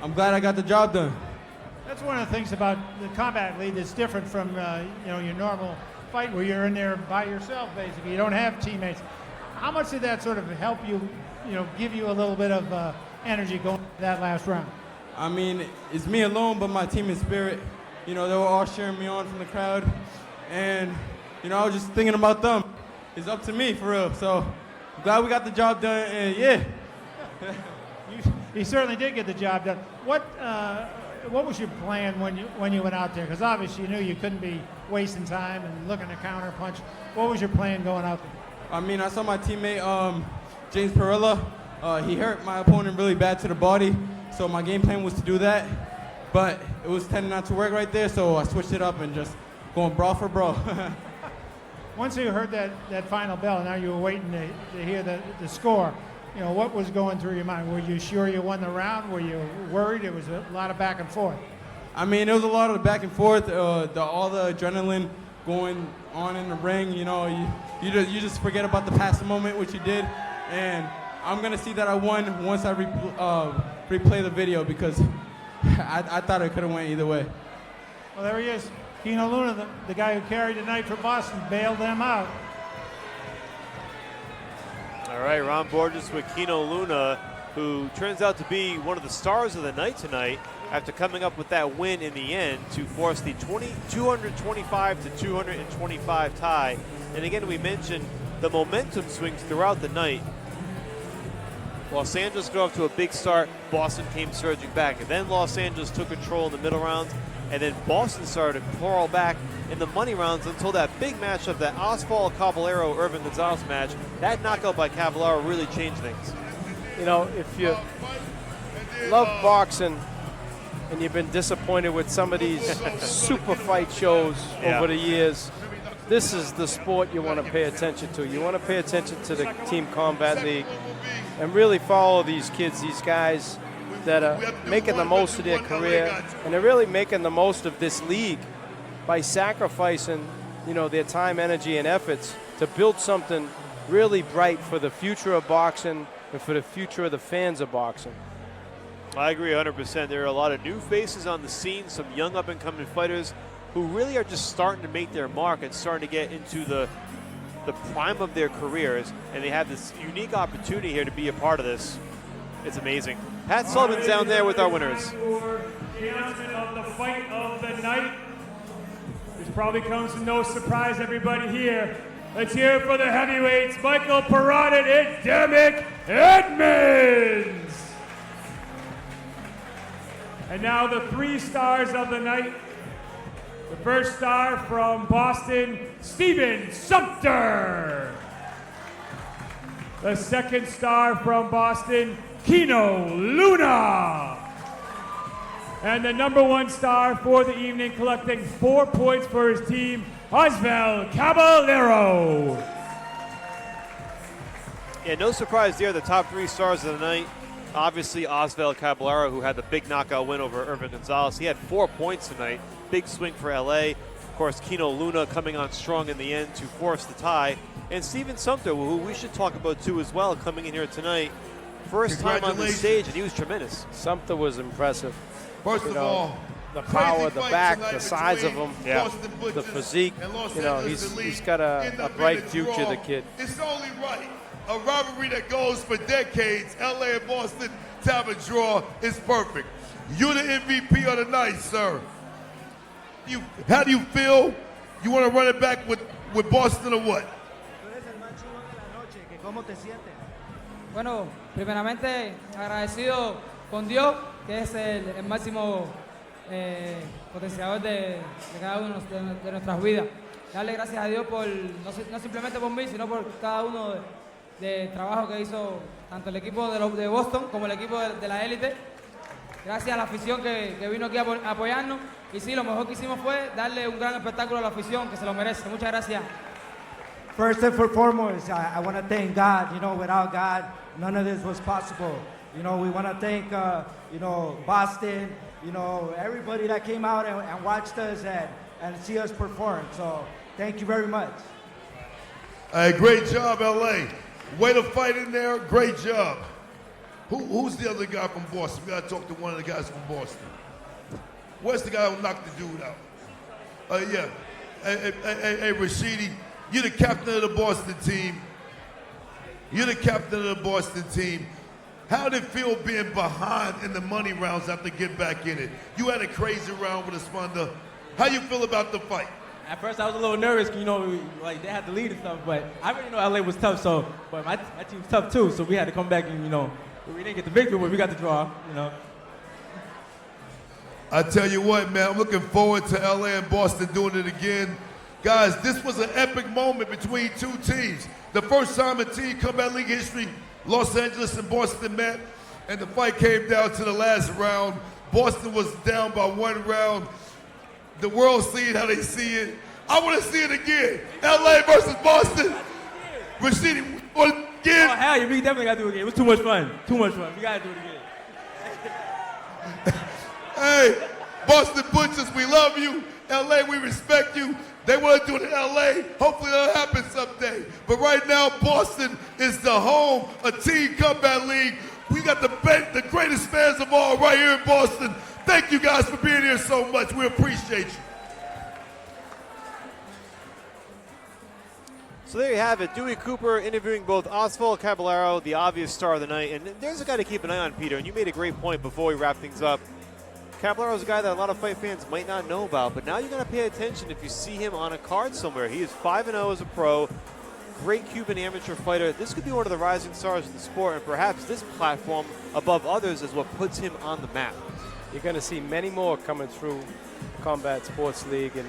I'm glad I got the job done. That's one of the things about the Combat League that's different from your normal fight where you're in there by yourself basically. You don't have teammates. How much did that sort of help you, give you a little bit of energy going to that last round? I mean, it's me alone, but my team in spirit. They were all cheering me on from the crowd. And, I was just thinking about them. It's up to me, for real. So, I'm glad we got the job done, and yeah. he certainly did get the job done. What was your plan when you went out there? Because obviously you knew you couldn't be wasting time and looking to counter punch. What was your plan going out there? I mean, I saw my teammate James Perella. He hurt my opponent really bad to the body, so my game plan was to do that. But it was tending not to work right there, so I switched it up and just going brawl for brawl. Once you heard that final bell, now you were waiting to hear the score. You know, what was going through your mind? Were you sure you won the round? Were you worried? It was a lot of back and forth. I mean, it was a lot of back and forth, all the adrenaline going on in the ring. You know, you just forget about the past moment, which you did. And I'm going to see that I won once I replay the video, because I thought it could have went either way. Well, there he is. Kino Luna, the guy who carried the night for Boston, bailed them out. All right, Ron Borges with Kino Luna, who turns out to be one of the stars of the night tonight after coming up with that win in the end to force the 225 to 225 tie. And again, we mentioned the momentum swings throughout the night. Los Angeles got off to a big start. Boston came surging back. And then Los Angeles took control in the middle rounds. And then Boston started to claw back in the money rounds until that big matchup, that Osvaldo Caballero-Irvin Gonzalez match. That knockout by Caballero really changed things. You know, if you love boxing and you've been disappointed with some of these super fight shows over the years, this is the sport you want to pay attention to. You want to pay attention to the Team Combat League and really follow these kids, these guys that are making the most of their career, and they're really making the most of this league by sacrificing, you know, their time, energy, and efforts to build something really bright for the future of boxing and for the future of the fans of boxing. I agree 100%. There are a lot of new faces on the scene, some young up-and-coming fighters who really are just starting to make their mark and starting to get into the prime of their careers, and they have this unique opportunity here to be a part of this. It's amazing. Pat Sullivan's down there with our winners. The announcement of the fight of the night. This probably comes as no surprise, everybody here. Let's hear it for the heavyweights, Michael Parada and Demick Edmonds. And now the three stars of the night. The first star from Boston, Stephen Sumter. The second star from Boston, Kino Luna. And the number one star for the evening, collecting 4 points for his team, Osvaldo Caballero. Yeah, no surprise there, the top three stars of the night. Obviously, Osvaldo Caballero, who had the big knockout win over Irvin Gonzalez. He had 4 points tonight. Big swing for LA. Of course, Kino Luna coming on strong in the end to force the tie. And Stephen Sumter, who we should talk about too as well, coming in here tonight. First time on the stage, and he was tremendous. Sumter was impressive. First of all, the power, the back, the size of him, the physique. You know, he's got a bright future, the kid. It's only right. A rivalry that goes for decades, LA and Boston, to have a draw is perfect. You're the MVP of the night, sir. How do you feel? You want to run it back with Boston or what? Bueno, primeramente agradecido con Dios, que es el máximo potenciador de cada uno de nuestras vidas. Darle gracias a Dios por no simplemente por mí, sino por cada uno de trabajo que hizo tanto el equipo de Boston como el equipo de la élite. Gracias a la afición que vino aquí a apoyarnos. Y sí, lo mejor que hicimos fue darle un gran espectáculo a la afición que se lo merece. Muchas gracias. First and foremost, I want to thank God. You know, without God, none of this was possible. You know, we want to thank, you know, Boston, you know, everybody that came out and watched us and see us perform. So thank you very much. Great job, LA. Way to fight in there. Great job. Who's the other guy from Boston? We got to talk to one of the guys from Boston. Where's the guy who knocked the dude out? Yeah. Hey, Rashidi, you're the captain of the Boston team. You're the captain of the Boston team. How did it feel being behind in the money rounds after getting back in it? You had a crazy round with Esponda. How you feel about the fight? At first, I was a little nervous, you know, like they had to lead and stuff, but I already know LA was tough, but my team's tough too, so we had to come back and, you know, We didn't get the victory, but we got the draw, you know. I tell you what, man, I'm looking forward to LA and Boston doing it again. Guys, this was an epic moment between two teams. The first time in Team Combat League history, Los Angeles and Boston met, and the fight came down to the last round. Boston was down by 1 round. The world seeing how they see it. I want to see it again. LA versus Boston. Rashidi, want it again? Oh, hell yeah, we definitely got to do it again. It was too much fun. Too much fun. We got to do it again. Hey, Boston Butchers, we love you. LA, we respect you. They want to do it in LA. Hopefully that'll happen someday. But right now, Boston is the home of Team Combat League. We got the greatest fans of all right here in Boston. Thank you guys for being here so much. We appreciate you. So there you have it. Dewey Cooper interviewing both Osvaldo Caballero, the obvious star of the night. And there's a guy to keep an eye on, Peter. And you made a great point before we wrap things up. Caballero's a guy that a lot of fight fans might not know about, but now you're going to pay attention if you see him on a card somewhere. He is 5-0 as a pro, great Cuban amateur fighter. This could be one of the rising stars of the sport, and perhaps this platform above others is what puts him on the map. You're going to see many more coming through Combat Sports League, and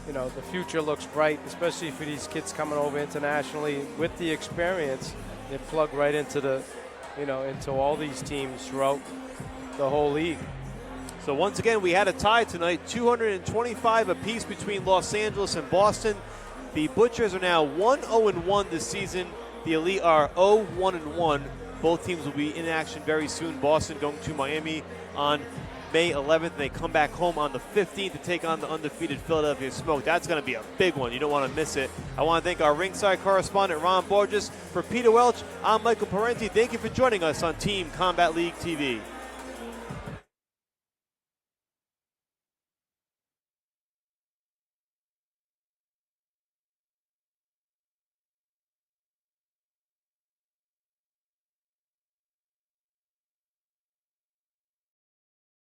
you know, the future looks bright, especially for these kids coming over internationally with the experience. They plug right into the, you know, into all these teams throughout the whole league. So once again, we had a tie tonight, 225 apiece between Los Angeles and Boston. The Butchers are now 1-0-1 this season. The Elite are 0-1-1. Both teams will be in action very soon. Boston going to Miami on May 11th, and they come back home on the 15th to take on the undefeated Philadelphia Smoke. That's going to be a big one. You don't want to miss it. I want to thank our ringside correspondent, Ron Borges. For Peter Welch, I'm Michael Parenti. Thank you for joining us on Team Combat League TV.